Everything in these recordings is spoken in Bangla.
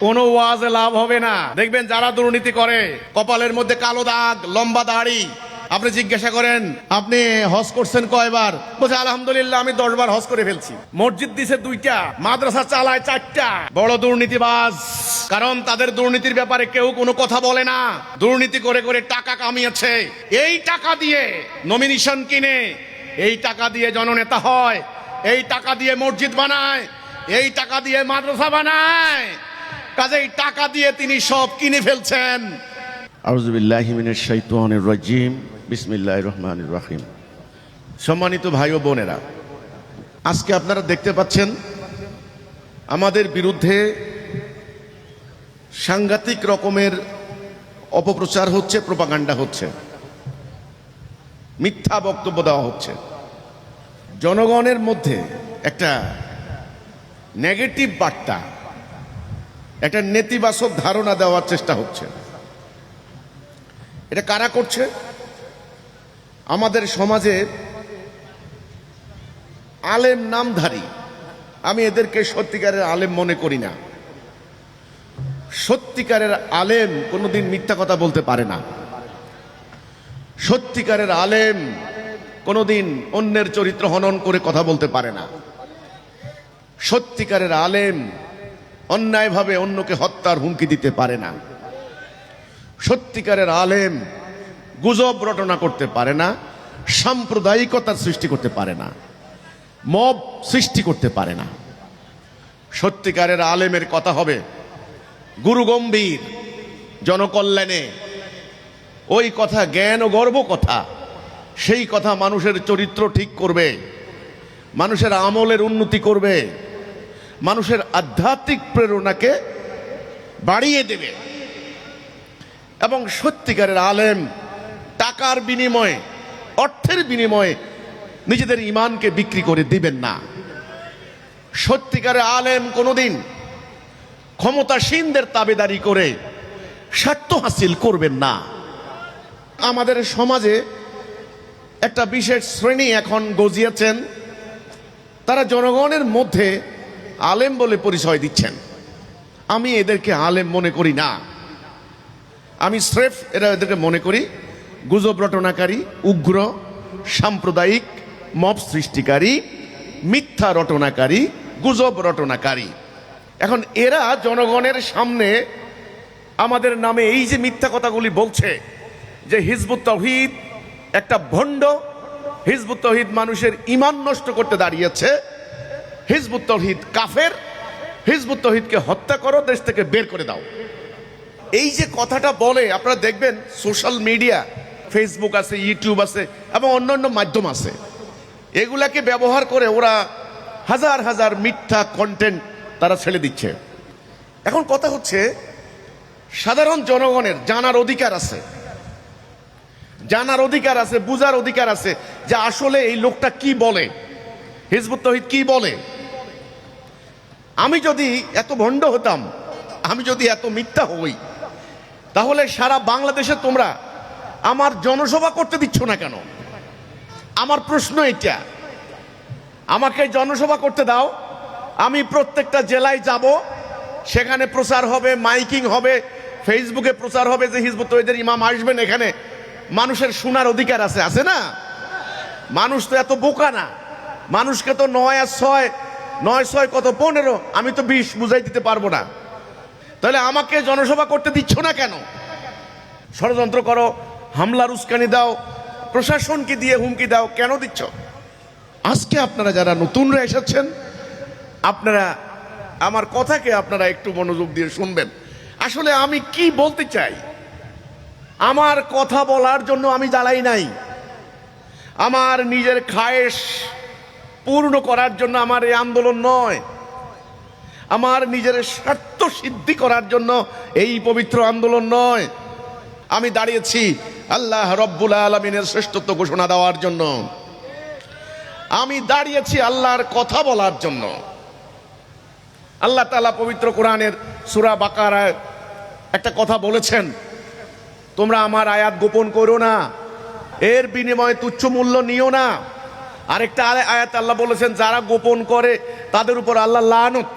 কোনো ওয়াজে লাভ হবে না। দেখবেন যারা দুর্নীতি করে কপালের মধ্যে কালো দাগ, লম্বা দাড়ি। আপনি জিজ্ঞাসা করেন আপনি হজ করছেন কয়বার, বলছে আলহামদুলিল্লাহ আমি 10 বার হজ করে ফেলছি। মসজিদ দিছে 2টা, মাদ্রাসা চালায় 4টা। বড় দুর্নীতিবাজ। কারণ তাদের দুর্নীতির ব্যাপারে কেউ কোনো কথা বলে না। দুর্নীতি করে করে টাকা কামিয়েছে। এই টাকা দিয়ে নমিনেশন কিনে, এই টাকা দিয়ে জননেতা হয়, এই টাকা দিয়ে মসজিদ বানায়, এই টাকা দিয়ে মাদ্রাসা বানায়। কাজেই টাকা দিয়ে তিনি সব কিনে ফেলছেন। আউযু বিল্লাহি মিনাশ শাইতানির রাজিম। বিসমিল্লাহির রহমানির রহিম। সম্মানিত ভাই ও বোনেরা, আজকে আপনারা দেখতে পাচ্ছেন আমাদের বিরুদ্ধে সাংঘাতিক রকমের অপপ্রচার হচ্ছে, প্রোপাগান্ডা হচ্ছে, মিথ্যা বক্তব্য দেওয়া হচ্ছে। জনগণের মধ্যে একটা নেগেটিভ বার্তা, একটা নেতিবাচক ধারণা দেওয়ার চেষ্টা হচ্ছে। এটা কারা করছে? আমাদের সমাজে আলেম নামধারী, আমি এদেরকে সত্যিকারের আলেম মনে করি না। সত্যিকারের আলেম কোনোদিন মিথ্যা কথা বলতে পারে না। সত্যিকারের আলেম কোনোদিন অন্যের চরিত্র হনন করে কথা বলতে পারে না। সত্যিকারের আলেম অন্যায়ভাবে অন্যকে হত্যার হুমকি দিতে পারে না। সত্যিকারের আলেম গুজব রটনা করতে পারে না, সাম্প্রদায়িকতার সৃষ্টি করতে পারে না, মব সৃষ্টি করতে পারে না। সত্যিকারের আলেমের কথা হবে গুরুগম্ভীর, জনকল্যাণে। ওই কথা জ্ঞান ও গর্ব কথা। সেই কথা মানুষের চরিত্র ঠিক করবে, মানুষের আমলের উন্নতি করবে, মানুষের আধ্যাত্মিক প্রেরণাকে বাড়িয়ে দেবে। এবং সত্যিকারের আলেম টাকার বিনিময়ে, অর্থের বিনিময়ে নিজেদের ঈমানকে বিক্রি করে দিবেন না। সত্যিকারের আলেম কোনোদিন ক্ষমতাসীনদের তাবেদারি করে স্বার্থ হাসিল করবেন না। আমাদের সমাজে একটা বিশেষ শ্রেণী এখন গজিয়েছেন, তারা জনগণের মধ্যে আলেম বলে পরিচয় দিচ্ছেন। আমি এদেরকে আলেম মনে করি না। আমি স্রেফ এদেরকে মনে করি গুজব রটনাকারী, উগ্র, সাম্প্রদায়িক, মব সৃষ্টিকারী, মিথ্যা রটনাকারী, গুজব রটনাকারী। এখন এরা জনগণের সামনে আমাদের নামে এই যে মিথ্যা কথাগুলি বলছে যে হিজবুত তাওহীদ একটা ভণ্ড, হিজবুত তাওহীদ মানুষের ঈমান নষ্ট করতে দাঁড়িয়েছে, হিজবুত তাওহীদ কাফের, হিজবুত তাওহীদকে হত্যা করো, দেশ থেকে বের করে দাও। এই যে কথাটা বলে, আপনারা দেখবেন সোশ্যাল মিডিয়া, ফেসবুক আছে, ইউটিউব আছে এবং অন্যান্য মাধ্যম আছে, এগুলাকে ব্যবহার করে ওরা হাজার হাজার মিথ্যা কন্টেন্ট তারা ছেড়ে দিচ্ছে। এখন কথা হচ্ছে সাধারণ জনগণের জানার অধিকার আছে, জানার অধিকার আছে, বুঝার অধিকার আছে যে আসলে এই লোকটা কি বলে, হিজবুত তাওহীদ কি বলে। আমি যদি এত ভণ্ড হতাম, আমি যদি এত মিথ্যা হই, তাহলে সারা বাংলাদেশে তোমরা আমার জনসভা করতে দিচ্ছ না কেন? আমার প্রশ্ন এটা। আমাকে জনসভা করতে দাও, আমি প্রত্যেকটা জেলায় যাব, সেখানে প্রচার হবে, মাইকিং হবে, ফেসবুকে প্রচার হবে যে হিজবুত তাওহীদের ইমাম আসবেন এখানে। মানুষের শোনার অধিকার আছে, আছে না? মানুষ তো এত বোকা না। মানুষকে তো 9 আর 6, 9 6 কত 15, আমি তো 20 বুঝাই দিতে পারবো না। তাহলে আমাকে জনসভা করতে দিচ্ছ না কেন? ষড়যন্ত্র করো, হামলার উস্কানি দাও, প্রশাসনকে দিয়ে হুমকি দাও, কেন দিচ্ছ? আজকে আপনারা যারা নতুনরা এসেছেন, আপনারা আমার কথাকে আপনারা একটু মনোযোগ দিয়ে শুনবেন। আসলে আমি কি বলতে চাই, আমার কথা বলার জন্য আমি জ্বালাই নাই। আমার নিজের খায়েশ পূর্ণ করার জন্য আমার এই আন্দোলন নয়। আমার নিজের স্বার্থ সিদ্ধি করার জন্য এই পবিত্র আন্দোলন নয়। আমি দাঁড়িয়েছি আল্লাহ রব্বুল আলামিনের শ্রেষ্ঠত্ব ঘোষণা দেওয়ার জন্য। আমি দাঁড়িয়েছি আল্লাহর কথা বলার জন্য। আল্লাহ তাআলা পবিত্র কোরআনের সূরা বাকারায় একটা কথা বলেছেন, তোমরা আমার আয়াত গোপন করো না, এর বিনিময়ে তুচ্ছ মূল্য নিও না। আরেকটা আয়াত আল্লাহ বলেছেন, যারা গোপন করে তাদের উপর আল্লাহ লানত।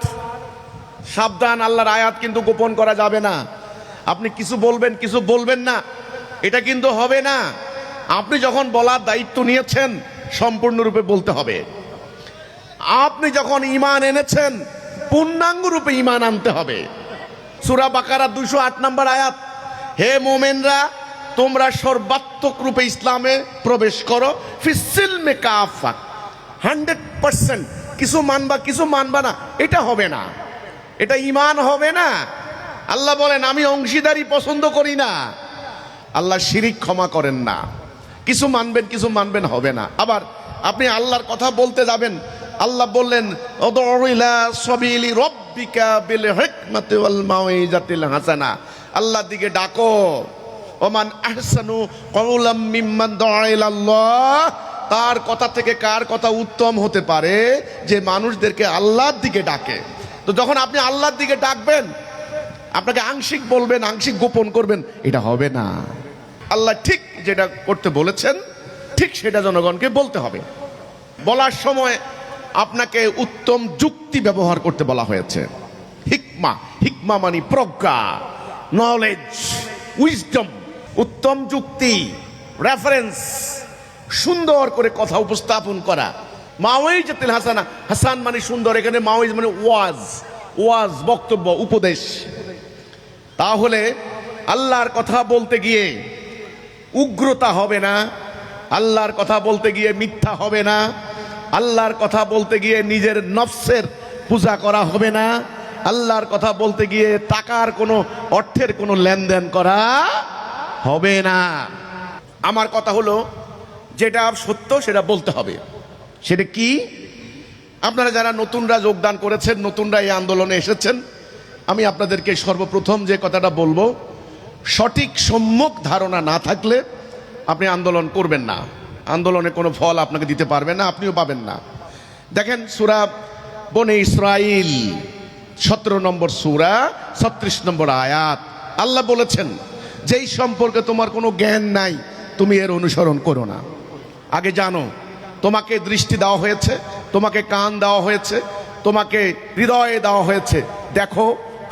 সাবধান, আল্লাহর আয়াত কিন্তু গোপন করা যাবে না। আপনি কিছু বলবেন, কিছু বলবেন না, এটা কিন্তু হবে না। আপনি যখন বলার দায়িত্ব নিয়েছেন সম্পূর্ণরূপে বলতে হবে। আপনি যখন ঈমান এনেছেন পূর্ণাঙ্গ রূপে ঈমান আনতে হবে। সূরা বাকারা 208 নম্বর আয়াত, হে মুমিনরা তোমরা সর্বাত্মক রূপে ইসলামে প্রবেশ করো, ফিসিলমে কাফা, 100%। কিছু মানবা কিছু মানবা না, এটা হবে না, এটা ঈমান হবে না। আল্লাহ বলেন আমি অংশীদারি পছন্দ করি না। আল্লাহ শিরিক ক্ষমা করেন না। কিছু মানবেন কিছু মানবেন হবে না। আবার আপনি আল্লাহর কথা বলতে যাবেন, আল্লাহ বললেন উদউ ইলা সাবিলি রাব্বিকা বিল হিকমাতি ওয়াল মাউইজাতিল হাসানা, আল্লাহর দিকে ডাকো। ওমান আহসানু কাওলাম মিম্মান দাআ ইলাল্লাহ, তার কথা থেকে কার কথা উত্তম হতে পারে যে মানুষদেরকে আল্লাহর দিকে ডাকে। তো যখন আপনি আল্লাহর দিকে ডাকবেন, আপনাকে আংশিক বলবেন আংশিক গোপন করবেন, এটা হবে না। আল্লাহ ঠিক যেটা করতে বলেছেন ঠিক সেটা জনগণকে বলতে হবে। বলার সময় আপনাকে উত্তম যুক্তি ব্যবহার করতে বলা হয়েছে। হিকমা, হিকমা মানে প্রজ্ঞা, নলেজ, উইজডম, উত্তম যুক্তি, রেফারেন্স, সুন্দর করে কথা উপস্থাপন করা। মাওইজাতুল হাসানা, হাসান মানে সুন্দর, এখানে মাওইজ মানে ওয়াজ, ওয়াজ বক্তব্য, উপদেশ। তাহলে আল্লাহর কথা বলতে গিয়ে উগ্রতা হবে না, আল্লাহর কথা বলতে গিয়ে মিথ্যা হবে না, আল্লাহর কথা বলতে গিয়ে নিজের নফসের পূজা করা হবে না, আল্লাহর কথা বলতে গিয়ে টাকার কোনো অর্থের কোনো লেনদেন করা হবে না। আমার কথা হলো যেটা সত্য সেটা বলতে হবে। সেটা কি? আপনারা যারা নতুনরা যোগদান করেছেন, নতুনরা এই আন্দোলনে এসেছেন, আমি আপনাদেরকে সর্বপ্রথম যে কথাটা বলবো, সঠিক সম্যক ধারণা না থাকলে আপনি আন্দোলন করবেন না। আন্দোলনে কোনো ফল আপনাকে দিতে পারবে না, আপনিও পাবেন না। দেখেন সূরা বনে ইসরাইল 17 নম্বর সূরা 36 নম্বর আয়াত, আল্লাহ বলেছেন যেই সম্পর্কে তোমার কোনো জ্ঞান নাই তুমি এর অনুসরণ করো না। আগে জানো, তোমাকে দৃষ্টি দেওয়া হয়েছে, তোমাকে কান দেওয়া হয়েছে, তোমাকে হৃদয়ে দেওয়া হয়েছে, দেখো,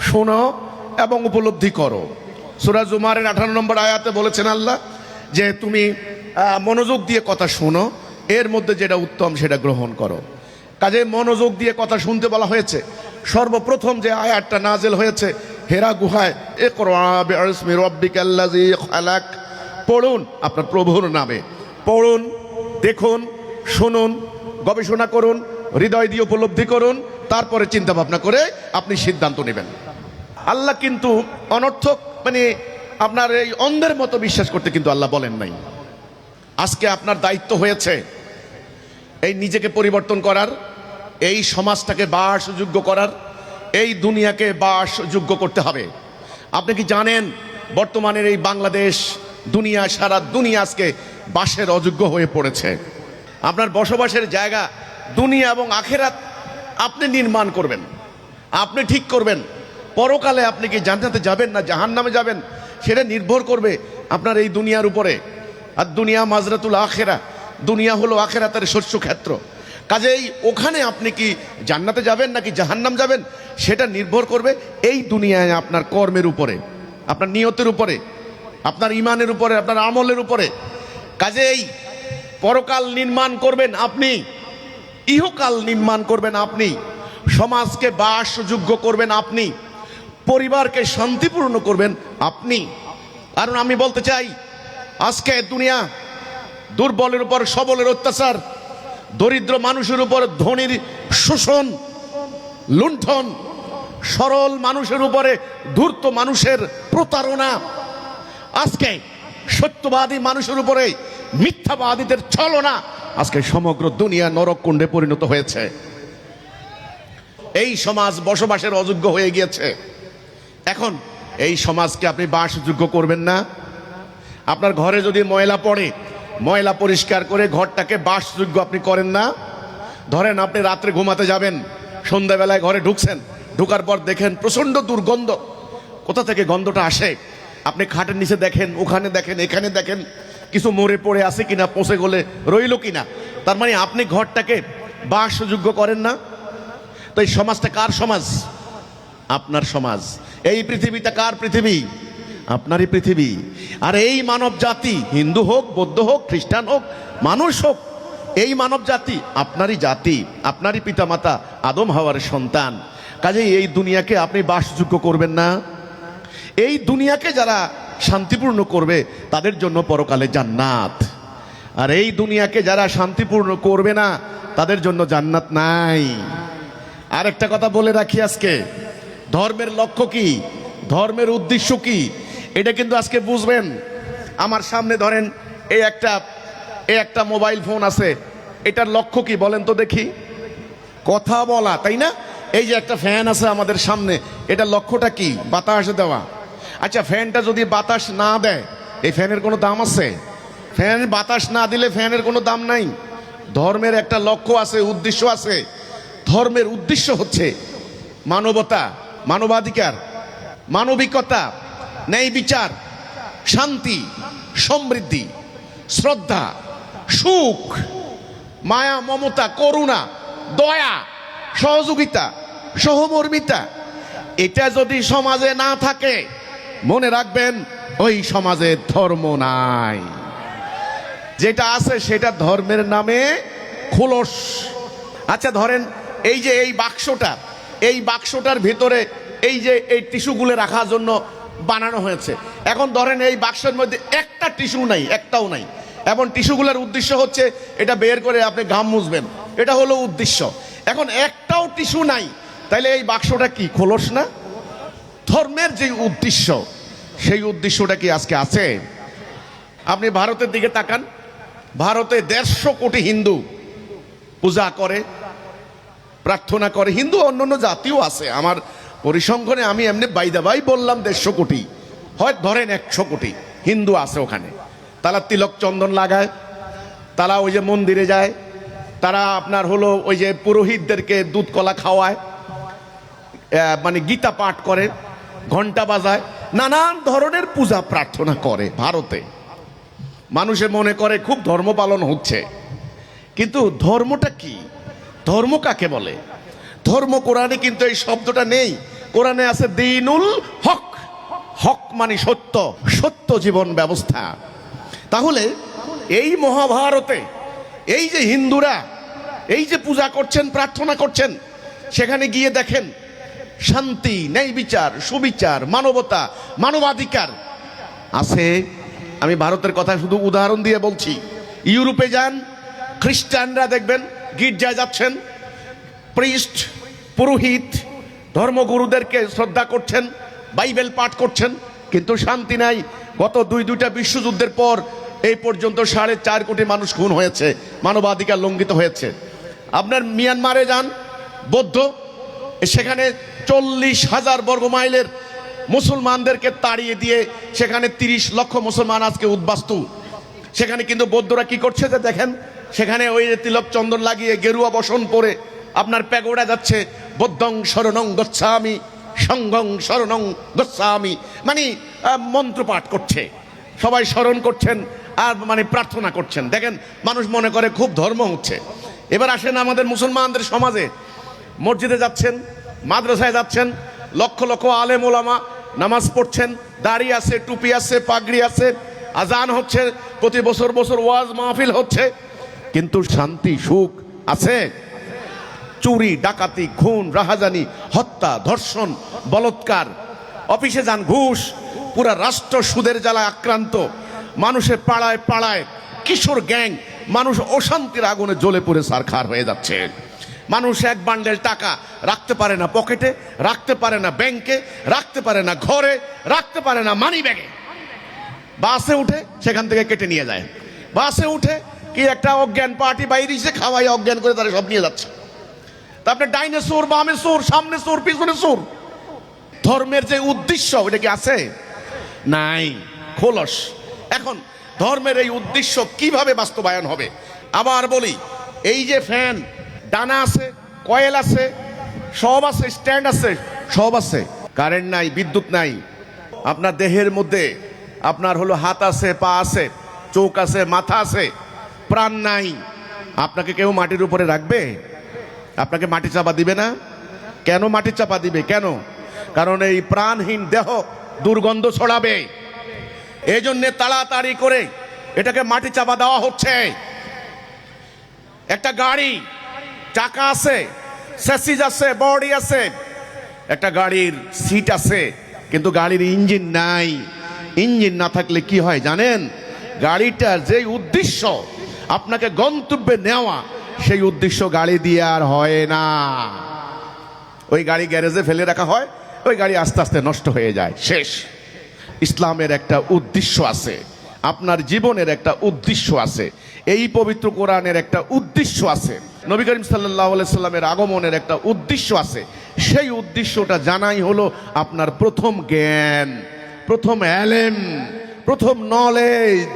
শোনো এবং উপলব্ধি করো। সূরা জুমারের 18 নম্বর আয়াতে বলেছেন আল্লাহ যে তুমি মনোযোগ দিয়ে কথা শোনো, এর মধ্যে যেটা উত্তম সেটা গ্রহণ করো। কাজে মনোযোগ দিয়ে কথা শুনতে বলা হয়েছে। সর্বপ্রথম যে আয়াতটা নাজেল হয়েছে হেরা গুহায়, ইকরা বিইসমি রাব্বিকাল্লাযী খালাক, পড়ুন আপনার প্রভুর নামে, পড়ুন, দেখুন, শুনুন, গবেষণা করুন, হৃদয় দিয়ে উপলব্ধি করুন, তারপরে চিন্তা ভাবনা করে আপনি সিদ্ধান্ত নেবেন। আল্লাহ কিন্তু অনর্থক মানে আপনার এই অন্ধের মতো বিশ্বাস করতে কিন্তু আল্লাহ বলেন নাই। আজকে আপনার দায়িত্ব হয়েছে এই নিজেকে পরিবর্তন করার, এই সমাজটাকে বাসযোগ্য করার, এই দুনিয়াকে বাসযোগ্য করতে হবে। আপনি কি জানেন বর্তমানের এই বাংলাদেশ, দুনিয়া, সারা দুনিয়া আজকে বাসের অযোগ্য হয়ে পড়েছে। আপনার বসবাসের জায়গা দুনিয়া এবং আখেরাত আপনি নির্মাণ করবেন, আপনি ঠিক করবেন। পরকালে আপনি কি জান্নাতে যাবেন না জাহান্নামে যাবেন সেটা নির্ভর করবে আপনার এই দুনিয়ার উপরে। আর দুনিয়া মাজরাতুল আখেরা, দুনিয়া হলো আখেরাতের শস্য ক্ষেত্র। কাজেই ওখানে আপনি কি জান্নাতে যাবেন নাকি জাহান্নাম যাবেন সেটা নির্ভর করবে এই দুনিয়ায় আপনার কর্মের উপরে, আপনার নিয়তের উপরে, আপনার ইমানের উপরে, আপনার আমলের উপরে। কাজেই পরকাল নির্মাণ করবেন আপনি, ইহকাল নির্মাণ করবেন আপনি, সমাজকে বাসযোগ্য করবেন আপনি, পরিবারকে শান্তিপূর্ণ করবেন আপনি। কারণ আমি বলতে চাই আজকে দুনিয়া দুর্বলের উপর সবলের অত্যাচার, দরিদ্র মানুষের উপর ধনীর শোষণ, লুণ্ঠন, সরল মানুষের উপরে ধূর্ত মানুষের প্রতারণা, আজকে সত্যবাদী মানুষের উপরে মিথ্যাবাদীদের ছলনা, আজকে সমগ্র দুনিয়া নরককুণ্ডে পরিণত হয়েছে। এই সমাজ বসবাসের অযোগ্য হয়ে গিয়েছে। এখন এই সমাজকে আপনি বাসযোগ্য করবেন না। আপনার ঘরে যদি ময়লা পড়ে, ময়লা পরিষ্কার করে ঘরটাকে বাসযোগ্য আপনি করেন না। ধরেন আপনি রাত্রে ঘুমাতে যাবেন, সন্ধ্যাবেলায় ঘরে ঢুকছেন, ঢুকার পর দেখেন প্রচণ্ড দুর্গন্ধ। কোথা থেকে গন্ধটা আসে? আপনি খাটের নিচে দেখেন, ওখানে দেখেন, এখানে দেখেন, কিছু মরে পড়ে আছে কিনা, পচে গলে রইল কিনা। তার মানে আপনি ঘরটাকে বাসযোগ্য করেন না। তো এই সমাজটা কার সমাজ? আপনার সমাজ। এই পৃথিবীটা কার পৃথিবী? আপনারই পৃথিবী। আর এই মানব জাতি, হিন্দু হোক, বৌদ্ধ হোক, খ্রিস্টান হোক, মানুষ হোক, এই মানব জাতি আপনারই জাতি, আপনারই পিতামাতা আদম হাওয়ার সন্তান। কাজেই এই দুনিয়াকে আপনি বাসযোগ্য করবেন না। এই দুনিয়াকে যারা শান্তিপূর্ণ করবে তাদের জন্য পরকালে জান্নাত, আর এই দুনিয়াকে যারা শান্তিপূর্ণ করবে না তাদের জন্য জান্নাত নাই। আর একটা কথা বলে রাখি, আজকে ধর্মের লক্ষ্য কি, ধর্মের উদ্দেশ্য কি, এটা কিন্তু আজকে বুঝবেন। আমার সামনে ধরেন এই একটা মোবাইল ফোন আছে, এটার লক্ষ্য কি বলেন তো দেখি? কথা বলা, তাই না? এই যে একটা ফ্যান আছে আমাদের সামনে, এটার লক্ষ্যটা কি? বাতাস দেওয়া। আচ্ছা, ফ্যানটা যদি বাতাস না দেয়, এই ফ্যানের কোনো দাম আছে? ফ্যান বাতাস না দিলে ফ্যানের কোনো দাম নাই। ধর্মের একটা লক্ষ্য আছে, উদ্দেশ্য আছে। ধর্মের উদ্দেশ্য হচ্ছে মানবতা, মানবাধিকার, মানবিকতা, ন্যায় বিচার, শান্তি, সমৃদ্ধি, শ্রদ্ধা, সুখ, মায়া, মমতা, করুণা, দয়া, সহযোগিতা, সহমর্মিতা। এটা যদি সমাজে না থাকে, মনে রাখবেন ওই সমাজে ধর্ম নাই। যেটা আছে সেটা ধর্মের নামে খোলস। আচ্ছা ধরেন এই যে এই বাক্সটা, এই বাক্সটার ভিতরে এই যে এই টিস্যুগুলো রাখার জন্য বানানো হয়েছে। এখন ধরেন এই বাক্সের মধ্যে একটা টিস্যু নাই, একটাও নাই। এবং টিস্যুগুলোর উদ্দেশ্য হচ্ছে এটা বের করে আপনি ঘাম মুছবেন, এটা হলো উদ্দেশ্য। এখন একটাও টিস্যু নাই, তাইলে এই বাক্সটা কি খোলস না? ধর্মের যে উদ্দেশ্য, সেই উদ্দেশ্যটা কি আজকে আছে? আপনি ভারতের দিকে তাকান, ভারতে 150 কোটি হিন্দু পূজা করে, প্রার্থনা করে। হিন্দু অন্যান্য জাতিও আছে, আমার পরিসংখ্যানে আমি এমনি বাইদাবাই বললাম 150 কোটি, হয় ধরেন 100 কোটি হিন্দু আছে ওখানে। তারা তিলক চন্দন লাগায়, তারা ওই যে মন্দিরে যায়, তারা আপনার হলো ওই যে পুরোহিতদেরকে দুধ কলা খাওয়ায়, মানে গীতা পাঠ করে, ঘন্টা বাজায়, নানান ধরনের পূজা প্রার্থনা করে ভারতে। মানুষে মনে করে খুব ধর্ম পালন হচ্ছে, কিন্তু ধর্মটা কি? ধর্ম কাকে বলে? ধর্ম কোরআনে কিন্তু এই শব্দটা নেই। কোরআনে আছে দ্বীনুল হক। হক মানে সত্য, সত্য জীবন ব্যবস্থা। তাহলে এই মহাভারতে এই যে হিন্দুরা এই যে পূজা করছেন, প্রার্থনা করছেন, সেখানে গিয়ে দেখেন শান্তি, ন্যায় বিচার, সুবিচার, মানবতা, মানবাধিকার আছে। আমি ভারতের কথা শুধু উদাহরণ দিয়ে বলছি। ইউরোপে যান, খ্রিস্টানরা দেখবেন গির্জায় যাচ্ছেন, প্রিস্ট, পুরোহিত, ধর্মগুরুদেরকে শ্রদ্ধা করছেন, বাইবেল পাঠ করছেন, কিন্তু শান্তি নাই। গত দুইটা বিশ্বযুদ্ধের পর এই পর্যন্ত 4.5 কোটি মানুষ খুন হয়েছে, মানবাধিকার লঙ্ঘিত হয়েছে। আপনার মিয়ানমারে যান, বৌদ্ধ, সেখানে 40,000 বর্গ মাইলের মুসলমানদেরকে তাড়িয়ে দিয়ে সেখানে 30 লক্ষ মুসলমান আজকে উদ্বাস্তু। সেখানে কিন্তু বৌদ্ধরা কি করছে যে দেখেন, সেখানে ওই তিলক চন্দন লাগিয়ে গেরুয়া বসন পরে আপনার প্যাগোডা যাচ্ছে, বৌদ্ধং শরণং গচ্ছামি, সংঘং শরণং গচ্ছামি, মানে মন্ত্র পাঠ করছে, সবাই স্মরণ করছেন আর মানে প্রার্থনা করছেন। দেখেন মানুষ মনে করে খুব ধর্ম হচ্ছে। এবার আসেন আমাদের মুসলমানদের সমাজে, মসজিদে যাচ্ছেন, মাদ্রাসায় যাচ্ছেন, লক্ষ লক্ষ আলেম ওলামা নামাজ পড়ছেন, দাড়ি আছে, টুপি আছে, পাগড়ি আছে, আজান হচ্ছে, প্রতি বছর বছর ওয়াজ মাহফিল হচ্ছে, কিন্তু শান্তি সুখ আছে? চুরি, ডাকাতি, খুন, রাহাজানি, হত্যা, ধর্ষণ, বলৎকার, অফিসে যান ঘুষ, পুরা রাষ্ট্র সুদের জ্বালায় আক্রান্ত, মানুষের পাড়ায় পাড়ায় কিশোর গ্যাং, মানুষ অশান্তির আগুনে জ্বলে পুড়ে ছারখার হয়ে যাচ্ছে। মানুষ এক বান্ডেল টাকা রাখতে পারে না পকেটে, রাখতে পারে না ব্যাংকে, রাখতে পারে না ঘরে, রাখতে পারে না মানি ব্যাগে। বাসে উঠে সেখান থেকে কেটে নিয়ে যায়। বাসে উঠে কি একটা অজ্ঞান পার্টি বাইরে এসে খাওয়াই অজ্ঞান করে তারা সব নিয়ে যাচ্ছে। তারপরে ডাইনে চোর, বামে চোর, সামনে চোর, পিছনে চোর। ধর্মের যে উদ্দেশ্য ওটা কি আছে? নাই, খোলস। এখন ধর্মের এই উদ্দেশ্য কিভাবে বাস্তবায়ন হবে? আবার বলি, এই যে ফ্যান, ডানা আছে, কয়েল আছে, সব আছে, স্ট্যান্ড আছে, সব আছে, কারেন্ট নাই, বিদ্যুৎ নাই। আপনার দেহের মধ্যে আপনার হলো হাত আছে, পা আছে, চোখ আছে, মাথা আছে, প্রাণ নাই। আপনাকে কেউ মাটির উপরে রাখবে? আপনাকে মাটি চাপা দিবে না? কেন মাটি চাপা দিবে? কেন? কারণ এই প্রাণহীন দেহ দুর্গন্ধ ছড়াবে। এই জন্য তাড়াতাড়ি করে এটাকে মাটি চাপা দেওয়া হচ্ছে। একটা গাড়ি চাকা আছে, স্যাসিস আছে, বডি আছে, একটা গাড়ির সিট আছে, কিন্তু গাড়ির ইঞ্জিন নাই। ইঞ্জিন না থাকলে কি হয় জানেন? গাড়িটার যে উদ্দেশ্য আপনাকে গন্তব্যে নেওয়া, সেই উদ্দেশ্য গাড়ি দিয়ে আর হয় না। ওই গাড়ি গ্যারেজে ফেলে রাখা হয়, ওই গাড়ি আস্তে আস্তে নষ্ট হয়ে যায়, শেষ। ইসলামের একটা উদ্দেশ্য আছে, আপনার জীবনের একটা উদ্দেশ্য আছে, এই পবিত্র কোরআনের একটা উদ্দেশ্য আছে, নবী করিম সাল্লাল্লাহু আলাইহি সাল্লামের আগমনের একটা উদ্দেশ্য আছে। সেই উদ্দেশ্যটা জানাই হলো আপনার প্রথম জ্ঞান, প্রথম এলেম, প্রথম নলেজ।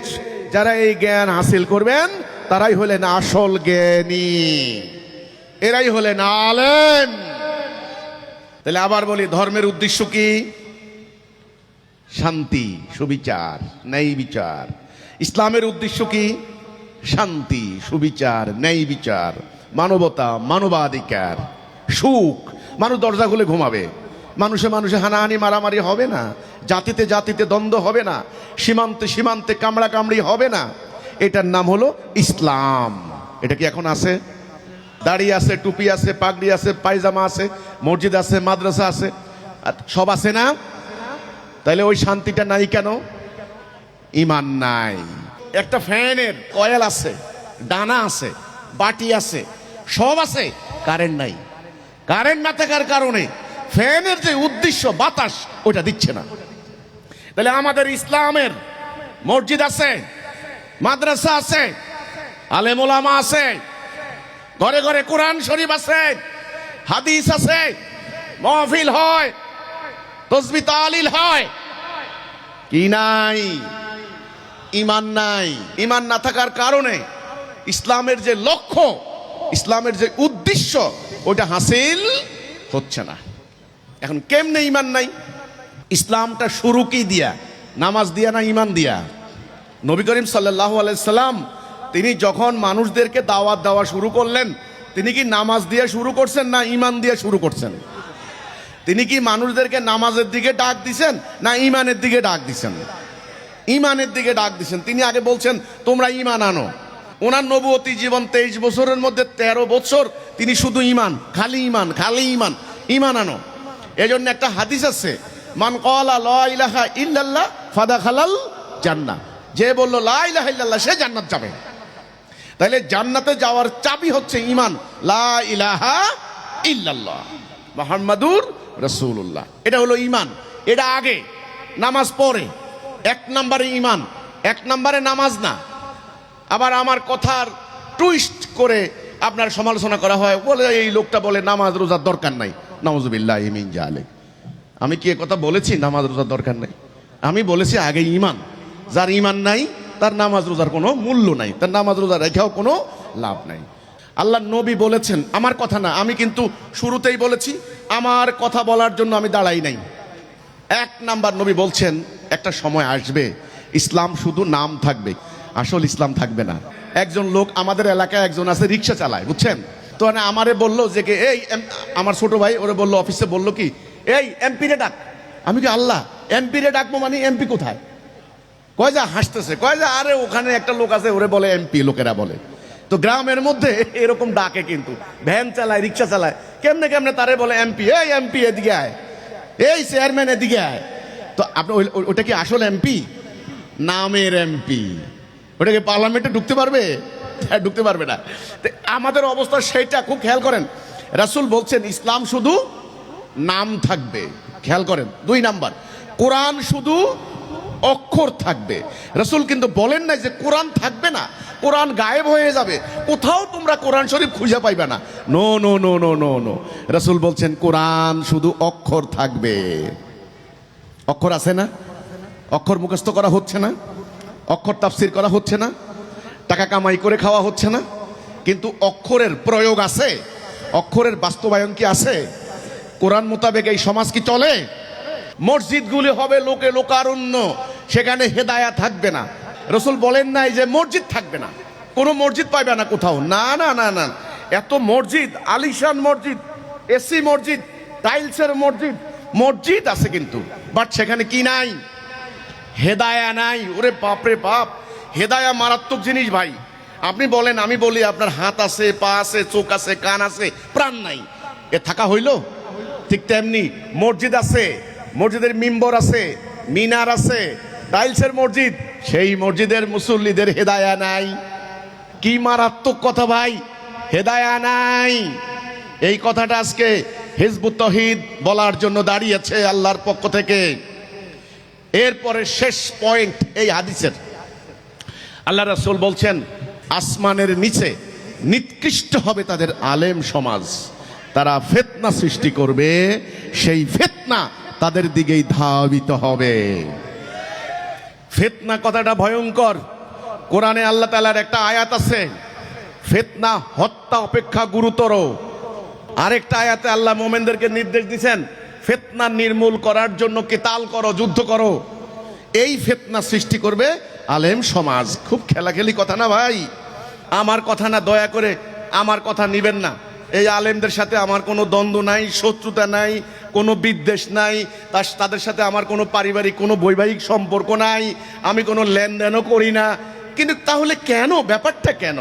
যারা এই জ্ঞান হাসিল করবেন তারাই হলেন আসল জ্ঞানী, এরাই হলেন আলেম। তাহলে আবার বলি, ধর্মের উদ্দেশ্য কি? শান্তি, সুবিচার, ন্যায় বিচার। ইসলামের উদ্দেশ্য কি? শান্তি, সুবিচার, ন্যায় বিচার, মানবতা, মানবাধিকার, সুখ। মানুষ দরজা খুলে ঘুমাবে, মানুষে মানুষে হানাহানি মারামারি হবে না, জাতিতে জাতিতে দ্বন্দ্ব হবে না, সীমান্তে সীমান্তে কামড়া কামড়ি হবে না। এটার নাম হলো ইসলাম। এটা কি এখন আছে? দাড়ি আছে, টুপি আছে, পাগড়ি আছে, পায়জামা আছে, মসজিদ আছে, মাদ্রাসা আছে, সব আছে না? তাইলে ওই শান্তিটা নাই কেন? ঈমান নাই। একটা ফ্যানের কয়েল আছে, ডানা আছে, বাটি আছে, সব আছে, কারেন্ট নাই। কারেন্ট না থাকার কারণে ফ্যানের যে উদ্দেশ্য বাতাস, ওটা দিচ্ছে না। তাহলে আমাদের ইসলামের মসজিদ আছে, মাদ্রাসা আছে, আলেম ওলামা আছে, ঘরে ঘরে কোরআন শরীফ আছে, হাদিস আছে, মাহফিল হয়, তাসবিহ তাহলিল হয়, কি নাই? ঈমান নাই। ঈমান না থাকার কারণে ইসলামের যে লক্ষ্য, ইসলামের যে উদ্দেশ্য, ওটা হাসিল হচ্ছে না। এখন কেমনে ঈমান নাই? ইসলামটা শুরু কি দিয়া? নামাজ দিয়া না ঈমান দিয়া? নবী করিম সাল্লাল্লাহু আলাইহি সাল্লাম তিনি যখন মানুষদেরকে দাওয়াত দেওয়া শুরু করলেন, তিনি কি নামাজ দিয়ে শুরু করছেন না ঈমান দিয়ে শুরু করছেন? তিনি কি মানুষদেরকে নামাজের দিকে ডাক দিছেন না ঈমানের দিকে ডাক দিছেন? ঈমানের দিকে ডাক দিছেন। তিনি আগে বলছেন তোমরা ঈমান আনো। ওনার নবুয়তি জীবন 23 বছরের মধ্যে 13 বছর তিনি শুধু ঈমান, খালি ঈমান, খালি ঈমান, ঈমান আনো। এজন্য একটা হাদিস আছে, মান ক্বালা লা ইলাহা ইল্লাল্লাহ ফাদাখালাল জান্নাহ। যে বলল লা ইলাহা ইল্লাল্লাহ সে জান্নাত যাবে। তাহলে জান্নাতে যাওয়ার চাবি হচ্ছে ঈমান, লা ইলাহা ইল্লাল্লাহ মুহাম্মাদুর রাসূলুল্লাহ। এটা হলো ঈমান। এটা আগে, নামাজ পরে। 1 নম্বরে ঈমান, 1 নম্বরে নামাজ না। আবার আমার কথার টুইস্ট করে আপনার সমালোচনা করা হয়, বলে এই লোকটা বলে নামাজ রোজার দরকার নাই। নাউযুবিল্লাহি মিন যালিক। আমি কি কথা বলেছি নামাজ রোজার দরকার নাই? আমি বলেছি আগে ঈমান। যার ঈমান নাই তার নামাজ রোজার কোনো মূল্য নাই, তার নামাজ রোজা রেখেও কোনো লাভ নাই। আল্লাহ নবী বলেছেন, আমার কথা না, আমি কিন্তু শুরুতেই বলেছি আমার কথা বলার জন্য আমি দাঁড়াই নাই। 1 নাম্বার নবী বলছেন একটা সময় আসবে ইসলাম শুধু নাম থাকবে, আসল ইসলাম থাকবে না। একজন লোক আমাদের এলাকায় একজন আছে, রিক্সা চালায়, বুঝছেন তো? আমারে বললো যে এই আমার ছোট ভাই ওরে বললো, অফিসে বললো কি এই এমপি রে ডাক। আমি কি আল্লাহ এমপি রে ডাকবো মানে এমপি কোথায়? কয় যা হাসতেছে, কয় যা আরে ওখানে একটা লোক আছে ওরে বলে এমপি, লোকেরা বলে। তো গ্রামের মধ্যে এরকম ডাকে, কিন্তু ভ্যান চালায়, রিক্সা চালায়, কেমনে কেমনে তারে বলে এমপি। এই এমপি এদিকে আয়, এই চেয়ারম্যান এদিকে আয়। তো আপনি ওটা কি আসল এমপি? নামের এমপি। ওটাকে পার্লামেন্টে ঢুকতে পারবে? ঢুকতে পারবে না। আমাদের অবস্থা সেইটা খুব খেয়াল করেন। রাসূল বলছেন ইসলাম শুধু নাম থাকবে, খেয়াল করেন। 2 নাম্বার, কোরআন শুধু অক্ষর থাকবে। রাসূল কিন্তু বলেন না যে কোরআন থাকবে না, কোরআন গায়েব হয়ে যাবে, কোথাও তোমরা কোরআন শরীফ খুঁজে পাইবে না। No no no no no no. রাসূল বলছেন কোরআন শুধু অক্ষর থাকবে। অক্ষর আছে না? অক্ষর মুখস্থ করা হচ্ছে না, অক্ষর তাফসীর করা হচ্ছে না, টাকা কামাই করে খাওয়া হচ্ছে না, কিন্তু অক্ষরের প্রয়োগ আছে, অক্ষরের বাস্তবায়ন কি আছে? কোরআন মোতাবেক এই সমাজ কি চলে? মসজিদগুলি হবে লোকে লোকারণ্য, সেখানে হেদায়া থাকবে না। রাসূল বলেন নাই যে মসজিদ থাকবে না, কোনো মসজিদ পাইবে না কোথাও। না না না না, এত মসজিদ, আলিশান মসজিদ, এসি মসজিদ, টাইলসের মসজিদ, মসজিদ আছে কিন্তু, বাট সেখানে কি নাই? হেদায়া নাই। ওরে বাপরে বাপ, হেদায়া মারাত্মক জিনিস ভাই। আপনি বলেন, আমি বলি আপনার হাত আছে, পা আছে, চোখ আছে, কান আছে, প্রাণ নাই, এ থাকা হইল? ঠিক তেমনি মসজিদ আছে, মসজিদের মিম্বর আছে, মিনার আছে, টাইলসের মসজিদ, সেই মসজিদের মুসল্লিদের হেদায়া নাই। কি মারাত্মক কথা ভাই, হেদায়া নাই। এই কথাটা আজকে হিজবুত তাওহীদ বলার জন্য দাঁড়িয়েছে আল্লাহর পক্ষ থেকে। এরপরে শেষ পয়েন্ট এই হাদিসের, আল্লাহ রাসূল বলছেন আসমানের নিচে নিকৃষ্ট হবে তাদের আলেম সমাজ, তারা ফিতনা সৃষ্টি করবে, সেই ফিতনা তাদের দিকেই ধাবিত হবে। ফিতনা কথাটা ভয়ঙ্কর। কোরআনে আল্লাহ তাআলার একটা আয়াত আছে, ফিতনা হত্যা অপেক্ষা গুরুতর। আরেকটা আয়াতে আল্লাহ মুমিনদেরকে নির্দেশ দিয়েছেন ফিতনা নির্মূল করার জন্য কিতাল করো, যুদ্ধ করো। এই ফিতনা সৃষ্টি করবে আলেম সমাজ। খুব খেলাখেলি কথা না ভাই? আমার কথা না, দয়া করে আমার কথা নিবেন না। এই আলেমদের সাথে আমার কোনো দ্বন্দ্ব নাই, শত্রুতা নাই, কোনো বিদ্বেষ নাই, তাদের সাথে আমার কোনো পারিবারিক কোনো বৈবাহিক সম্পর্ক নাই, আমি কোনো লেনদেনও করি না। কিন্তু তাহলে কেন, ব্যাপারটা কেন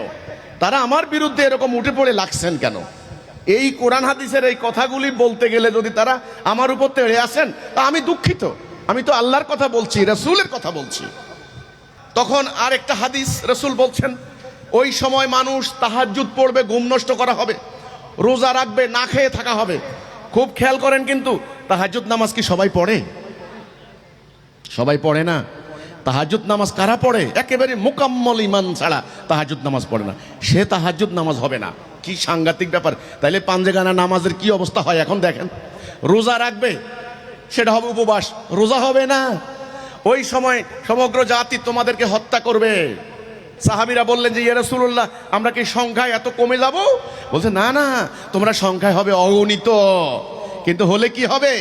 তারা আমার বিরুদ্ধে এরকম উঠে পড়ে লাগছেন কেন? এই কোরআন হাদিসের এই কথাগুলি বলতে গেলে যদি তারা আমার উপর তেড়ে আসেন, তা আমি দুঃখিত। আমি তো আল্লাহর কথা বলছি, রাসূলের কথা বলছি। তখন আর একটা হাদিস, রাসূল বলছেন ওই সময় মানুষ তাহাজ্জুদ পড়বে, ঘুম নষ্ট করা হবে, রোজা রাখবে, না খেয়ে থাকা হবে। খুব খেয়াল করেন কিন্তু, তাহাজ্জুদ নামাজ কি সবাই পড়ে? সবাই পড়ে না। তাহাজ্জুদ নামাজ কারা পড়ে? একেবারে মুকাম্মল ঈমান ছাড়া তাহাজ্জুদ নামাজ পড়ে না, সে তাহাজ্জুদ নামাজ হবে না। কি সাংঘাতিক ব্যাপার! তাইলে পাঞ্জেগানা নামাজের কি অবস্থা হয় এখন দেখেন। রোজা রাখবে, সেটা হবে উপবাস, রোজা হবে না। ওই সময় সমগ্র জাতি তোমাদেরকে হত্যা করবে। সাহাবীরা বললেন যে ইয়া রাসূলুল্লাহ, আমরা কি সংখ্যায় এত কমে যাব? বলছে না না, তোমরা সংখ্যায় হবে অগণিত, কিন্তু হলে কি হবে?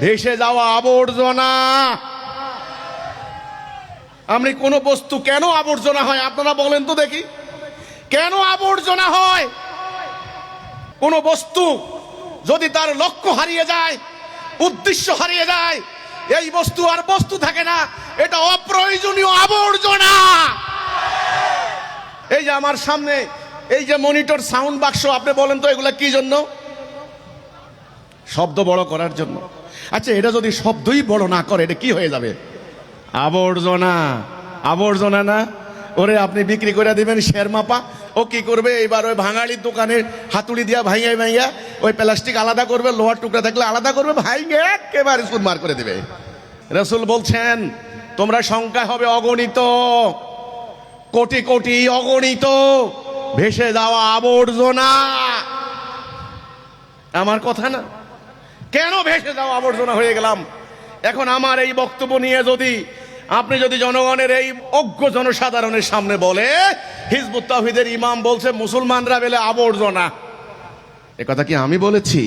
ভেসে যাওয়া আবর্জনা। আমি কোনো বস্তু কেন আবর্জনা হয় আপনারা বলেন তো দেখি, কেন আবর্জনা হয়? কোন বস্তু যদি তার লক্ষ্য হারিয়ে যায়, উদ্দেশ্য হারিয়ে যায়, এই বস্তু আর বস্তু থাকে না, এটা অপ্রয়োজনীয় আবর্জনা। এই যে আমার সামনে এই যে মনিটর, সাউন্ড বাক্স, আপনি বলেন তো এগুলা কি জন্য? শব্দ বড় করার জন্য। আচ্ছা, এটা যদি শব্দই বড় না করে, এটা কি হয়ে যাবে? আবর্জনা। আবর্জনা না? ওরে আপনি বিক্রি করে দিবেন শের মাপা, ও কি করবে এবার? ওই ভাঙাড়ির দোকানে হাতুড়ি দিয়া ভাইয়া ভাইয়া ওই প্লাস্টিক আলাদা করবে, লোহার টুকরা থাকলে আলাদা করবে, ভাইঙ্গে একেবারে সুরমার করে দেবে। রাসূল বলছেন তোমরা সংখ্যায় হবে অগণিত, কোটি কোটি, অগণিত, ভেসে যাওয়া আবর্জনা। আমার কথা না? কেন ভেসে যাওয়া আবর্জনা হয়ে গেলাম? এখন আমার এই বক্তব্য নিয়ে আপনি যদি জনগণের, এই অজ্ঞ জনসাধারণের সামনে বলে হিজবুত তাওহীদের ইমাম বলছে মুসলমানরা বলে আবর্জনা, এ কথা কি আমি বলেছি?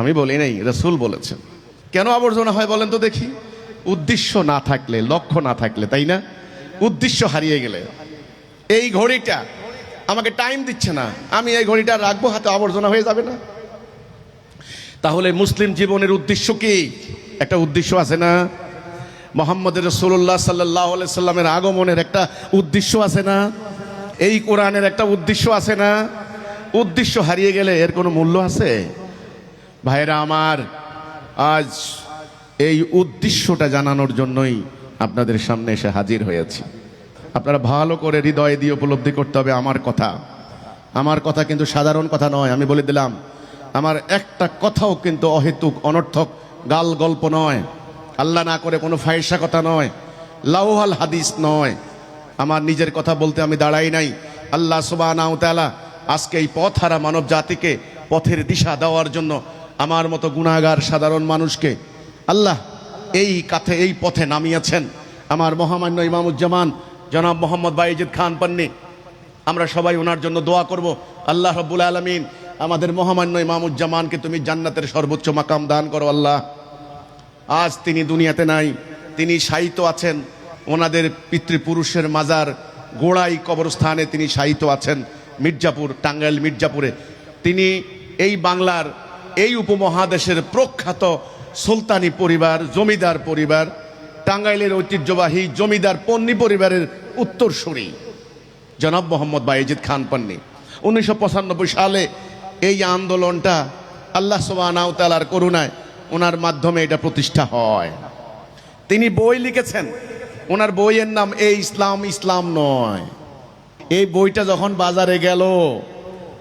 আমি বলি নাই, রাসূল বলেছেন। কেন আবর্জনা হয় বলেন তো দেখি? উদ্দেশ্য না থাকলে, লক্ষ্য না থাকলে, তাই না? উদ্দেশ্য হারিয়ে গেলে। এই ঘড়িটা আমাকে টাইম দিচ্ছে না, আমি এই ঘড়িটা রাখবো হাতে, আবর্জনা হয়ে যাবে না? তাহলে মুসলিম জীবনের উদ্দেশ্য কি? একটা উদ্দেশ্য আছে না? মুহাম্মদ রাসূলুল্লাহ সাল্লাল্লাহু আলাইহি সাল্লামের আগমনের একটা উদ্দেশ্য আছে না? এই কোরআনের একটা উদ্দেশ্য আছে না? উদ্দেশ্য হারিয়ে গেলে এর কোনো মূল্য আছে? ভাইরা আমার, আজ এই উদ্দেশ্যটা জানানোর জন্যই আপনাদের সামনে এসে হাজির হয়েছি। আপনারা ভালো করে হৃদয় দিয়ে উপলব্ধি করতে হবে আমার কথা কিন্তু সাধারণ কথা নয়। আমি বলে দিলাম, আমার একটা কথাও কিন্তু অহেতুক, অনর্থক গাল গল্প নয়, আল্লাহ না করে কোনো ফাহিশা কথা নয়, লাউহাল হাদিস নয়। আমার নিজের কথা বলতে আমি দাঁড়াই নাই। আল্লাহ সুবহানাহু ওয়া তাআলা আজকে এই পথহারা মানব জাতিকে পথের দিশা দেওয়ার জন্য আমার মতো গুনাহগার সাধারণ মানুষকে আল্লাহ এই পথে নামিয়েছেন। আমার মহামান্য ইমামুজ্জামান জনাব মোহাম্মদ বাইজিদ খান পান্নী, আমরা সবাই ওনার জন্য দোয়া করব। আল্লাহ রাব্বুল আলামিন আমাদের মহামান্য ইমামুজ্জামানকে তুমি জান্নাতের সর্বোচ্চ মাকাম দান করো আল্লাহ। আজ তিনি দুনিয়াতে নাই, তিনি শায়িত আছেন ওনাদের পিতৃপুরুষের মাজার গোড়াই কবরস্থানে তিনি শায়িত আছেন, মির্জাপুর, টাঙ্গাইল মির্জাপুরে। তিনি এই বাংলার, এই উপমহাদেশের প্রখ্যাত সুলতানি পরিবার, জমিদার পরিবার, টাঙ্গাইলের ঐতিহ্যবাহী জমিদার পন্নী পরিবারের উত্তরসূরি জনাব মোহাম্মদ বায়েজিদ খান পন্নী। 1995 সালে এই আন্দোলনটা আল্লাহ সুবহানাহু ওয়া তাআলার করুণায় ওনার মাধ্যমে এটা প্রতিষ্ঠা হয়। তিনি বই লিখেছেন, ওনার বইয়ের নাম এই ইসলাম ইসলাম নয়। এই বইটা যখন বাজারে গেল,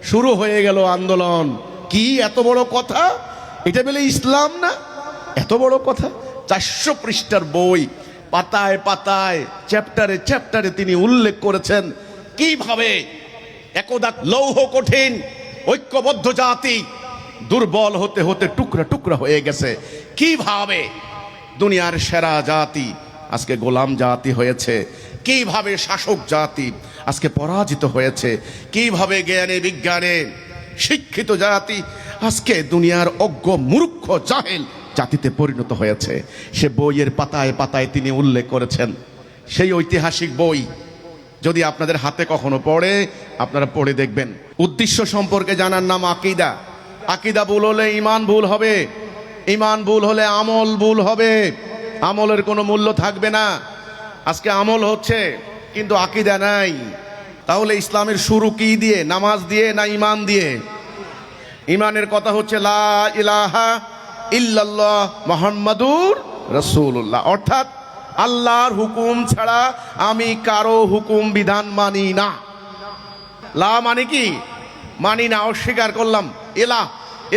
শুরু হয়ে গেল আন্দোলন। কি এত বড় কথা, এটা বলে ইসলাম না, এত বড় কথা। 400 পৃষ্ঠার বই, পাতায় পাতায় চ্যাপ্টারে চ্যাপ্টারে তিনি উল্লেখ করেছেন কিভাবে একদা লৌহ কঠিন ঐক্যবদ্ধ জাতি দুর্বল হতে হতে টুকরা টুকরা হয়ে গেছে, কিভাবে দুনিয়ার সেরা জাতি আজকে গোলাম জাতি হয়েছে, কিভাবে শাসক জাতি আজকে পরাজিত হয়েছে, কিভাবে জ্ঞানে বিজ্ঞানে শিক্ষিত জাতি আজকে দুনিয়ার অজ্ঞ মূর্খ জাহেল জাতিতে পরিণত হয়েছে। সে বইয়ের পাতায় পাতায় তিনি উল্লেখ করেছেন। সেই ঐতিহাসিক বই যদি আপনাদের হাতে কখনো পড়ে, আপনারা পড়ে দেখবেন। উদ্দেশ্য সম্পর্কে জানার নাম আকীদা। আকীদা ভুল হলে ঈমান ভুল হবে, ঈমান ভুল হলে আমল ভুল হবে, আমলের কোনো মূল্য থাকবে না। আজকে আমল হচ্ছে কিন্তু আকীদা নাই। তাহলে ইসলামের শুরু কি দিয়ে? নামাজ দিয়ে না ঈমান দিয়ে? ঈমানের কথা হচ্ছে লা ইলাহা ইল্লাল্লাহ মুহাম্মাদুর রাসূলুল্লাহ, অর্থাৎ আল্লাহর হুকুম ছাড়া আমি কারো হুকুম বিধান মানি না। লা মানে কি? মানি না, অস্বীকার করলাম। ইলাহ,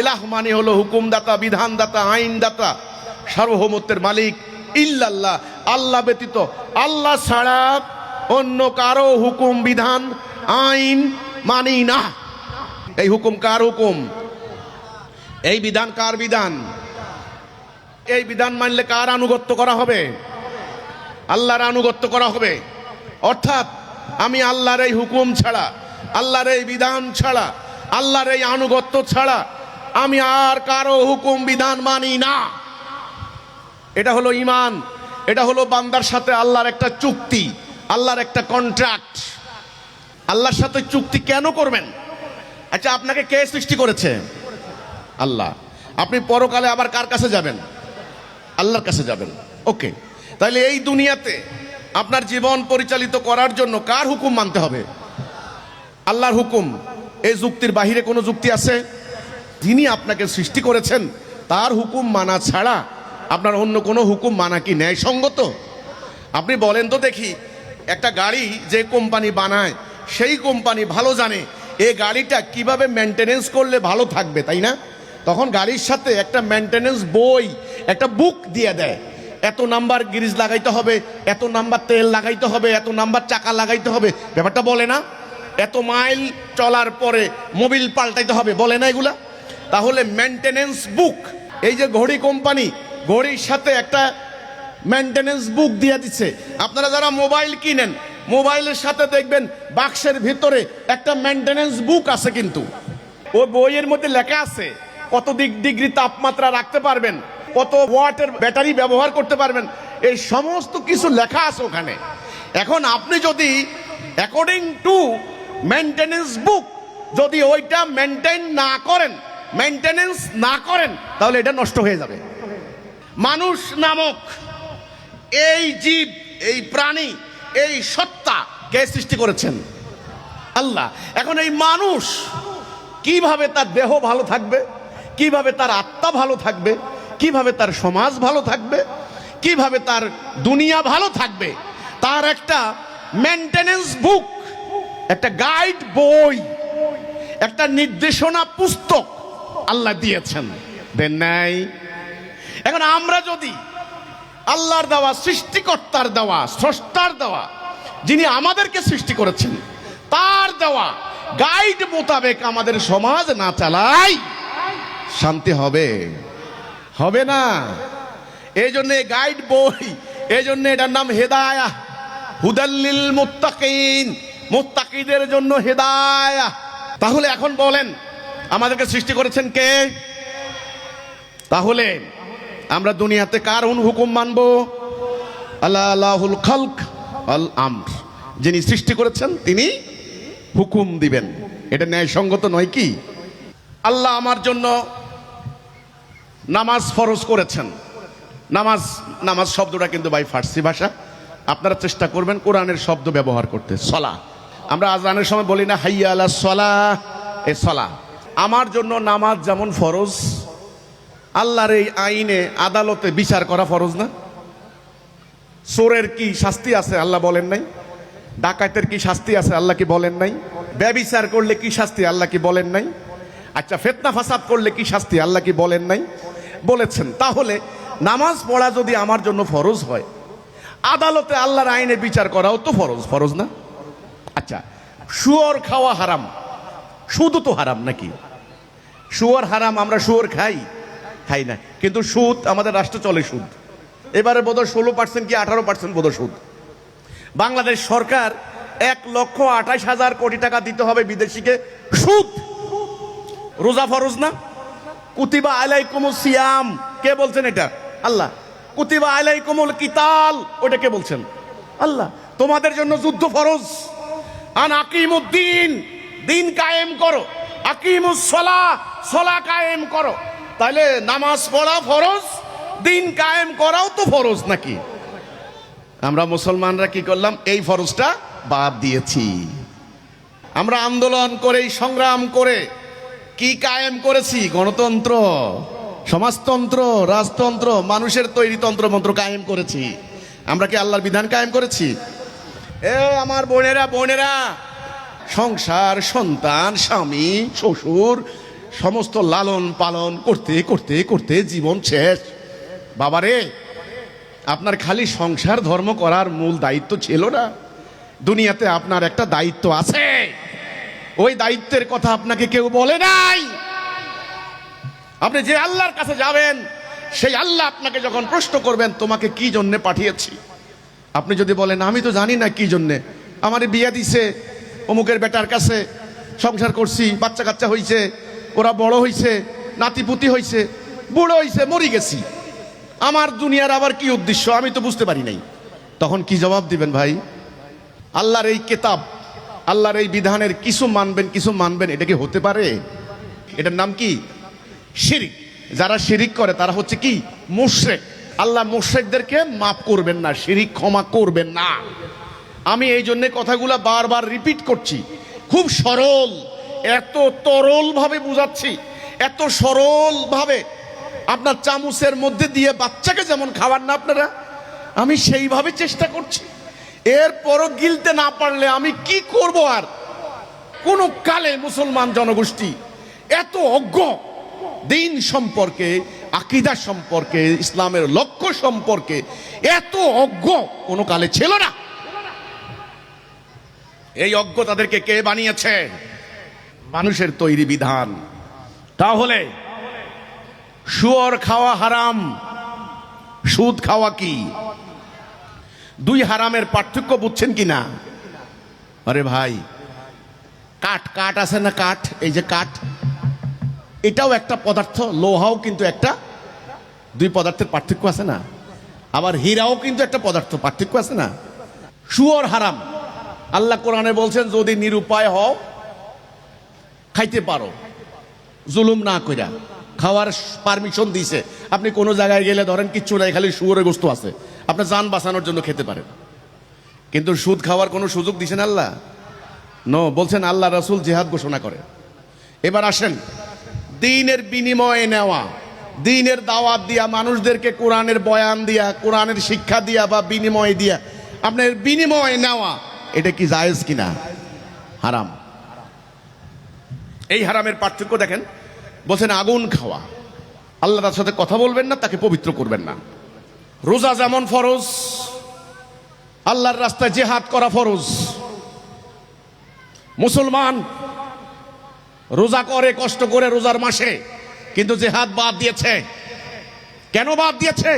ইলাহ মানে হলো হুকুমদাতা, বিধানদাতা, আইনদাতা, সার্বভৌমত্বের মালিক। ইল্লাল্লাহ, আল্লাহ ব্যতীত, আল্লাহ ছাড়া অন্য কারো হুকুম বিধান আইন মানি না। এই হুকুম কার হুকুম? এই বিধান কার বিধান? এই বিধান মানলে কার আনুগত্য করা হবে? আল্লাহর আনুগত্য করা হবে। অর্থাৎ আমি আল্লাহর এই হুকুম ছাড়া, আল্লাহর এই বিধান ছাড়া, আল্লাহর এই আনুগত্য ছাড়া আমি আর কারো হুকুম বিধান মানি না। এটা হলো ঈমান। এটা হলো বান্দার সাথে আল্লাহর একটা চুক্তি, আল্লাহর একটা কন্ট্রাক্ট। আল্লাহর সাথে চুক্তি কেন করবেন? আচ্ছা, আপনাকে কে সৃষ্টি করেছে? আল্লাহ। আপনি পরকালে আবার কার কাছে যাবেন? আল্লাহর কাছে যাবেন। ওকে, তাহলে এই দুনিয়াতে আপনার জীবন পরিচালিত করার জন্য কার হুকুম মানতে হবে? আল্লাহর হুকুম। এই যুক্তির বাহিরে কোনো যুক্তি আছে? যিনি আপনাকে সৃষ্টি করেছেন তার হুকুম মানা ছাড়া আপনার অন্য কোনো হুকুম মানা কি ন্যায়সঙ্গত? আপনি বলেন তো দেখি, একটা গাড়ি যে কোম্পানি বানায় সেই কোম্পানি ভালো জানে এই গাড়িটা কিভাবে মেনটেনেন্স করলে ভালো থাকবে, তাই না? তখন গাড়ির সাথে একটা মেনটেনেন্স বই, একটা বুক দিয়ে দেয়। এত নাম্বার গ্রিজ লাগাইতে হবে, এত নাম্বার তেল লাগাইতে হবে, এত নাম্বার চাকা লাগাইতে হবে, ব্যাপারটা বলে না? এত মাইল চলার পরে মোবিল পাল্টাইতে হবে, বলে না এগুলা? তাহলে মেনটেনেন্স বুক, এই যে ঘড়ি কোম্পানি, ঘড়ির সাথে একটা মেনটেনেন্স বুক দিয়ে দিচ্ছে। আপনারা যারা মোবাইল কিনেন, মোবাইলের সাথে দেখবেন বাক্সের ভিতরে একটা মেনটেনেন্স বুক আছে, কিন্তু ওই বইয়ের মধ্যে লেখা আছে কত ডিগ্রি তাপমাত্রা রাখতে পারবেন, কত ওয়াটের ব্যাটারি ব্যবহার করতে পারবেন, এই সমস্ত কিছু লেখা আছে ওখানে। এখন আপনি যদি অ্যাকর্ডিং টু মেনটেনেন্স বুক যদি ওইটা মেনটেন না করেন, মেনটেনেন্স না করেন, তাহলে এটা নষ্ট হয়ে যাবে। মানুষ নামক এই জীব, এই প্রাণী, এই সত্তা কে সৃষ্টি করেছেন? আল্লাহ। এখন এই মানুষ কিভাবে তার দেহ ভালো থাকবে, কিভাবে তার আত্মা ভালো থাকবে, কিভাবে তার সমাজ ভালো থাকবে, কিভাবে তার দুনিয়া ভালো থাকবে, তার একটা মেনটেনেন্স বুক, একটা গাইড বই, একটা নির্দেশনা পুস্তক আল্লাহ দিয়েছেন, দেন নাই? এখন আমরা যদি আল্লাহর দেওয়া, সৃষ্টিকর্তার দেওয়া, স্রষ্টার দেওয়া, যিনি আমাদেরকে সৃষ্টি করেছেন তার দেওয়া গাইড মোতাবেক আমাদের সমাজ না চালাই, শান্তি হবে? হবে না। এই জন্য গাইড বই, এই জন্য এটার নাম হেদায়াহ, হুদাল্লিল মুত্তাকিন, মুত্তাকিদের জন্য হেদায়াহ। তাহলে এখন বলেন, আমাদেরকে সৃষ্টি করেছেন কে? তাহলে আমরা দুনিয়াতে কার হুকুম মানবো? আল্লাহুল খালক আল আমর, যিনি সৃষ্টি করেছেন তিনি হুকুম দিবেন। এটা ন্যায়সঙ্গত নয় কি? আল্লাহ আমার জন্য নামাজ ফরজ করেছেন। নামাজ নামাজ শব্দটা কিন্তু ভাই ফার্সি ভাষা, আপনারা চেষ্টা করবেন কোরআনের শব্দ ব্যবহার করতে। সলা, আমরা আজানের সময় বলি না হাইয়া আলা সলা, এ সলা। আমার জন্য নামাজ যেমন ফরজ, আল্লাহর এই আইনে আদালতে বিচার করা ফরজ না? চোরের কি শাস্তি আছে আল্লাহ বলেন নাই? ডাকাতের কি শাস্তি আছে আল্লাহ কি বলেন নাই? ব্যভিচার করলে কি শাস্তি আল্লাহ কি বলেন নাই? আচ্ছা, ফিতনা ফাসাদ করলে কি শাস্তি আল্লাহ কি বলেন নাই? বলেছেন। তাহলে নামাজ পড়া যদি আমার জন্য ফরজ হয়, আদালতে আল্লাহর আইনে বিচার করাও তো ফরজ, ফরজ না? আচ্ছা, শুয়োর খাওয়া হারাম, সুদ তো হারাম নাকি? শুয়োর হারাম, আমরা শুয়োর খাই? খাই না, কিন্তু সুদ আমাদের রাষ্ট্র চলে সুদ। এবারে বোধহয় 16% কি 18% বোধহয় সুদ। বাংলাদেশ সরকার 1,28,000 কোটি টাকা দিতে হবে বিদেশিকে সুদ। রোজা ফরজ না? কুতিবা আলাইকুমুস সিয়াম, কে বলছেন এটা? আল্লাহ। কুতিবা আলাইকুমুল কিতাল, ওটা কে বলছেন? আল্লাহ। তোমাদের জন্য যুদ্ধ ফরজ। আন আকিমুদ্দিন, দিন কায়েম করো। আকিমুস সালাহ, সালাহ কায়েম করো। তাহলে নামাজ পড়া ফরজ, দিন কায়েম করাও তো ফরজ নাকি? আমরা মুসলমানরা কি করলাম? এই ফরজটা বাদ দিয়েছি। আমরা আন্দোলন করে, সংগ্রাম করে কি কায়েম করেছি? গণতন্ত্র, সমাজতন্ত্র, রাজতন্ত্র, মানুষের তৈরি তন্ত্রমন্ত্র কায়েম করেছি। আমরা কি আল্লাহর বিধান কায়েম করেছি? এ আমার বোনেরা, বোনেরা, সংসার, সন্তান, স্বামী, শ্বশুর, সমস্ত লালন পালন করতে করতে করতে জীবন শেষ। বাবারে, আপনার খালি সংসার ধর্ম করার মূল দায়িত্ব ছিল না? দুনিয়াতে আপনার একটা দায়িত্ব আছে, ওই দায়িত্বের কথা আপনাকে কেউ বলে নাই। আপনি যে আল্লাহর কাছে যাবেন, সেই আল্লাহ আপনাকে যখন প্রশ্ন করবেন তোমাকে কি জন্য পাঠিয়েছি, আপনি যদি বলেন আমি তো জানি না কি জন্যে, আমার বিয়ে দিছে অমুকের বেটার কাছে, সংসার করছি, বাচ্চা কাচ্চা হইছে, ওরা বড় হইছে, নাতিপুতি হইছে, বুড়ো হইছে, মরি গেছি, আমার দুনিয়ার আবার কি উদ্দেশ্য আমি তো বুঝতে পারি নাই। তখন কি জবাব দিবেন ভাই? আল্লাহর এই কিতাব, আল্লাহর এই বিধানের কিছু মানবেন কিছু মানবেন, এটা কি হতে পারে? এটার নাম কি? শিরিক। যারা শিরিক করে তারা হচ্ছে কি? মুশরিক। আল্লাহ মুশরিকদেরকে মাফ করবেন না, শিরিক ক্ষমা করবেন না। আমি এই জন্য কথাগুলো বারবার রিপিট করছি, খুব সরল, এত তরল ভাবে বুঝাচ্ছি, এত সরল ভাবে। আপনার চামচের মধ্যে দিয়ে বাচ্চাকে যেমন খাওয়ান না আপনারা, আমি সেইভাবে চেষ্টা করছি। এরপরও গিলতে না পারলে আমি কি করব? আর কোন কালে মুসলমান জনগোষ্ঠী এত অজ্ঞ, দিন সম্পর্কে, আকীদা সম্পর্কে, ইসলামের লক্ষ্য সম্পর্কে এত অজ্ঞ কোন কালে ছিল না। এই অজ্ঞ তাদেরকে কে বানিয়েছে? মানুষের তৈরি বিধান। তাহলে শুয়োর খাওয়া হারাম, সুদ খাওয়া কি? দুই হারামের পার্থক্য বুঝছেন কি না? আরে ভাই, কাঠ, কাঠ আছে না কাঠ, এই যে কাঠ, এটাও একটা পদার্থ, লোহাও কিন্তু একটা, দুই পদার্থের পার্থক্য আছে না? আবার হীরাও কিন্তু একটা পদার্থ, পার্থক্য আছে না? শুয়োর হারাম। আল্লাহ কোরআনে বলছেন যদি নিরুপায় হও খাইতে পারো, জুলুম না কইরা। খাওয়ার পারমিশন দিছে। আপনি কোনো জায়গায় গেলে ধরেন কিচ্ছু নাই, খালি শুয়োরের গোশত আছে, আপনার জান বাঁচানোর জন্য খেতে পারেন, কিন্তু সুদ খাওয়ার কোনো সুযোগ দিছেন আল্লাহ? নো, বলছেন আল্লাহ রাসূল জিহাদ ঘোষণা করে। এবার আসেন, দ্বীনের বিনিময়ে নেওয়া, দ্বীনের দাওয়াত দিয়া, মানুষদেরকে কোরআনের বয়ান দিয়া, কোরআনের শিক্ষা দিয়া বা বিনিময় দিয়া আপনার বিনিময় নেওয়া, এটা কি জায়েজ কিনা? হারাম। এই হারামের পার্থক্য দেখেন। বলছেন আগুন খাওয়া, আল্লাহ তার সাথে কথা বলবেন না, তাকে পবিত্র করবেন না। রোজা যেমন ফরজ, আল্লাহর রাস্তায় জিহাদ করা ফরজ। মুসলমান রোজা করে কষ্ট করে রোজার মাসে, কিন্তু জিহাদ বাদ দিয়েছে। কেন বাদ দিয়েছে?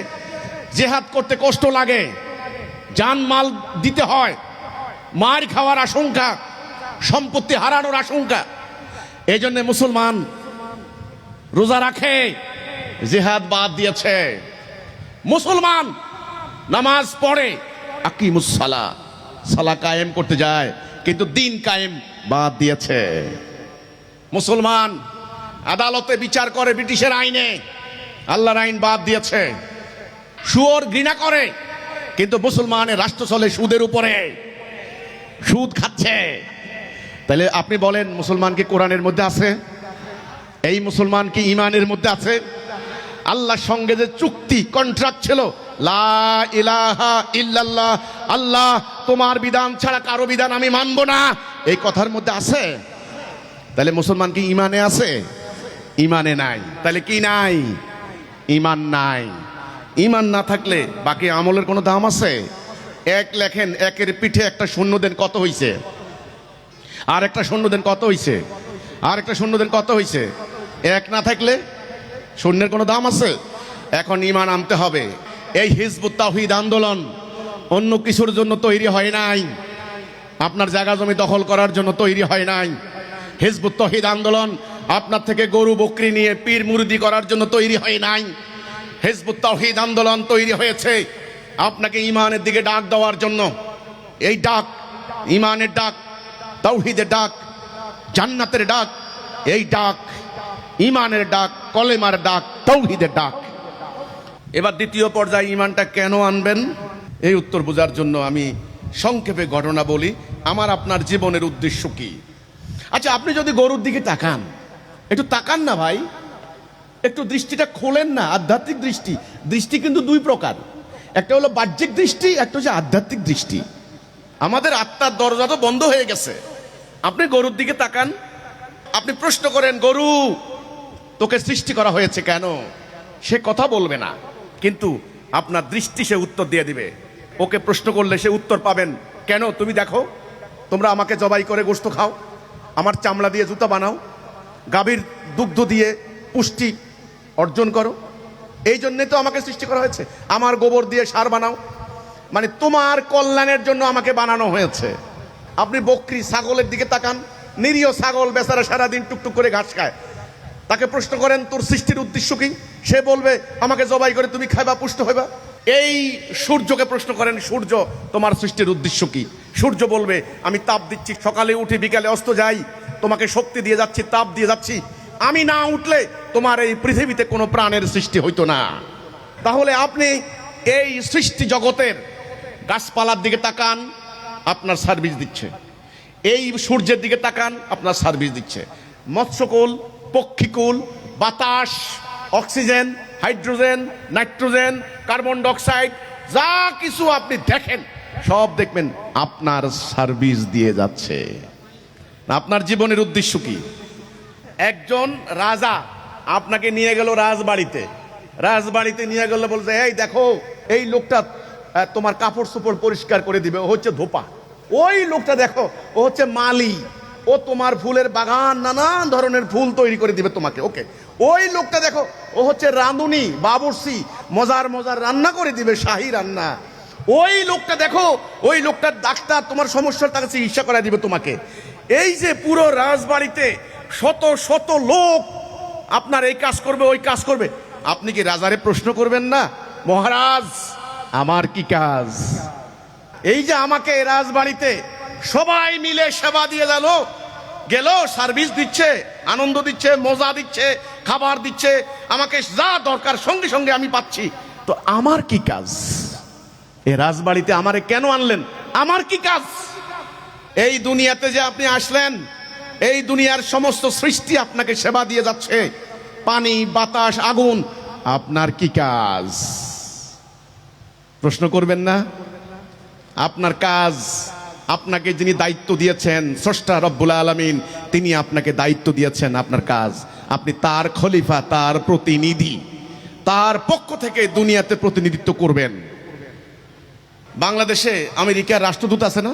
জিহাদ করতে কষ্ট লাগে, জান মাল দিতে হয়, মার খাওয়ার আশঙ্কা, সম্পত্তি হারানোর আশঙ্কা। এই জন্য মুসলমান রোজা রাখে, জিহাদ বাদ দিয়েছে। মুসলমান নামাজ পড়ে, আকিমুস সালাহ, সালাহ কায়েম করতে যায়, কিন্তু দিন কায়েম বাদ দিয়েছে। মুসলমান আদালতে বিচার করে ব্রিটিশের আইনে, আল্লাহর আইন বাদ দিয়েছে। সুদ ঘৃণা করে, কিন্তু মুসলমানের রাষ্ট্র চলে সুদের উপরে, সুদ খাচ্ছে। তাহলে আপনি বলেন, মুসলমান কি কোরআনের মধ্যে আছে? এই মুসলমান কি ইমানের মধ্যে আছে? আল্লাহর সঙ্গে যে চুক্তি, কন্ট্রাক্ট ছিল, লা ইলাহা ইল্লাল্লাহ, আল্লাহ তোমার বিধান ছাড়া কারো বিধান আমি মানব না, এই কথার মধ্যে আছে। তাহলে মুসলমান কি ইমানে আছে? ইমানে নাই। তাহলে কি নাই? ইমান নাই। ইমান না থাকলে বাকি আমলের কোনো দাম আছে? এক লেখেন, একের পিঠে একটা শূন্য দেন, কত হইছে? আর একটা শূন্য দেন, কত হইছে? আর একটা শূন্য দেন, কত হইছে? এক না থাকলে শূন্যের কোনো দাম আছে? এখন ইমান আনতে হবে। এই হিজবুত তাওহীদ আন্দোলন অন্য কিছুর জন্য তৈরি হয় নাই, আপনার জায়গা জমি দখল করার জন্য তৈরি হয় নাই। হিজবুত তাওহীদ আন্দোলন আপনার থেকে গরু বকরি নিয়ে পীর মুরিদি করার জন্য তৈরি হয় নাই। হিজবুত তাওহীদ আন্দোলন তৈরি হয়েছে আপনাকে ইমানের দিকে ডাক দেওয়ার জন্য। এই ডাক ইমানের ডাক, তাওহীদের ডাক, জান্নাতের ডাক। এই ডাক ইমানের ডাক, কলেমার ডাক, তাওহীদের ডাক। এবার দ্বিতীয় পর্যায়ে ইমানটা কেন আনবেন, এই উত্তর বোঝার জন্য আমি সংক্ষেপে ঘটনা বলি। আমার আপনার জীবনের উদ্দেশ্য কি? আচ্ছা, আপনি যদি গরুর দিকে তাকান, একটু তাকান না ভাই, একটু দৃষ্টিটা খোলেন না। আধ্যাত্মিক দৃষ্টি, দৃষ্টি কিন্তু দুই প্রকার, একটা হলো বাহ্যিক দৃষ্টি, একটা হচ্ছে আধ্যাত্মিক দৃষ্টি। আমাদের আত্মার দরজা তো বন্ধ হয়ে গেছে। আপনি গরুর দিকে তাকান, আপনি প্রশ্ন করেন, গরু তোকে সৃষ্টি করা হয়েছে কেন? সে কথা বলবে না, কিন্তু আপনার দৃষ্টি সে উত্তর দিয়ে দিবে। ওকে প্রশ্ন করলে সে উত্তর পাবেন, কেন? তুমি দেখো, তোমরা আমাকে জবাই করে গোশত খাও, আমার চামড়া দিয়ে জুতা বানাও, গাভীর দুগ্ধ দিয়ে পুষ্টি অর্জন করো, এই জন্যে তো আমাকে সৃষ্টি করা হয়েছে। আমার গোবর দিয়ে সার বানাও, মানে তোমার কল্যাণের জন্য আমাকে বানানো হয়েছে। আপনি বকরি ছাগলের দিকে তাকান, নিরীহ ছাগল বেচারা সারাদিন টুকটুক করে ঘাস খায়। তাকে প্রশ্ন করেন, তোর সৃষ্টির উদ্দেশ্য কি? সে বলবে, আমাকে জবাই করে তুমি খাইবা, পুষ্ট হইবা। এই সূর্যকে প্রশ্ন করেন, সূর্য তোমার সৃষ্টির উদ্দেশ্য কি? সূর্য বলবে, আমি তাপ দিচ্ছি, সকালে উঠে বিকালে অস্ত যাই, তোমাকে শক্তি দিয়ে যাচ্ছি, তাপ দিয়ে যাচ্ছি। আমি না উঠলে তোমার এই পৃথিবীতে কোনো প্রাণের সৃষ্টি হইতো না। তাহলে আপনি এই সৃষ্টি জগতের গাছপালার দিকে তাকান, আপনার সার্ভিস দিচ্ছে। এই সূর্যের দিকে তাকান, আপনার সার্ভিস দিচ্ছে। মৎস্যকুল, পক্ষীকুল, বাতাস, oxygen, hydrogen, nitrogen, carbon dioxide, যা কিছু আপনি দেখেন সব দেখবেন আপনার সার্ভিস দিয়ে যাচ্ছে। আপনার জীবনের উদ্দেশ্য কি? একজন রাজা আপনাকে নিয়ে গেল রাজবাড়িতে, রাজবাড়িতে নিয়ে গেল, বলছে, এই দেখো, এই লোকটা তোমার কাপড় চোপড় পরিষ্কার করে দিবে, ও হচ্ছে ধোপা। ওই লোকটা দেখো, ও হচ্ছে মালি, ও তোমার ফুলের বাগান, নানান ধরনের ফুল তৈরি করে দিবে তোমাকে। ওকে, ওই লোকটা দেখো, ও হচ্ছে রাঁধুনি, বাবুর্চি, মজার মজার রান্না করে দিবে, শাহী রান্না। ওই লোকটা দেখো, ওই লোকটার ডাক্তার, তোমার সমস্যার তাকে চিকিৎসা করে দিবে তোমাকে। এই যে পুরো রাজবাড়িতে শত শত লোক আপনার এই কাজ করবে, ওই কাজ করবে, আপনি কি রাজারে প্রশ্ন করবেন না, মহারাজ আমার কি কাজ? এই যে আমাকে রাজবাড়িতে সবাই মিলে সেবা দিয়ে গেল, সার্ভিস দিচ্ছে, আনন্দ দিচ্ছে, মজা দিচ্ছে, খাবার দিচ্ছে, আমাকে যা দরকার সঙ্গে সঙ্গে আমি পাচ্ছি, তো আমার কি কাজ? এই রাজবাড়িতে আমারে কেন আনলেন? আমার কি কাজ? এই দুনিয়াতে যে আপনি আসলেন, এই দুনিয়ার সমস্ত সৃষ্টি আপনাকে সেবা দিয়ে যাচ্ছে, পানি, বাতাস, আগুন, আপনার কি কাজ? প্রশ্ন করবেন না? আপনার কাজ, আপনাকে যিনি দায়িত্ব দিয়েছেন, স্রষ্টা রব্বুল আলামিন, তিনি আপনাকে দায়িত্ব দিয়েছেন, আপনার কাজ, আপনি তার খলিফা, তার প্রতিনিধি, তার পক্ষ থেকে দুনিয়াতে প্রতিনিধিত্ব করবেন। বাংলাদেশে আমেরিকার রাষ্ট্রদূত আছে না?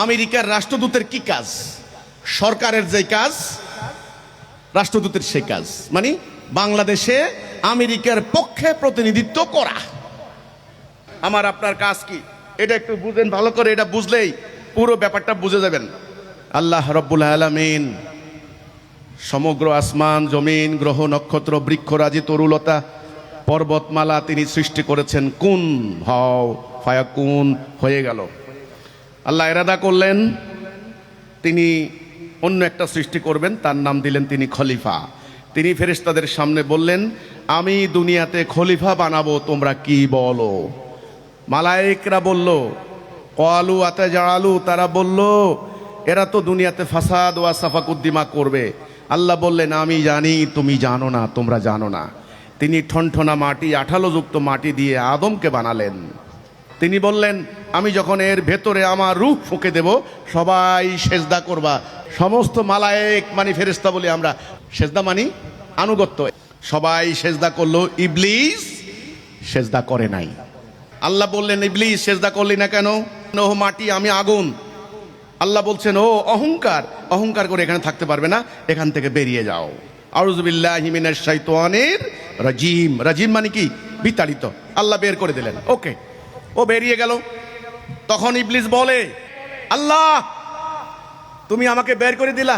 আমেরিকার রাষ্ট্রদূতের কি কাজ? সরকারের যে কাজ, রাষ্ট্রদূতের সেই কাজ, মানে বাংলাদেশে আমেরিকার পক্ষে প্রতিনিধিত্ব করা। আমার আপনার কাজ কি? এটা একটু বুঝেন ভালো করে, এটা বুঝলেই পুরো ব্যাপারটা বুঝে যাবেন। আল্লাহ রাব্বুল আলামিন সমগ্র আসমান, জমিন, গ্রহ, নক্ষত্র, বৃক্ষরাজি, তরুলতা, পর্বতমালা তিনি সৃষ্টি করেছেন। কুন হও ফায়াকুন, হয়ে গেল। আল্লাহ ইরাদা করলেন তিনি অন্য একটা সৃষ্টি করবেন, তার নাম দিলেন তিনি খলিফা। তিনি ফেরেশতাদের সামনে বললেন, আমি দুনিয়াতে খলিফা বানাবো, তোমরা কি বলো? মালায়েকরা বলল, ক্বালু আতাজআলু, তারা বলল এরা তো দুনিয়াতে ফাসাদ ওয়া সাফাকুদ্দিমা করবে। আল্লাহ বললেন, আমি জানি তুমি জানো না, তোমরা জানো না। তিনি ঠনঠনা মাটি, আঠালোযুক্ত মাটি দিয়ে আদমকে বানালেন। তিনি বললেন, আমি যখন এর ভেতরে আমার রূহ ফুঁকে দেব, সবাই সেজদা করবা। সমস্ত মালায়েক মানে ফেরেশতা বলি আমরা, সেজদা মানি আনুগত্য। সবাই সেজদা করলো, ইবলিস সেজদা করে নাই। আল্লাহ বললেন, ইবলিস সেজদা করলি না কেন? ও মাটি, আমি আগুন। আল্লাহ বলছেন, ও অহংকার, অহংকার করে এখানে থাকতে পারবে না, এখান থেকে বেরিয়ে যাও। আউযু বিল্লাহি মিনাশ শাইতানির রাজিম। রাজিম মানে কি? বিতাড়িত। আল্লাহ বের করে দিলেন। ওকে, ও বেরিয়ে গেল। তখন ইবলিস বলে, আল্লাহ তুমি আমাকে বের করে দিলা,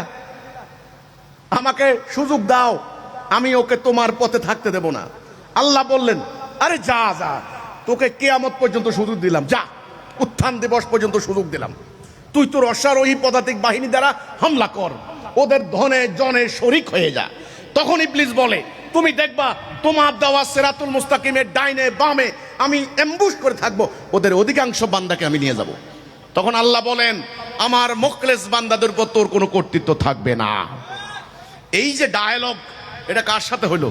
আমাকে সুযোগ দাও, আমি ওকে তোমার পথে থাকতে দেব না। আল্লাহ বললেন, আরে যা যা, তোকে কিয়ামত পর্যন্ত সুযোগ দিলাম, যা, উত্থান দিবস পর্যন্ত সুযোগ দিলাম। তুই তোর অশ্বারোহী পদাতিক বাহিনী দ্বারা হামলা কর, ওদের ধনে জনে শরিক হয়ে যা। তখন ইবলিস বলে, তুমি দেখবা তোমার দেওয়া সিরাতুল মুস্তাকিমের ডাইনে বামে আমি এমবুশ করে থাকবো, ওদের অধিকাংশ বান্দাকে আমি নিয়ে যাব। তখন আল্লাহ বলেন, আমার মুখলেস বান্দাদের উপর তোর কোনো কর্তৃত্ব থাকবে না। এই যে ডায়ালগ, এটা কার সাথে হলো?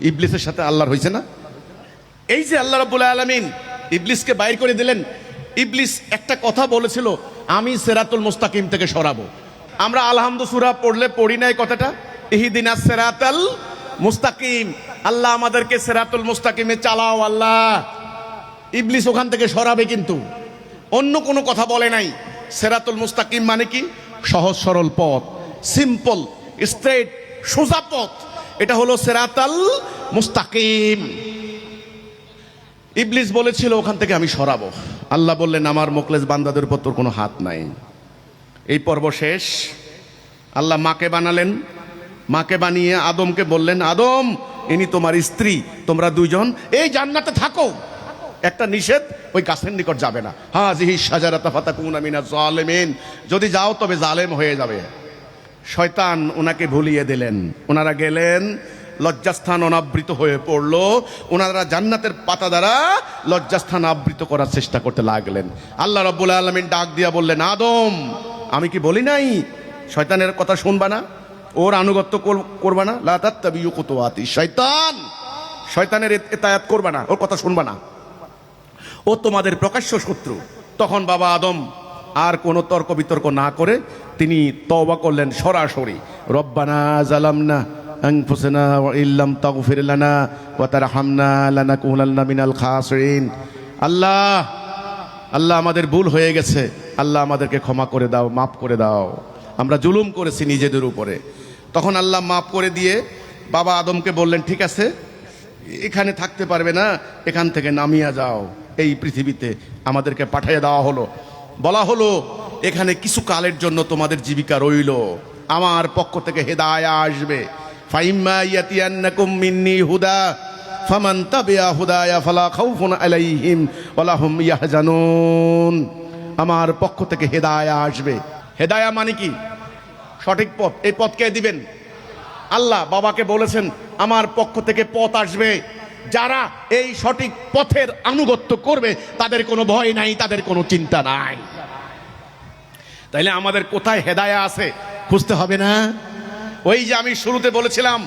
ইবলিসের সাথে আল্লাহর হয়েছে না? এই যে আল্লাহ রাব্বুল আলামিন ইবলিসকে বাইর করে দিলেন। ইবলিস একটা কথা বলেছিল, আমি সিরাতুল মুস্তাকিম থেকে সরাবো। আমরা আলহামদু সূরা পড়লে পড়ি নাই কথাটা, ইহদিনাস সিরাতাল মুস্তাকিম, আল্লাহ আমাদেরকে সিরাতুল মুস্তাকিমে চালাও আল্লাহ। ইবলিস ওখান থেকে সরাবে, কিন্তু অন্য কোনো কথা বলে নাই। সিরাতুল মুস্তাকিম মানে কি? সহজ সরল পথ, সিম্পল স্ট্রেট সোজা পথ, এটা হলো সিরাতাল মুস্তাকিম। ইবলিস বলেছিল ওখান থেকে আমি সরাবো। আল্লাহ বললেন, আমার মুখলেস বান্দাদের উপর তোর কোনো হাত নাই। এই পর্ব শেষ। আল্লাহ মাকে বানালেন, মাকে বানিয়ে আদমকে বললেন, আদম ইনি তোমার স্ত্রী, তোমরা দুইজন এই জান্নাতে থাকো। একটা নিষেধ, ওই গাছের নিকট যাবে না। হাযিহি শাজারাতা ফাতাকুনা মিনাজ জালিমিন, যদি যাও তবে জালেম হয়ে যাবে। শয়তান ওনাকে ভুলিয়ে দিলেন। ওনারা গেলেন, লজ্জাস্থান অনাবৃত হয়ে পড়ল। ওনারা জান্নাতের পাতা দ্বারা লজ্জাস্থান আবৃত করার চেষ্টা করতে লাগলেন। আল্লাহ রাব্বুল আলামিন ডাক দিয়া বললেন, আদম আমি কি বলি নাই শয়তানের কথা শুনবা না, ওর আনুগত্য করবা না? লা তাত্তাবিউ খুতুওয়াতি শয়তান, শয়তানের ইতায়াত করবা না, ওর কথা শুনবা না, ও তোমাদের প্রকাশ্য শত্রু। তখন বাবা আদম আর কোনো তর্ক বিতর্ক না করে তিনি তওবা করলেন সরাসরি, রব্বানা জালামনা আনফুসানা ওয়া ইল্লাম তাগফির লানা ওয়া তারহামনা লানাকুনান্না মিনাল খাসিরিন। আল্লাহ, আল্লাহ আমাদের ভুল হয়ে গেছে, আল্লাহ আমাদেরকে ক্ষমা করে দাও, মাফ করে দাও, আমরা জুলুম করেছি নিজেদের উপরে। তখন আল্লাহ মাফ করে দিয়ে বাবা আদমকে বললেন, ঠিক আছে এখানে থাকতে পারবে না, এখান থেকে নামিয়া যাও, এই পৃথিবীতে আমাদেরকে পাঠিয়ে দেওয়া হলো। বলা হলো, এখানে কিছু কালের জন্য তোমাদের জীবিকা রইল, আমার পক্ষ থেকে হেদায়া আসবে। ফাইম্মা ইয়াতিয়ান্নাকুম মিন্নি হুদা ফামান তাবিআ হুদায়া ফালা খাউফুন আলাইহিম ওয়ালা হুম ইয়াহজানুন। আমার পক্ষ থেকে হেদায়া আসবে। হেদায়া মানে কি? সঠিক পথ। এই পথ কে দিবেন? আল্লাহ। বাবাকে বলেছেন, আমার পক্ষ থেকে পথ আসবে, যারা এই সঠিক পথের আনুগত্য করবে তাদের কোনো ভয় নাই, তাদের কোনো চিন্তা নাই। তাইলে আমাদের কোথায় হেদায়া আছে খুঁজতে হবে না? ওই যে আমি শুরুতে বলেছিলাম,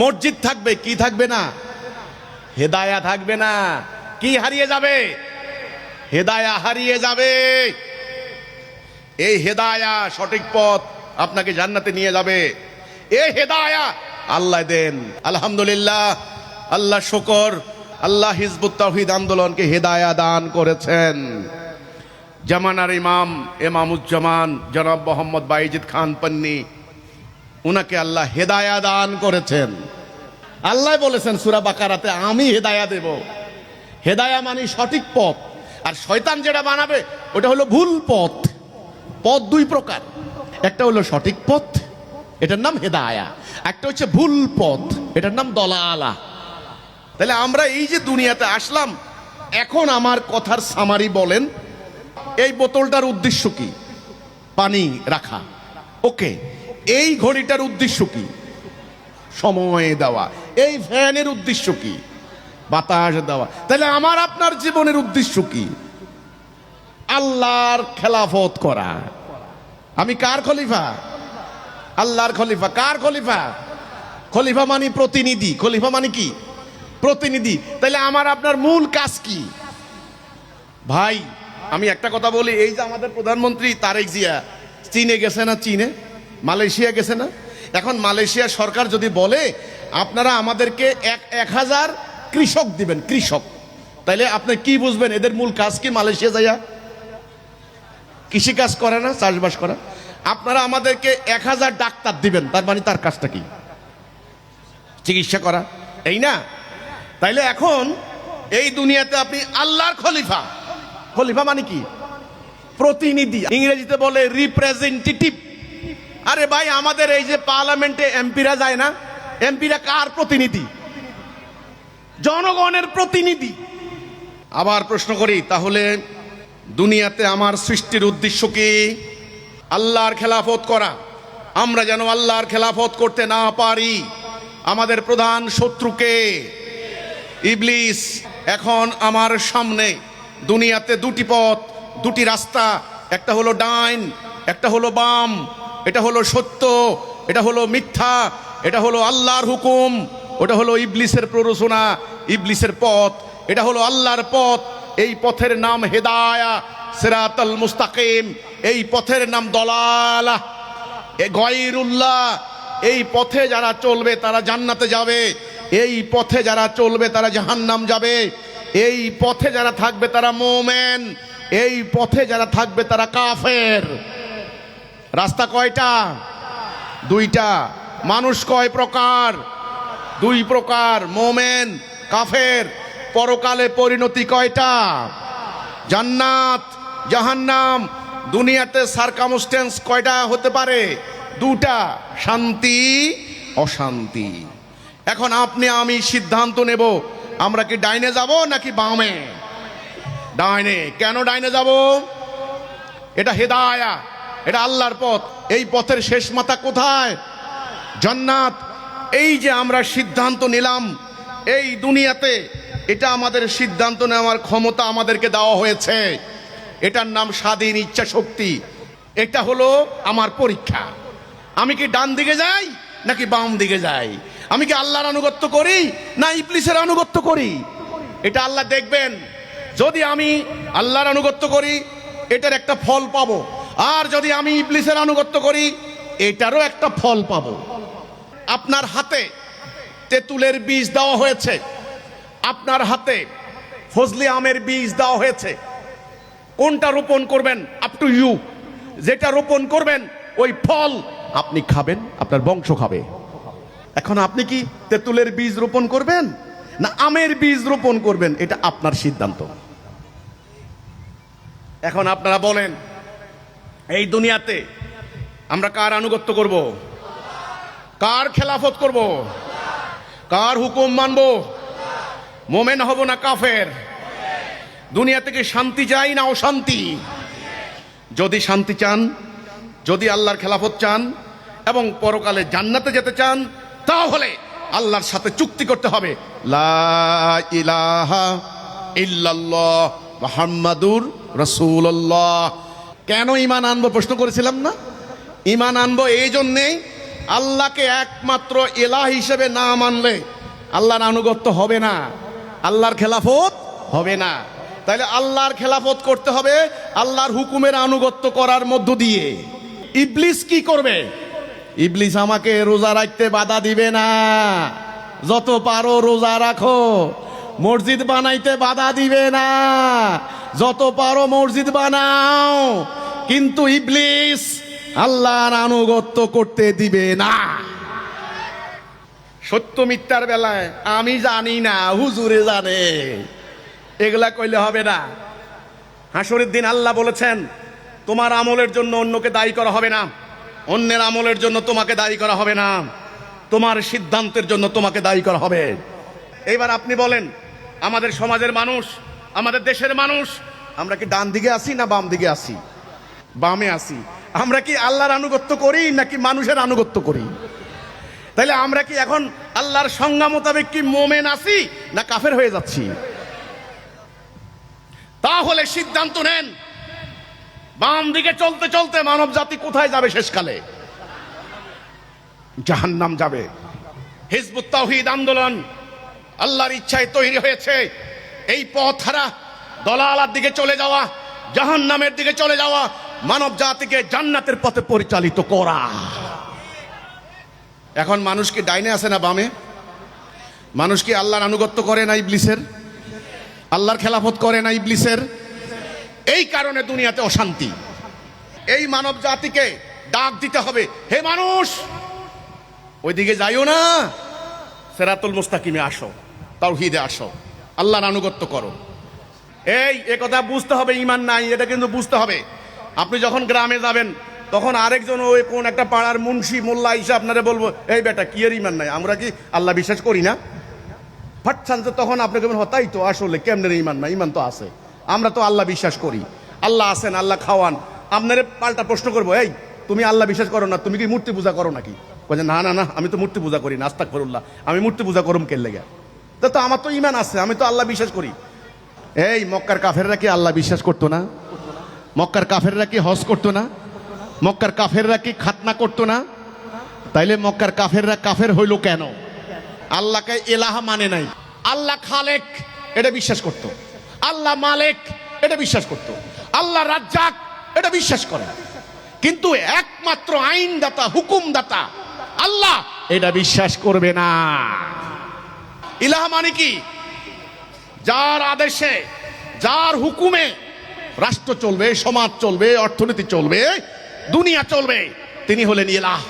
মসজিদ থাকবে, কি থাকবে না? হেদায়া থাকবে না। কি হারিয়ে যাবে? হেদায়া হারিয়ে যাবে। এই হেদায়া সঠিক পথ আপনাকে জান্নাতে নিয়ে যাবে। এই হেদায়া আল্লাহ দেন। আলহামদুলিল্লাহ, আল্লাহ শুকর, আল্লাহ হিজবুত তাওহীদ আন্দোলনকে হেদায়া দান করেছেন। জামানার ইমাম ইমামুজ্জামান জনাব মোহাম্মদ বাইজিদ খান পন্নী, উনাকে আল্লাহ হেদায়া দান করেছেন। আল্লাহ বলেছেন সূরা বাকারাতে, আমি হেদায়া দেব। হেদায়া মানে সঠিক পথ, আর শয়তান যেটা বানাবে ওটা হলো ভুল পথ। পথ দুই প্রকার, একটা হলো সঠিক পথ, এটার নাম হেদায়া, একটা হচ্ছে ভুল পথ, এটার নাম দলালা। তাহলে আমরা এই যে দুনিয়াতে আসলাম, এখন আমার কথার সামারি বলেন, এই বোতলটার উদ্দেশ্য কি? পানি রাখা। ওকে, এই ঘড়িটার উদ্দেশ্য কি? সময় দেওয়া। এই ফ্যানের উদ্দেশ্য কি? বাতাস দেওয়া। তাহলে আমার আপনার জীবনের উদ্দেশ্য কি? আল্লাহর খেলাফত করা। আমি কার খলিফা? আল্লাহর খলিফা। কার খলিফা? খলিফা মানে প্রতিনিধি। খলিফা মানে কি? প্রতিনিধি। তাহলে আমার আপনার মূল কাজ কি? ভাই আমি একটা কথা বলি, এই যে আমাদের প্রধানমন্ত্রী তারেক জিয়া চীনে গেছে না, চীনে মালয়েশিয়া গেছে না, এখন মালয়েশিয়া সরকার যদি বলে আপনারা আমাদেরকে 1000 কৃষক দিবেন, কৃষক, তাইলে আপনি কি বুঝবেন এদের মূল কাজ কি? মালয়েশিয়া যাইয়া কৃষি কাজ করে না, চাষবাস করা। আপনারা আমাদেরকে 1000 ডাক্তার দিবেন, তার মানে তার কাজটা কি? চিকিৎসা করা, এই না? তাইলে এখন এই দুনিয়াতে আপনি আল্লাহর খলিফা। খলিফা মানে কি? প্রতিনিধি। ইংরেজিতে বলে রিপ্রেজেন্টেটিভ। আরে ভাই আমাদের এই যে পার্লামেন্টে এমপিরা যায় না, এমপিরা কার প্রতিনিধি? জনগণের প্রতিনিধি। আবার প্রশ্ন করি, তাহলে দুনিয়াতে আমার সৃষ্টির উদ্দেশ্য কি? আল্লাহর খেলাফত করা। আমরা যেন আল্লাহর খেলাফত করতে না পারি। আমাদের প্রধান শত্রুকে ইবলিস। এখন আমার সামনে দুনিয়াতে দুটি পথ, দুটি রাস্তা, একটা হলো ডাইন, একটা হলো বাম। এটা হলো সত্য, এটা হলো মিথ্যা, এটা হলো আল্লাহর হুকুম, ওটা হলো ইবলিসের প্ররোচনা, ইবলিসের পথ। এটা হলো আল্লাহর পথ। এই পথের নাম হেদায়া, সিরাতাল মুস্তাকিম। এই পথের নাম দলালাহ, গায়রুল্লাহ। এই পথে যারা চলবে তারা জান্নাতে যাবে, এই পথে যারা চলবে তারা জাহান্নাম যাবে। এই পথে যারা থাকবে তারা মুমিন, এই পথে যারা থাকবে তারা কাফের। রাস্তা কয়টা? দুইটা। মানুষ কয় প্রকার? দুই প্রকার, মুমিন, কাফের। পরকালে পরিণতি কয়টা? জান্নাত, জাহান্নাম। দুনিয়াতে সারকামস্টেন্স কয়টা হতে পারে? দুটা, শান্তি, অশান্তি। এখন আপনি আমি সিদ্ধান্ত নেব, আমরা কি ডাইনে যাব নাকি বামে? ডাইনে। কেন ডাইনে যাব? এটা হেদায়া, এটা আল্লাহর পথ। এই পথের শেষ মাথা কোথায়? জান্নাত। এই যে আমরা সিদ্ধান্ত নিলাম এই দুনিয়াতে, এটা আমাদের সিদ্ধান্ত নেওয়ার ক্ষমতা আমাদেরকে দেওয়া হয়েছে। এটার নাম স্বাধীন ইচ্ছা শক্তি। এটা হলো আমার পরীক্ষা। আমি কি ডান দিকে যাই নাকি বাম দিকে যাই? আমি কি আল্লাহর আনুগত্য করি না ইবলিসের আনুগত্য করি? এটা আল্লাহ দেখবেন। যদি আমি আল্লাহর আনুগত্য করি এটার একটা ফল পাবো, আর যদি আমি ইবলিসের আনুগত্য করি এটারও একটা ফল পাবো। আপনার হাতে তেঁতুলের বীজ দেওয়া হয়েছে, আপনার হাতে ফজলি আমের বীজ দেওয়া হয়েছে। কোনটা রোপণ করবেন আপ টু ইউ। যেটা রোপণ করবেন ওই ফল আপনি খাবেন, আপনার বংশ খাবে। এখন আপনি কি তেঁতুলের বীজ রোপণ করবেন না আমের বীজ রোপণ করবেন? এটা আপনার সিদ্ধান্ত। এখন আপনারা বলেন, এই দুনিয়াতে আমরা কার আনুগত্য করব? কার খেলাফত করব? কার হুকুম মানব? মোমেন হব না কাফের? দুনিয়া থেকে শান্তি চাই না অশান্তি? যদি শান্তি চান, যদি আল্লাহর খেলাফত চান এবং পরকালে জান্নাতে যেতে চান, তাহলে আল্লাহর সাথে চুক্তি করতে হবে, লা ইলাহা ইল্লাল্লাহ মুহাম্মাদুর রাসূলুল্লাহ। কেন ঈমান আনবো প্রশ্ন করেছিলাম না? ঈমান আনবো এই জন্যেই, আল্লাহকে একমাত্র ইলাহ হিসেবে না মানলে আল্লাহর আনুগত্য হবে না, আল্লাহর খেলাফত হবে না। তাহলে আল্লাহর খেলাফত করতে হবে আল্লাহর হুকুমের আনুগত্য করার মধ্য দিয়ে। ইবলিস কি করবে? ইবলিস আমাকে রোজা রাখতে বাধা দিবে না। যত পারো রোজা রাখো। মসজিদ বানাইতে বাধা দিবে না। যত পারো মসজিদ বানাও। কিন্তু ইবলিস আল্লাহর আনুগত্য করতে দিবে না। সত্য মিথ্যার বেলায় আমি জানি না, হুজুরে জানে, এগুলা কইলে হবে না। হাসরের দিন আল্লাহ বলেছেন, তোমার আমলের জন্য অন্যকে দায়ী করা হবে না, অন্যের আমলের জন্য তোমাকে দায়ী করা হবে না, তোমার সিদ্ধান্তের জন্য তোমাকে দায়ী করা হবে। এইবার আপনি বলেন, আমাদের সমাজের মানুষ, আমাদের দেশের মানুষ, আমরা কি ডান দিকে আসি না বাম দিকে আসি? বামে আসি। আমরা কি আল্লাহর আনুগত্য করি নাকি মানুষের আনুগত্য করি? তাইলে আমরা কি এখন আল্লাহর সংজ্ঞা মোতাবেক কি মোমেন আছি না কাফের হয়ে যাচ্ছি? তাহলে সিদ্ধান্ত নেন, বাম দিকে চলতে চলতে মানব জাতি কোথায় যাবে? শেষকালে জাহান্নাম যাবে। হিজবুত তাওহীদ আন্দোলন আল্লাহর ইচ্ছায় তৈরি হয়েছে। এই পথ হারা দলালার দিকে চলে যাওয়া, জাহান্নামের দিকে চলে যাওয়া, মানব জাতিকে জান্নাতের পথে পরিচালিত করা। এখন মানুষ কি ডাইনে আছে না বামে? মানুষ কি আল্লাহর আনুগত্য করে না ইবলিসের? আল্লাহর খেলাফত করে না ইবলিসের? এই কারণে দুনিয়াতে অশান্তি। এই মানব জাতিকে ডাক দিতে হবে, হে মানুষ, ওইদিকে যাইও না, সিরাতুল মুস্তাকিমে আসো, তাওহীদে আসো, আল্লাহর আনুগত্য করো। এই কথা বুঝতে হবে, ঈমান নাই এটা কিন্তু বুঝতে হবে। আপনি যখন গ্রামে যাবেন তখন আরেকজন ওই কোন একটা পাড়ার মুন্সি মোল্লা এসে আপনারা বলবো, এই বেটা কি এর ঈমান নাই, আমরা কি আল্লাহ বিশ্বাস করি না? ফাটছানতে তখন আপনাকে তাই তো, আসলে কেমনের ঈমান নাই? ঈমান তো আছে, আমরা তো আল্লাহ বিশ্বাস করি, আল্লাহ আছেন, আল্লাহ খাওয়ান। আপনারে পাল্টা প্রশ্ন করবো, এই তুমি আল্লাহ বিশ্বাস করো না, তুমি কি মূর্তি পূজা করো নাকি? বলছে না না না, আমি তো মূর্তি পূজা করি না, আস্তাগফিরুল্লাহ, আমি মূর্তি পূজা করুম কে লেগে? তো আমার তো ঈমান আছে, আমি তো আল্লাহ বিশ্বাস করি। এই মক্কার কাফেররা কি আল্লাহ বিশ্বাস করতো না? মক্কার কাফেররা কি হজ করতো না? মক্কার কাফেররা কি খাতনা করতো না? তাইলে মক্কার কাফেররা কাফের হইল কেন? আল্লাহকে এলাহা মানে নাই। আল্লাহ খালেক এটা বিশ্বাস করত, আল্লাহ মালেক এটা বিশ্বাস করত, আল্লাহ রাজ্জাক এটা বিশ্বাস করে, কিন্তু একমাত্র আইনদাতা, হুকুমদাতা আল্লাহ এটা বিশ্বাস করবে না। ইলাহা মানে কি? যার আদেশে, যার হুকুমে রাষ্ট্র চলবে, সমাজ চলবে, অর্থনীতি চলবে, দুনিয়া চলবে, তিনি হলেন ইলাহ।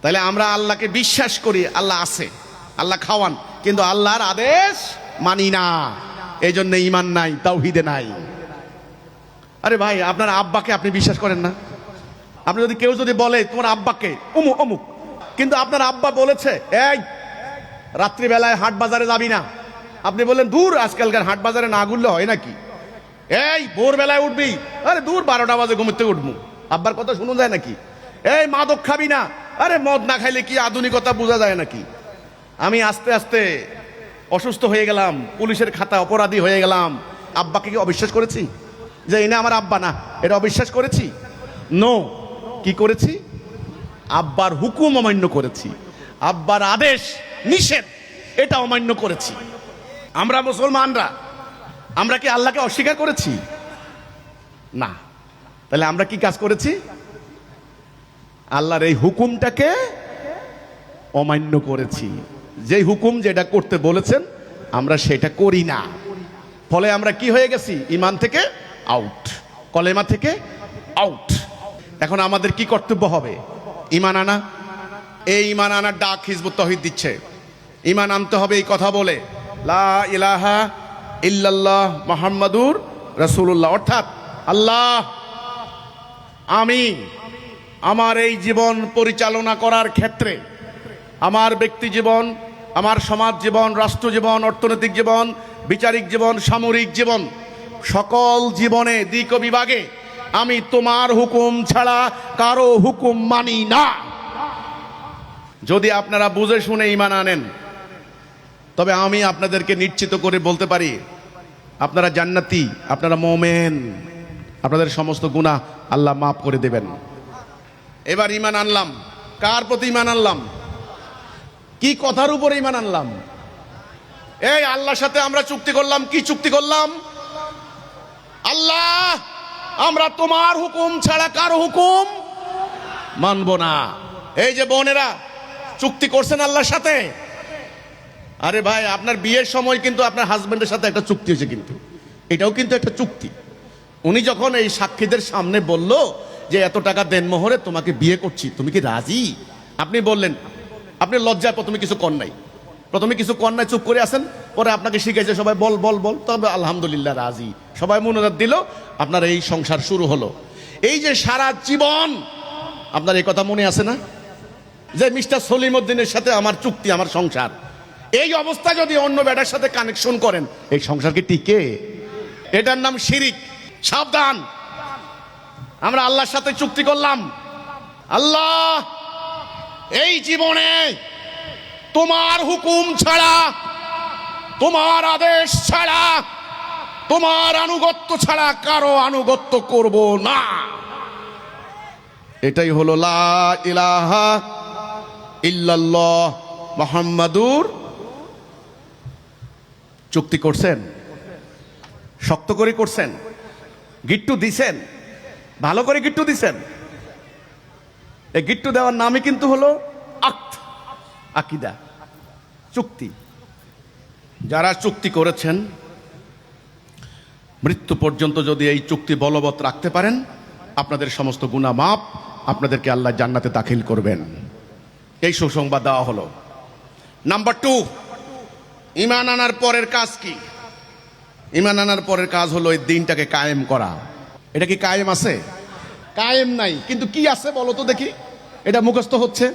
তাহলে আমরা আল্লাহকে বিশ্বাস করি, আল্লাহ আছে, আল্লাহ খাওয়ান, কিন্তু আল্লাহর আদেশ মানি না, এই জন্য ঈমান নাই, তাওহীদে নাই। আরে ভাই, আপনার আব্বাকে আপনি বিশ্বাস করেন না? আপনি যদি কেউ যদি বলে তোমার আব্বাকে অমুক অমুক, কিন্তু আপনার আব্বা বলেছে এই রাত্রিবেলায় হাট বাজারে যাবি না, আপনি বললেন দূর, আজকালকার হাট বাজারে না ঘুরলে হয় নাকি? এই ভোরবেলায় উঠবি, আরে দূর 12টা বাজে ঘুমোতে উঠবো, আব্বার কথা শুনো যায় নাকি? এই মাদক খাবি না, আরে মদ না খাইলে কি আধুনিকতা বোঝা যায় নাকি? আমি আস্তে আস্তে অসুস্থ হয়ে গেলাম, পুলিশের খাতা অপরাধী হয়ে গেলাম, আব্বাকে কি অবিশ্বাস করেছি যে এনে আমার আব্বা না? এটা অবিশ্বাস করেছি? নো, কি করেছি? আব্বার হুকুম অমান্য করেছি, আব্বার আদেশ নিষেধ এটা অমান্য করেছি। আমরা মুসলমানরা, আমরা কি আল্লাহকে অস্বীকার করেছি? না। তাহলে আমরা কি কাজ করেছি? আল্লাহর এই হুকুমটাকে অমান্য করেছি। যে হুকুম যেটা করতে বলেছেন আমরা সেটা করি না, ফলে আমরা কি হয়ে গেছি? ঈমান থেকে আউট, কলেমা থেকে আউট। এখন আমাদের কি কর্তব্য হবে? ঈমান আনা। এই ঈমান আনার ডাক হিজবুত তাওহীদ দিচ্ছে। ঈমান আনতে হবে এই কথা বলে, লা ইলাহা ইল্লাল্লাহ মুহাম্মাদুর রাসূলুল্লাহ, অর্থাৎ আল্লাহ, আমি আমার এই জীবন পরিচালনা করার ক্ষেত্রে, আমার ব্যক্তি জীবন, আমার সমাজ জীবন, রাষ্ট্র জীবন, অর্থনৈতিক জীবন, বিচারিক জীবন, সামরিক জীবন, সকল জীবনে দিক ও বিভাগে আমি তোমার হুকুম ছাড়া কারো হুকুম মানি না। যদি আপনারা বুঝে শুনে ঈমান আনেন, তবে আমি আপনাদেরকে নিশ্চিত করে বলতে পারি আপনারা জান্নাতি, আপনারা মুমিন, আপনাদের সমস্ত গুনাহ আল্লাহ মাফ করে দেবেন। এবার ঈমান আনলাম, কার প্রতি ঈমান আনলাম? কি কথার উপরে ঈমান আনলাম? এই আল্লাহর সাথে আমরা চুক্তি করলাম, কি চুক্তি করলাম? আল্লাহ, আমরা তোমার হুকুম ছাড়া কারো হুকুম মানব না। এই যে বোনেরা চুক্তি করছেন আল্লাহর সাথে, আরে ভাই, আপনার বিয়ের সময় কিন্তু আপনার হাজবেন্ডের সাথে একটা চুক্তি হয়েছে, কিন্তু এটাও কিন্তু একটা চুক্তি। উনি যখন এই সাক্ষীদের সামনে বলল যে এত টাকা দেন মোহরে তোমাকে বিয়ে করছি, তুমি কি রাজি? আপনি বললেন, আপনি লজ্জায় প্রথমে কিছু কর নাই, চুপ করে আছেন, পরে আপনাকে শিখেছে সবাই বল বল বল, তবে আলহামদুলিল্লাহ রাজি, সবাই মনোজাত দিল, আপনার এই সংসার শুরু হলো। এই যে সারা জীবন আপনার এই কথা মনে আছে না যে মিস্টার সলিমউদ্দিনের সাথে আমার চুক্তি, আমার সংসার। এই অবস্থা যদি অন্য বেটার সাথে কানেকশন করেন, এই সংসার কি টিকে? এটার নাম শিরিক। সাবধান। আমরা আল্লাহর সাথে চুক্তি করলাম, আল্লাহ এই জীবনে তোমার হুকুম ছাড়া, তোমার আদেশ ছাড়া, তোমার আনুগত্য ছাড়া কারো আনুগত্য করব না। এটাই হলো লা ইলাহা ইল্লাল্লাহ মুহাম্মাদুর। চুক্তি করছেন, শক্ত করে করছেন, গিট্টু দিছেন, ভালো করে গিট্টু দিছেন। এই গিট্টু দেওয়ার নামই কিন্তু হলো আক্ত, আকীদা, চুক্তি। যারা চুক্তি করেছেন মৃত্যু পর্যন্ত যদি এই চুক্তি বলবৎ রাখতে পারেন, আপনাদের সমস্ত গুনাহ মাফ, আপনাদেরকে আল্লাহ জান্নাতে দাখিল করবেন। এই সুসংবাদ দেওয়া হলো। নাম্বার 2, ঈমান আনার পরের কাজ কি? ঈমান আনার পরের কাজ হলো এই দিনটাকে কায়েম করা। এটা কি কায়েম আছে? কায়েম নাই। কিন্তু কি আছে বলো তো দেখি। এটা মুখস্থ হচ্ছে,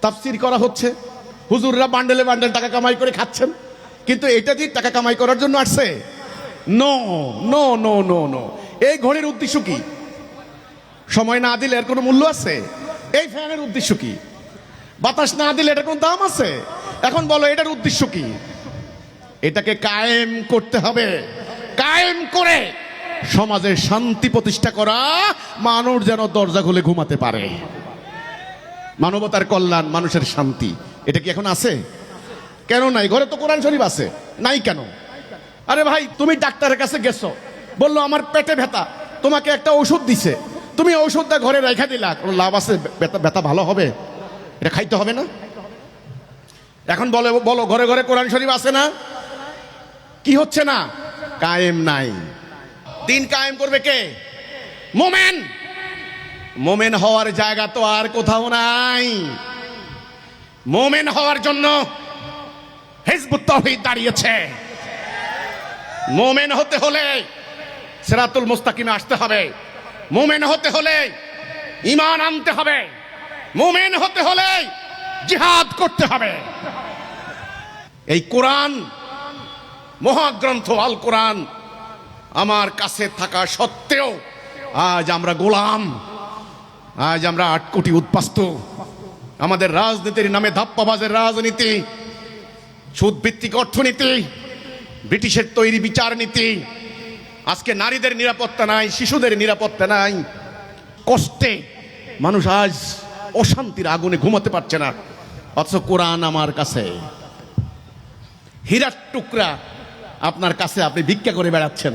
তাফসীর করা হচ্ছে, হুজুররা বান্ডেলে বান্ডেল টাকা কামাই করে খাচ্ছেন, কিন্তু এটা কি টাকা কামাই করার জন্য আসছে? No no no no no. এই ঘড়ির উদ্দেশ্য কি? সময় না দিলে এর কোনো মূল্য আছে? এই ফ্যানের উদ্দেশ্য কি? বাতাস না দিলে এটার কোনো দাম আছে? এখন বলো এটার উদ্দেশ্য কি? এটাকে কায়েম করতে হবে। কায়েম করে সমাজে শান্তি প্রতিষ্ঠা করা, মানুষ যেন দরজা খুলে ঘুমাতে পারে। মানবতার কল্যাণ, মানুষের শান্তি, এটা কি এখন আছে? কেন নাই? ঘরে তো কোরআন শরীফ আছে, নাই কেন? আরে ভাই, তুমি ডাক্তারের কাছে গেছো, বললো আমার পেটে ব্যথা, তোমাকে একটা ওষুধ দিছে, তুমি ওষুধটা ঘরে রেখে দিলা, কোনো লাভ আছে? ব্যথা ভালো হবে? এটা খাইতে হবে না? এখন বলো ঘরে ঘরে কোরআন শরীফ আছে না? কি হচ্ছে না? কায়েম নাই। দিন কায়েম করবে কে? মোমেন। মোমেন হওয়ার জায়গা তো আর কোথাও নাই। মোমেন হওয়ার জন্য হিজবুত তাওহীদ দাঁড়িয়েছে। মোমেন হতে হলে সিরাতুল মুস্তাকিমে আসতে হবে। মোমেন হতে হলে ঈমান আনতে হবে। মোমেন হতে হলে জিহাদ করতে হবে। এই কোরআন, মহাগ্রন্থ আল কোরআন আমার কাছে থাকা সত্ত্বেও আজ আমরা গোলাম, আজ আমরা 8 কোটি উদ্বাস্তু। আমাদের রাজনীতির নামে ধাপ্পাবাজের রাজনীতি, সুদভিত্তিক অর্থনীতি, ব্রিটিশের তৈরি বিচার নীতি। আজকে নারীদের নিরাপত্তা নাই, শিশুদের নিরাপত্তা নাই। কষ্টে মানুষ আজ অশান্তির আগুনে ঘুমাতে পারছে না। অথচ কোরআন আমার কাছে হীরার টুকরা, আপনার কাছে আপনি ভিক্ষা করে বেড়াচ্ছেন।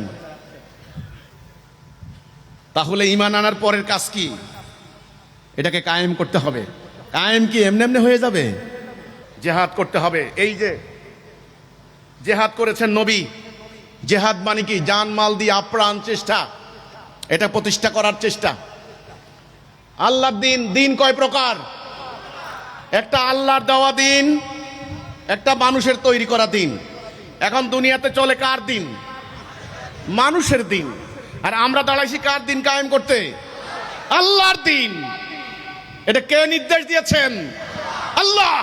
তাহলে ঈমান আনার পরের কাজ কি? এটাকে কায়েম করতে হবে। কায়েম কি এমনি এমনি হয়ে যাবে? জিহাদ করতে হবে। এই যে জিহাদ করেছেন নবী, জিহাদ মানে কি? জান মাল দিয়ে আপ্রাণ চেষ্টা, এটা প্রতিষ্ঠা করার চেষ্টা। আল্লাহর দিন, দিন কয় প্রকার? একটা আল্লাহর দেওয়া দিন, একটা মানুষের তৈরি করা দিন। এখন দুনিয়াতে চলে কার দিন? মানুষের দিন। আর আমরা দাঁড়াইছি কার দিন কায়েম করতে? আল্লাহর দিন। এটা কে নির্দেশ দিয়েছেন? আল্লাহ।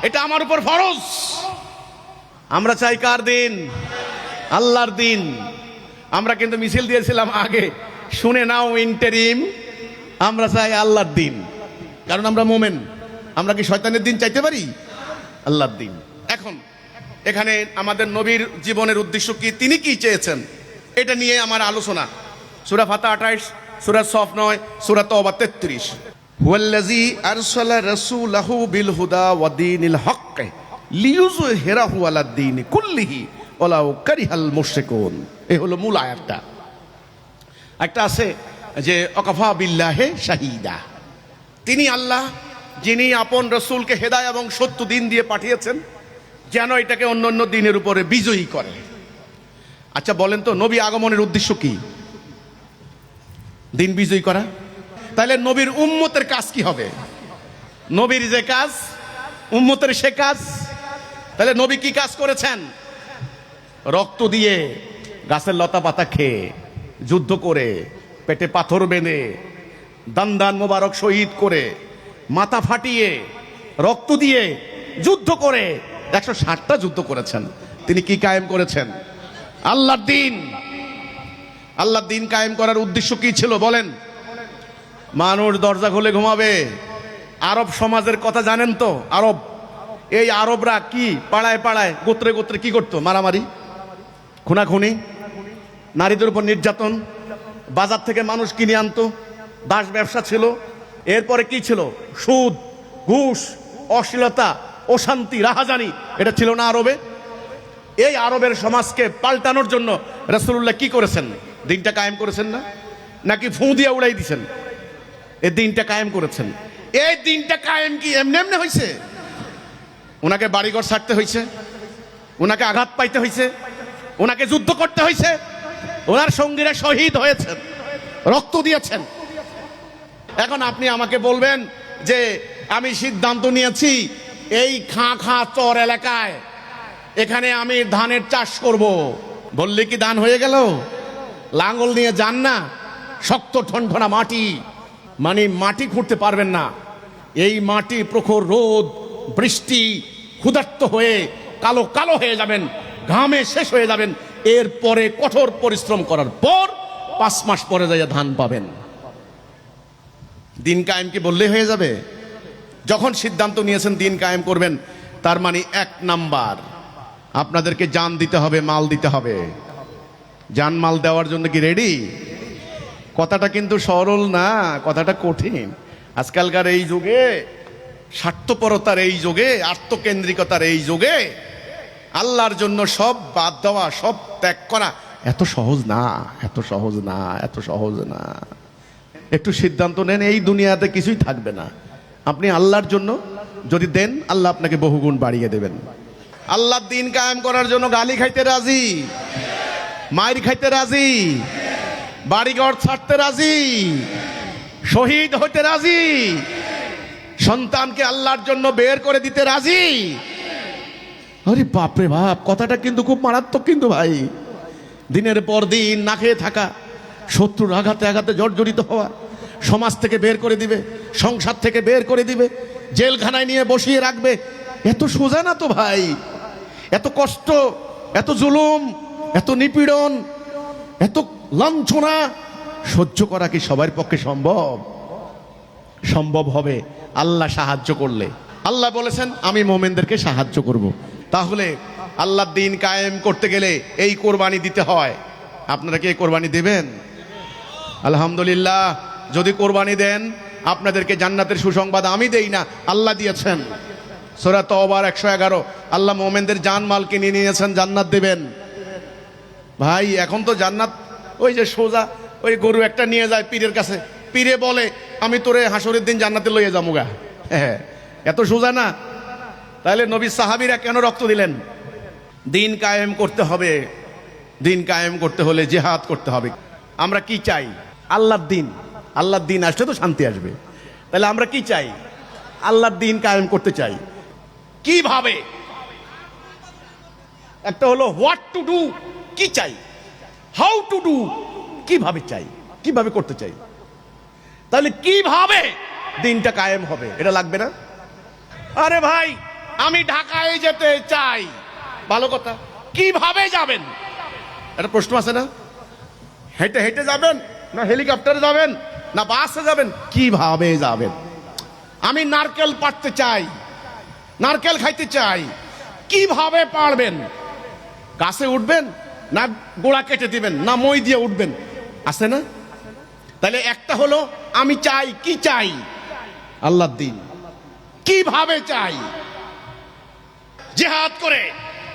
এটা আমার উপর ফরজ। আমরা চাই কার দিন? আল্লাহর দিন। আমরা কিন্তু মিছিল দিয়েছিলাম আগে, শুনে নাও ইন্টারিম, আমরা চাই আল্লাহর দিন। কারণ আমরা মোমেন। আমরা কি শয়তানের দিন চাইতে পারি? আল্লাহর দিন। এখন এখানে আমাদের নবীর জীবনের উদ্দেশ্য কি, তিনি কি চেয়েছেন, এটা নিয়ে আমার আলোচনা। সূরা ফাতিহা 28, সূরা সফ 9, সূরা তওবা 33। হুয়াল্লাযী আরসালা রাসূলাহু বিল হুদা ওয়া দীনিল হক লিইয়ুযহিরাহু আলাদ দীনি কুল্লিহি ওয়ালাউ কারিহাল মুশরিকুন। এই হলো মূল আয়াতটা। একটা আছে যে ওয়াকাফা বিল্লাহি শাহীদা, তিনি আল্লাহ যিনি আপন রাসূলকে হেদায়েত এবং সত্য দিন দিয়ে পাঠিয়েছেন যেন এটাকে অন্য অন্য দিনের উপরে বিজয়ী করে। আচ্ছা বলেন তো, নবী আগমনের উদ্দেশ্য কি? দিন বিজয়ী করা। তাহলে নবীর উম্মতের কাজ কি হবে? নবীর যে কাজ, উম্মতের সে কাজ। তাহলে নবী কি কাজ করেছেন? রক্ত দিয়ে, গাছের লতা পাতা খেয়ে, যুদ্ধ করে, পেটে পাথর বেঁধে, দান মোবারক শহীদ করে, মাথা ফাটিয়ে, রক্ত দিয়ে যুদ্ধ করে 160টা যুদ্ধ করেছেন। তিনি কি কায়েম করেছেন? আল্লাহর দিন। আল্লাহর দিন কায়েম করার উদ্দেশ্য কি ছিল বলেন? মানুষ দরজা খুলে ঘুমাবে। আরব সমাজের কথা জানেন তো? আরব এই আরবরা কি পাড়ায় পাড়ায় গোত্রে গোত্রে কি করতো? মারামারি, খুনাখুনি, নারীদের উপর নির্যাতন, বাজার থেকে মানুষ কিনে আনতো, দাস ব্যবসা ছিল। এরপরে কি ছিল? সুদ, ঘুষ, অশ্লীলতা, অশান্তি, রাহাজানি, এটা ছিল না আরবে? এই আরবের সমাজকে পাল্টানোর জন্য রাসূলুল্লাহ কি করেছেন? দিনটা কায়েম করেছেন না? নাকি ফু দিয়া উড়াই দিছেন? এই দিনটা কায়েম করেছেন। এই দিনটা কায়েম কি এমনি এমনি হয়েছে? ওনাকে বাড়িঘর ছাড়তে হয়েছে, ওনাকে আঘাত পাইতে হয়েছে, ওনাকে যুদ্ধ করতে হয়েছে, ওনার সঙ্গীরা শহীদ হয়েছেন, রক্ত দিয়েছেন। এখন আপনি আমাকে বলবেন যে আমি সিদ্ধান্ত নিয়েছি এই খাঁ চর এলাকায় এখানে আমি ধানের চাষ করব, বললে কি ধান হয়ে গেল? লাঙ্গল নিয়ে যান না, শক্ত ঠনঠনা মাটি, মানে মাটি খুঁড়তে পারবেন না। এই মাটি প্রখর রোদ, বৃষ্টি, ক্ষুধার্ত হয়ে কালো কালো হয়ে যাবেন, ঘামে শেষ হয়ে যাবেন। এরপরে কঠোর পরিশ্রম করার পর 5 মাস পরে যাইয়া ধান পাবেন। দিন কায়েম কি বললেই হয়ে যাবে? যখন সিদ্ধান্ত নিয়েছেন দিন কায়েম করবেন, তার মানে 1 নাম্বার আপনাদেরকে জান দিতে হবে, মাল দিতে হবে। জান মাল দেওয়ার জন্য কি রেডি? কথাটা কিন্তু সরল না, কথাটা কঠিন। আজকালকার এই যুগে, স্বার্থপরতার এই যুগে, আত্মকেন্দ্রিকতার এই যুগে আল্লাহর জন্য সব বাদ দেওয়া, সব ত্যাগ করা এত সহজ না, এত সহজ না, এত সহজ না। একটু সিদ্ধান্ত নেন, এই দুনিয়াতে কিছুই থাকবে না। আপনি আল্লাহর জন্য যদি দেন, আল্লাহ আপনাকে বহুগুণ বাড়িয়ে দেবেন। আল্লাহর দিন কায়েম করার জন্য গালি খাইতে রাজি, মাইর খাইতে রাজি, বাড়িঘর ছাড়তে রাজি, শহীদ হইতে রাজি, সন্তানকে আল্লাহর জন্য বের করে দিতে রাজি। আরে বাপরে বাপ, কথাটা কিন্তু খুব মারাত্মক কিন্তু ভাই। দিনের পর দিন না খেয়ে থাকা, শত্রুর আঘাতে আঘাতে জর্জরিত হওয়া, সমাজ থেকে বের করে দিবে, সংসার থেকে বের করে দিবে, জেলখানায় নিয়ে বসিয়ে রাখবে। এত সোজা না তো ভাই। এত কষ্ট, এত জুলুম, এত নিপীড়ন, এত লাঞ্ছনা সহ্য করা কি সবার পক্ষে সম্ভব? সম্ভব হবে আল্লাহ সাহায্য করলে। আল্লাহ বলেছেন আমি মোমেনদেরকে সাহায্য করব। তাহলে আল্লাহর দিন কায়েম করতে গেলে এই কোরবানি দিতে হয়। আপনারা কি এই কোরবানি দেবেন? আলহামদুলিল্লাহ। যদি কোরবানি দেন, আপনাদেরকে জান্নাতের সুসংবাদ আমি দেই না, আল্লাহ দিয়েছেন। সূরা তাওবার 111, আল্লাহ মোমেনদের জান মাল কিনে নিয়েছেন, জান্নাত দেবেন। ভাই এখন তো জান্নাত ওই যে সোজা ওই গরু একটা নিয়ে যায় পীরের কাছে, পীরে বলে আমি তোরে হাসরের দিন জান্নাতে লইয়ে যাবো গা। হ্যাঁ, এত সোজা না। তাহলে নবী সাহাবীরা কেন রক্ত দিলেন? দিন কায়েম করতে হবে। দিন কায়েম করতে হলে জিহাদ করতে হবে। আমরা কি চাই? আল্লাহর দিন। আল্লাহর দিন আসলে তো শান্তি আসবে। তাহলে আমরা কি চাই? আল্লাহর দিন কায়েম করতে চাই। কিভাবে? একটা হলো হোয়াট টু ডু, কি চাই, হাউ টু ডু, কিভাবে চাই, কিভাবে করতে চাই। তাহলে কিভাবে দিনটা কায়েম হবে, এটা লাগবে না? আরে ভাই আমি ঢাকায় যেতে চাই, ভালো কথা, কিভাবে যাবেন? একটা প্রশ্ন আছে না? হেঁটে হেঁটে যাবেন, না হেলিকপ্টারে যাবেন, না বাসে যাবেন, কিভাবে যাবেন? আমি নারকেল পাড়তে চাই, নারকেল খাইতে চাই, কিভাবে পারবেন? গাছে উঠবেন, না গোড়া কেটে দিবেন, না মই দিয়ে উঠবেন, আছে না? তাহলে একটা হলো আমি চাই, কি চাই? আল্লাহর দিন। কিভাবে চাই? জিহাদ করে।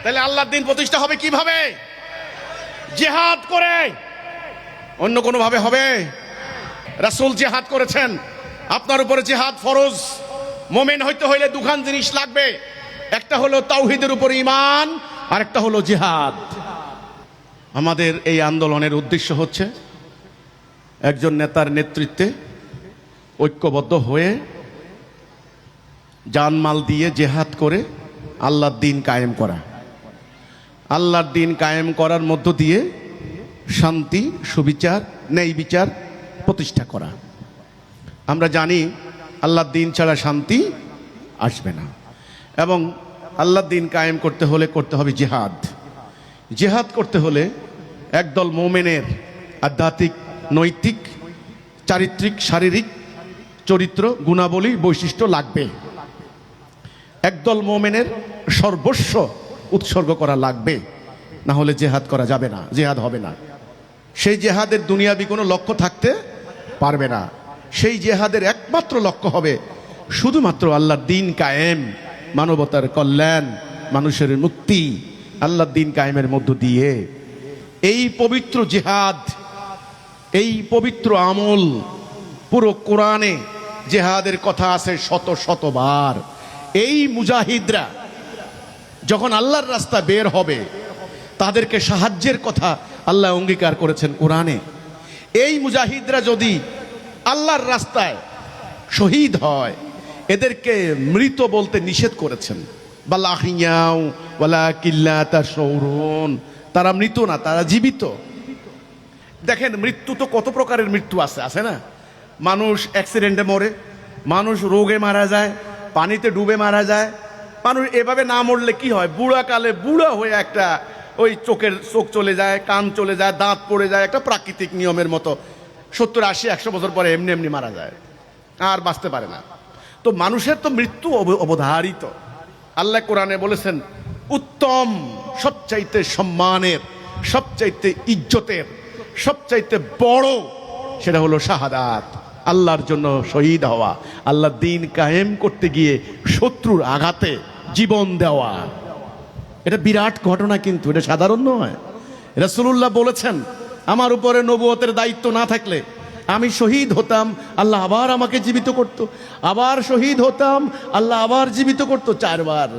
তাহলে আল্লাহর দিন প্রতিষ্ঠা হবে কিভাবে? জিহাদ করে। অন্য কোনো ভাবে হবে? রাসূল জিহাদ করেছেন, আপনার উপরে জিহাদ ফরজ। মোমেন হইতে হইলে দুখান জিনিস লাগবে, একটা হলো তাওহীদের উপর ঈমান, আর একটা হলো জিহাদ। আমাদের এই আন্দোলনের উদ্দেশ্য হচ্ছে একজন নেতার নেতৃত্বে ঐক্যবদ্ধ হয়ে জানমাল দিয়ে জিহাদ করে আল্লাহর দিন কায়েম করা। আল্লাহর দিন কায়েম করার মধ্য দিয়ে শান্তি, সুবিচার, ন্যায় বিচার প্রতিষ্ঠা করা। আমরা জানি আল্লাহর দিন ছাড়া শান্তি আসবে না, এবং আল্লাহর দিন কায়েম করতে হলে করতে হবে জিহাদ। জিহাদ করতে হলে একদল মোমেনের আধ্যাত্মিক, নৈতিক, চারিত্রিক, শারীরিক চরিত্র, গুণাবলী, বৈশিষ্ট্য লাগবে। একদল মোমেনের সর্বস্ব উৎসর্গ করা লাগবে, না হলে জেহাদ করা যাবে না, জেহাদ হবে না। সেই জেহাদের দুনিয়াবি কোনো লক্ষ্য থাকতে পারবে না। সেই জেহাদের একমাত্র লক্ষ্য হবে শুধুমাত্র আল্লাহর দ্বীন কায়েম, মানবতার কল্যাণ, মানুষের মুক্তি, আল্লাহর দ্বীন কায়েমের মধ্য দিয়ে। এই পবিত্র জেহাদ, এই পবিত্র আমল, পুরো কোরআনে জেহাদের কথা আছে শত শতবার। এই মুজাহিদরা যখন আল্লাহর রাস্তা বের হবে, তাদেরকে সাহায্যের কথা আল্লাহ অঙ্গীকার করেছেন কোরআনে। এই মুজাহিদরা যদি আল্লাহর রাস্তায় শহীদ হয়, এদেরকে মৃত বলতে নিষেধ করেছেন। বালাহিয়াও ওয়ালা কিল্লা তাশউরুন, তারা মৃত না, তারা জীবিত। দেখেন, মৃত্যু তো কত প্রকারের মৃত্যু আছে, আছে না? মানুষ অ্যাক্সিডেন্টে মরে, মানুষ রোগে মারা যায়, পানিতে ডুবে মারা যায়। মানুষ এভাবে না মরলে কি হয়, বুড়া কালে বুড়া হয়ে একটা ওই চোখ চলে যায়, কান চলে যায়, দাঁত পড়ে যায়, একটা প্রাকৃতিক নিয়মের মতো 70, 80, 100 বছর পরে এমনি এমনি মারা যায়, আর বাঁচতে পারে না। তো মানুষের তো মৃত্যু অবধারিত। আল্লাহ কোরআনে বলেছেন উত্তম, সবচাইতে সম্মানের, সবচাইতে ইজ্জতের, সবচাইতে বড় সেটা হলো শাহাদাত, আল্লাহর জন্য শহীদ হওয়া, আল্লাহর দ্বীন কায়েম করতে গিয়ে শত্রুর আঘাতে জীবন দেওয়া। এটা বিরাট ঘটনা, কিন্তু এটা সাধারণ নয়। রাসূলুল্লাহ বলেছেন, আমার উপরে নবুয়তের দায়িত্ব না থাকলে আমি শহীদ হতাম, আল্লাহ আবার আমাকে জীবিত করত, আবার শহীদ হতাম, আল্লাহ আবার জীবিত করত, 4 বার।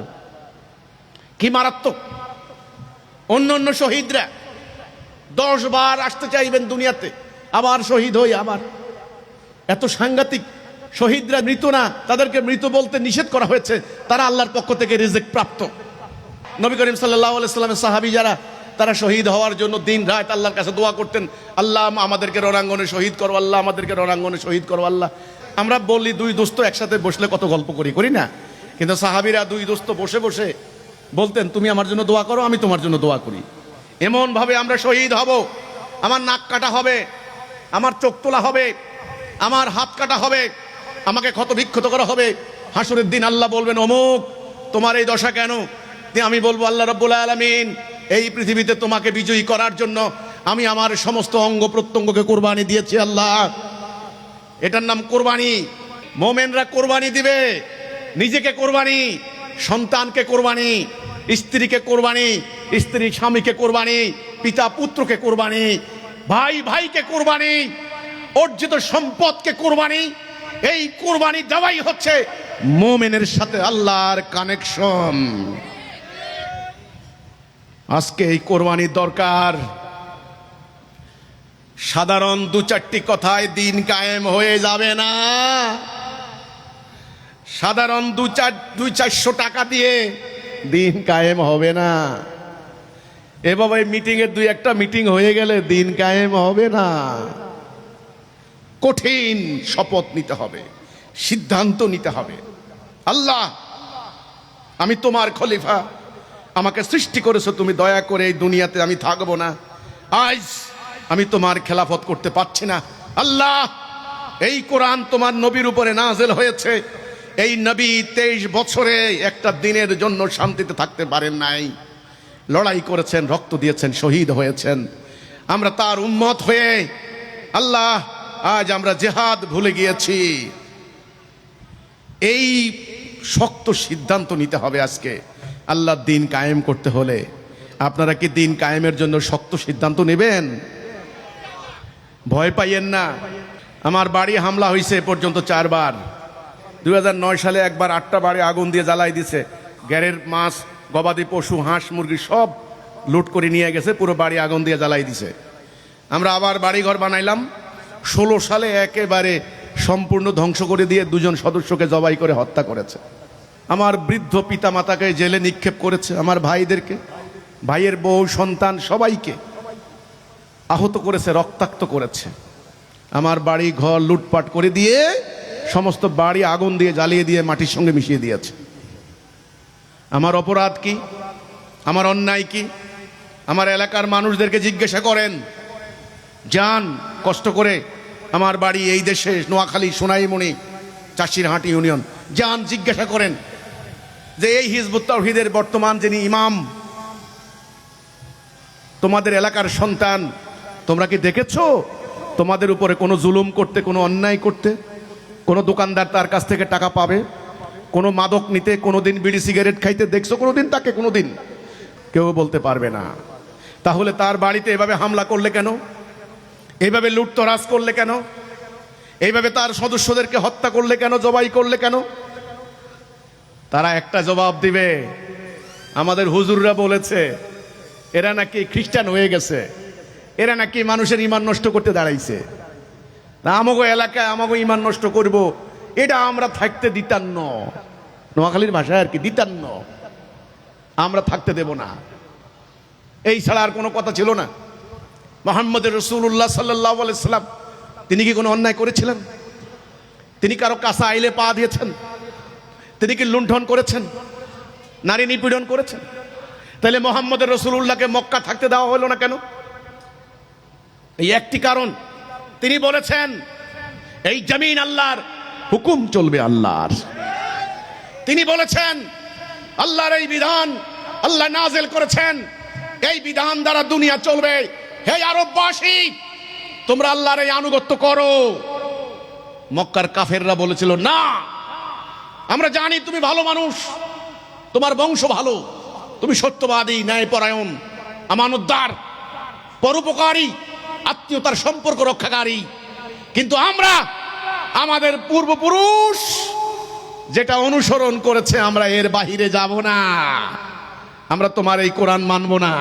কি মারাত্মক! অন্য অন্য শহীদরা 10 বার আসতে চাইবেন দুনিয়াতে, আবার শহীদ হই, আবার। এত সাংঘাতিক। শহীদরা মৃত না, তাদেরকে মৃত বলতে নিষেধ করা হয়েছে, তারা আল্লাহর পক্ষ থেকে রিজিক প্রাপ্ত। নবী করিম সাল্লাল্লাহু আলাইহি সাল্লামের সাহাবী যারা, তারা শহীদ হওয়ার জন্য দিন রাত আল্লাহর কাছে দোয়া করতেন, আল্লাহ আমাদেরকে রণাঙ্গনে শহীদ করো, আল্লাহ আমাদেরকে রণাঙ্গনে শহীদ করো, আল্লাহ। আমরা বলি 2 দোস্ত একসাথে বসলে কত গল্প করি না? কিন্তু সাহাবীরা 2 দোস্ত বসে বসে বলতেন, তুমি আমার জন্য দোয়া করো, আমি তোমার জন্য দোয়া করি। এমন ভাবে আমরা শহীদ হব, আমার নাক কাটা হবে, আমার চোখ তোলা হবে, আমার হাত কাটা হবে, আমাকে ক্ষতবিক্ষত করা হবে। হাসরের দিন আল্লাহ বলবেন, অমুক তোমার এই দশা কেন? আমি বলবো, আল্লাহ রাব্বুল আলামিন এই পৃথিবীতে তোমাকে বিজয়ী করার জন্য আমি আমার সমস্ত অঙ্গ প্রত্যঙ্গকে কোরবানি দিয়েছি আল্লাহ। এটার নাম কোরবানি। মোমেনরা কোরবানি দিবে, নিজেকে কোরবানি, সন্তানকে কোরবানি, স্ত্রীকে কোরবানি, স্ত্রী স্বামীকে কোরবানি, পিতা পুত্রকে কোরবানি, ভাই ভাইকে কোরবানি, অর্জিত সম্পদকে কোরবানি। এই কোরবানি দেওয়াই হচ্ছে মোমেনের সাথে আল্লাহর কানেকশন। আজকে এই কোরবানির দরকার। সাধারণ 2-4টি কথায় দিন কায়েম হয়ে যাবে না। সাধারণ 200-400 টাকা দিয়ে দিন কায়েম হবে না। এভাবে মিটিংয়ের 2-1টা মিটিং হয়ে গেলে দিন কায়েম হবে না। কঠিন শপথ নিতে হবে, সিদ্ধান্ত নিতে হবে। আল্লাহ, আমি তোমার খলিফা, আমাকে সৃষ্টি করেছো তুমি, দয়া করে এই দুনিয়াতে আমি থাকবো না। আজ আমি তোমার খেলাফত করতে পারছি না। আল্লাহ, এই কোরআন তোমার নবীর উপরে নাযিল হয়েছে, এই নবী 23 বছরে একটা দিনের জন্য শান্তিতে থাকতে পারেন নাই, লড়াই করেছেন, রক্ত দিয়েছেন, শহীদ হয়েছেন। আমরা তার উম্মত হয়ে আল্লাহ আজ আমরা জিহাদ ভুলে গিয়েছি। এই শক্ত সিদ্ধান্ত নিতে হবে আজকে। আল্লাহর দ্বীন কায়েম করতে হলে আপনারা কি দ্বীন কায়েমের জন্য শক্ত সিদ্ধান্ত নেবেন? ভয় পাইয়েন না। আমার বাড়ি হামলা হয়েছে এ পর্যন্ত 4 বার। 2009 সালে একবার 8টা বাড়ি আগুন দিয়ে জ্বালাই দিছে। ঘরের মাছ, গবাদি পশু, হাঁস মুরগি সব লুট করে নিয়ে গেছে, পুরো বাড়ি আগুন দিয়ে জ্বালাই দিছে। আমরা আবার বাড়িঘর বানাইলাম। 16 সালে একেবারে সম্পূর্ণ ধ্বংস করে দিয়ে 2জন সদস্যকে জবাই করে হত্যা করেছে। আমার বৃদ্ধ পিতা মাতাকে জেলে নিক্ষেপ করেছে, আমার ভাইদেরকে, ভাইয়ের বউ সন্তান সবাইকে আহত করেছে, রক্তাক্ত করেছে। আমার বাড়ি ঘর লুটপাট করে দিয়ে সমস্ত বাড়ি আগুন দিয়ে জ্বালিয়ে দিয়ে মাটির সঙ্গে মিশিয়ে দিয়েছে। আমার অপরাধ কি? আমার অন্যায় কি? আমার এলাকার মানুষদেরকে জিজ্ঞাসা করেন, যান কষ্ট করে, আমার বাড়ি এই দেশে নোয়াখালী সোনাইমণি চাষিরহাট ইউনিয়ন, যান জিজ্ঞাসা করেন। যে এই হিজবুত তাওহীদের বর্তমান যিনি ইমাম, তোমাদের এলাকার সন্তান, তোমরা কি দেখেছো তোমাদের উপরে কোনো জুলুম করতে, কোনো অন্যায় করতে? কোনো দোকানদার তার কাছ থেকে টাকা পাবে, কোনো মাদক নিতে, কোনোদিন বিড়ি সিগারেট খাইতে দেখছো কোনোদিন তাকে? কোনোদিন কেউ বলতে পারবে না। তাহলে তার বাড়িতে এভাবে হামলা করলে কেন? এইভাবে লুটতরাজ করলে কেন? এইভাবে তার সদস্যদেরকে হত্যা করলে কেন? জবাই করলে কেন? তারা একটা জবাব দিবে, আমাদের হুজুররা বলেছে এরা নাকি খ্রিস্টান হয়ে গেছে, এরা নাকি মানুষের ঈমান নষ্ট করতে দাঁড়াইছে, আমাগো এলাকায় আমাগো ঈমান নষ্ট করব, এটা আমরা থাকতে দিতাম না। নোয়াখালীর ভাষায় আর কি, দিতাম না, আমরা থাকতে দেব না। এই ছাড়া আর কোনো কথা ছিল না। মুহাম্মদ রাসূলুল্লাহ সাল্লাল্লাহু আলাইহি সাল্লাম তিনি কি কোনো অন্যায় করেছিলেন? তিনি কারো কাছে আইলে পা দিয়েছেন? তিনি কি লুণ্ঠন করেছেন, নারী নিপীড়ন করেছেন? তাহলে মুহাম্মদ রাসূলুল্লাহকে মক্কা থাকতে দেওয়া হলো না কেন? এই একটি কারণ, তিনি বলেছেন এই জমিন আল্লাহর, হুকুম চলবে আল্লাহর। তিনি বলেছেন আল্লাহর এই বিধান আল্লাহ নাযিল করেছেন, এই বিধান দ্বারা দুনিয়া চলবে। হে আরববাসী, তোমরা আল্লাহর এই আনুগত্য করো। মক্কার কাফেররা বলেছিল না, আমরা জানি তুমি ভালো মানুষ, তোমার বংশ ভালো, তুমি সত্যবাদী, ন্যায়পরায়ণ, আমানতদার, পরোপকারী, আত্মীয়তার সম্পর্ক রক্ষাকারী, কিন্তু আমরা আমাদের পূর্বপুরুষ যেটা অনুসরণ করেছে আমরা এর বাহিরে যাব না, আমরা তোমার এই কোরআন মানব না।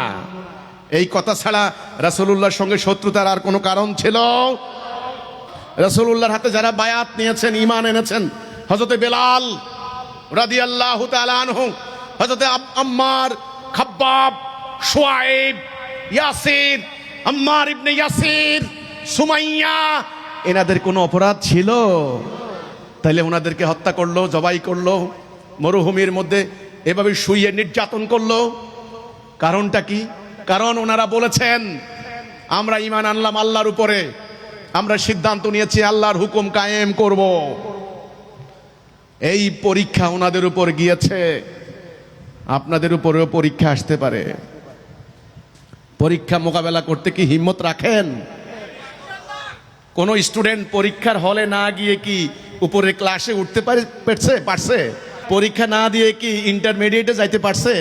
এই কথা ছাড়া রাসূলুল্লাহর সঙ্গে শত্রুতার আর কোনো কারণ ছিল? রাসূলুল্লাহর হাতে যারা বায়াত নিয়েছেন, ঈমান এনেছেন, হযরতে বেলাল রাদিয়াল্লাহু তাআলা আনহু, হযরতে আম্মার, খাব্বাব, শুআইব, ইয়াসির, আম্মার ইবনে ইয়াসির, সুমাইয়া, এনাদের কোনো অপরাধ ছিল? তাইলে ওনাদেরকে হত্যা করলো, জবাই করলো, মরুভূমির মধ্যে এভাবে শুইয়ে নির্যাতন করলো। কারণটা কি? কারণ ওনারা বলেছেন আমরা ঈমান আনলাম আল্লাহর উপরে, আমরা সিদ্ধান্ত নিয়েছি আল্লাহর হুকুম কায়েম করব। এই পরীক্ষা ওনাদের উপর গিয়েছে, আপনাদের উপরেও পরীক্ষা আসতে পারে। পরীক্ষা মোকাবেলা করতে কি হিম্মত রাখেন? কোন স্টুডেন্ট পরীক্ষার হলে না গিয়ে কি উপরে ক্লাসে উঠতে পারছে? পরীক্ষা না দিয়ে কি ইন্টারমিডিয়েটে যাইতে পারছে?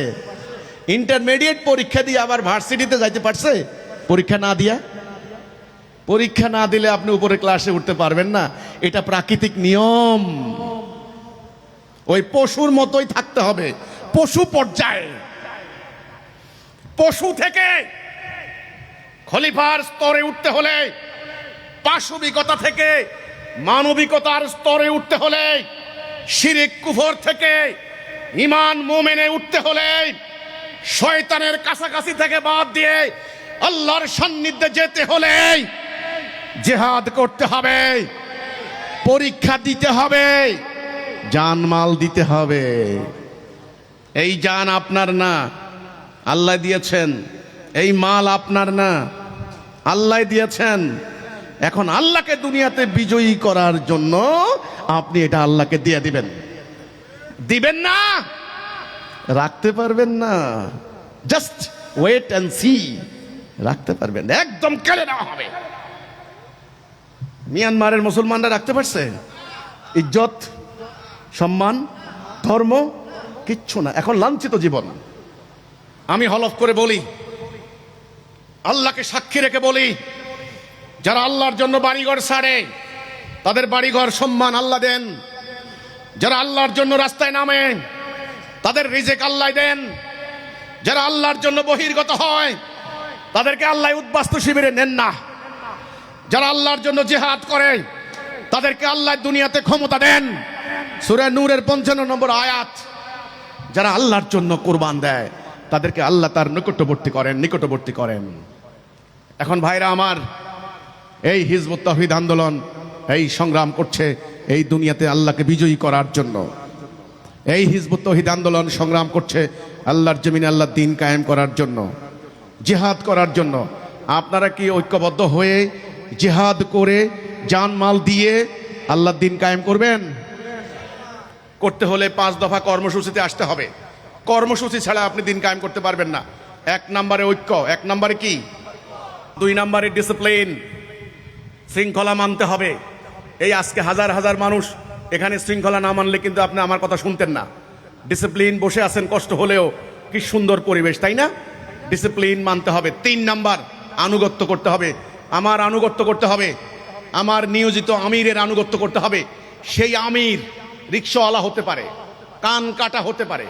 ইন্টারমিডিয়েট পরীক্ষা দিয়ে আবার ভার্সিটিতে যাইতে পারছে? পরীক্ষা না দিয়া? পরীক্ষা না দিলে আপনি উপরে ক্লাসে উঠতে পারবেন না, এটা প্রাকৃতিক নিয়ম। ওই পশুর মতোই থাকতে হবে, পশু পর্যায়ে। পশু থেকে খলিফার স্তরে উঠতে হলে, পাশবিকতা থেকে মানবিকতার স্তরে উঠতে হলে, শিরিক কুফর থেকে ঈমান মুমিনে উঠতে হলে, শয়তানের কাছাকাছি থেকে বাদ দিয়ে আল্লাহর সান্নিধ্যে যেতে হলে জিহাদ করতে হবে, পরীক্ষা দিতে হবে, জানমাল দিতে হবে। এই জান আপনার না, আল্লাহ দিয়েছেন। এই মাল আপনার না, আল্লাহ দিয়েছেন। এখন আল্লাহকে দুনিয়াতে বিজয়ী করার জন্য আপনি এটা আল্লাহকে দিয়ে দিবেন। দিবেন না, রাখতে পারবেন না। Just wait and see. রাখতে পারবেন, একদম কেড়ে নেওয়া হবে। মিয়ানমারের মুসলমানরা রাখতে পারছে? ইজ্জত, সম্মান, ধর্ম কিচ্ছু না। এখন লাঞ্ছিত জীবন। আমি হলফ করে বলি, আল্লাহকে সাক্ষী রেখে বলি, যারা আল্লাহর জন্য বাড়িঘর ছাড়ে তাদের বাড়িঘর সম্মান আল্লাহ দেন। যারা আল্লাহর জন্য রাস্তায় নামে তাদের রিজিক আল্লাহ দেন। যারা আল্লাহর জন্য বহির্গত হয় তাদেরকে আল্লাহ উদ্বাস্তু শিবিরে নেন না। যারা আল্লাহর জন্য জিহাদ করে তাদেরকে আল্লাহ দুনিয়াতে ক্ষমতা দেন। সূরা নূরের 55 নম্বর আয়াত। যারা আল্লাহর জন্য কুরবান দেয় তাদেরকে আল্লাহ তার নিকটবর্তী করেন। এখন ভাইরা আমার, এই হিজবুত তাওহীদ আন্দোলন এই সংগ্রাম করছে এই দুনিয়াতে আল্লাহকে বিজয়ী করার জন্য। এই হিজবুত তাওহীদ আন্দোলন সংগ্রাম করছে আল্লাহর জমিনে আল্লাহর দ্বীন কায়েম করার জন্য, জিহাদ করার জন্য। আপনারা কি ঐক্যবদ্ধ হয়ে জিহাদ করে জানমাল দিয়ে আল্লাহর দ্বীন কায়েম করবেন? করতে হলে 5 দফা কর্মসূচিতে আসতে হবে। কর্মসূচি ছাড়া আপনি দিন কায়েম করতে পারবেন না। 1 নম্বরে ঐক্য, 1 নম্বরে কি, 2 নম্বরে ডিসিপ্লিন, শৃঙ্খলা মানতে হবে। এই আজকে হাজার হাজার মানুষ এখানে শৃঙ্খলা না মানলে কিন্তু আপনি আমার কথা শুনতেন না। ডিসিপ্লিন, বসে আছেন কষ্ট হলেও, কি সুন্দর পরিবেশ, তাই না? ডিসিপ্লিন মানতে হবে। 3 নাম্বার, আনুগত্য করতে হবে। আমার আনুগত্য করতে হবে, আমার নিয়োজিত আমিরের আনুগত্য করতে হবে। সেই আমির রিক্সাওয়ালা হতে পারে, কান কাটা হতে পারে,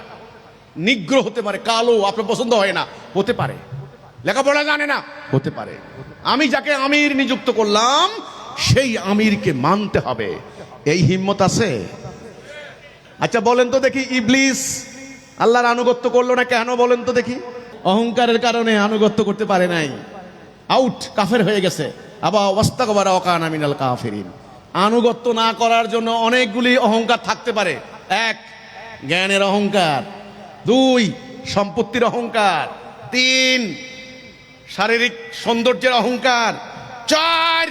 নিগ্র হতে পারে, কালো, আপনার পছন্দ হয় না, হতে পারে, লেখাপড়া জানে না, হতে পারে। আমি যাকে আমির নিযুক্ত করলাম সেই আমিরকে মানতে হবে। এই হিম্মত আছে? আচ্ছা বলেন তো দেখি, ইবলিস আল্লাহর আনুগত্য করলো না কেন? বলেন তো দেখি। অহংকারের কারণে আনুগত্য করতে পারে নাই, আউট, কাফের হয়ে গেছে। আবার ওয়াস্তাকবারা ওয়াকানা মিনাল কাফিরিন। আনুগত্য না করার জন্য অনেকগুলি অহংকার থাকতে পারে। 1, জ্ঞানের অহংকার। 2, সম্পত্তির অহংকার। 3, শারীরিক সৌন্দর্যের অহংকার। 4,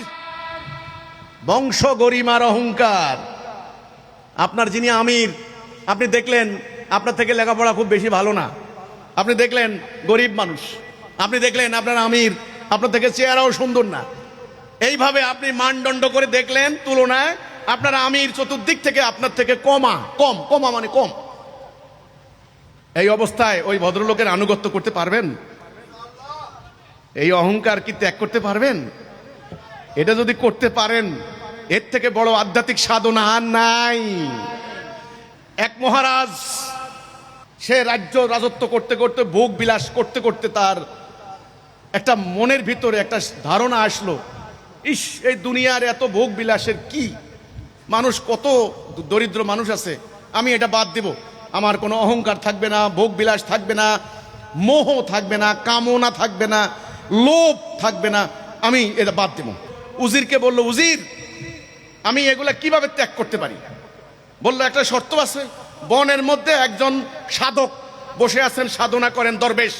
বংশ গরিমার অহংকার। আপনার যিনি আমির, আপনি দেখলেন আপনার থেকে লেখাপড়া খুব বেশি ভালো না, আপনি দেখলেন গরিব মানুষ, আপনি দেখলেন আপনার আমির আপনার থেকে চেহারাও সুন্দর না, এইভাবে আপনি মানদণ্ড করে দেখলেন, তুলনায় আপনার আমির চতুর্দিক থেকে আপনার থেকে কমা মানে কম। এই অবস্থায় ওই ভদ্রলোকের আনুগত্য করতে পারবেন? এই অহংকার কি ত্যাগ করতে পারবেন? এটা যদি করতে পারেন, এর থেকে বড় আধ্যাত্মিক সাধনা আর নাই। এক মহারাজ, সে রাজত্ব করতে করতে, ভোগ বিলাস করতে করতে তার একটা মনের ভিতরে একটা ধারণা আসলো, ইস, এই দুনিয়ার এত ভোগ বিলাসের কি, মানুষ কত দরিদ্র মানুষ আছে, আমি এটা বাদ দেব। আমার কোনো অহংকার থাকবে না, ভোগ বিলাস থাকবে না, মোহ থাকবে না, কামনা থাকবে না, লোভ থাকবে না, আমি এটা বাদ দেব। উজিরকে বলল, উজির, আমি এগুলা কিভাবে ত্যাগ করতে পারি? বললো, একটা শর্ত আছে। বনের মধ্যে একজন সাধক বসে আছেন, সাধনা করেন, দরবেশ।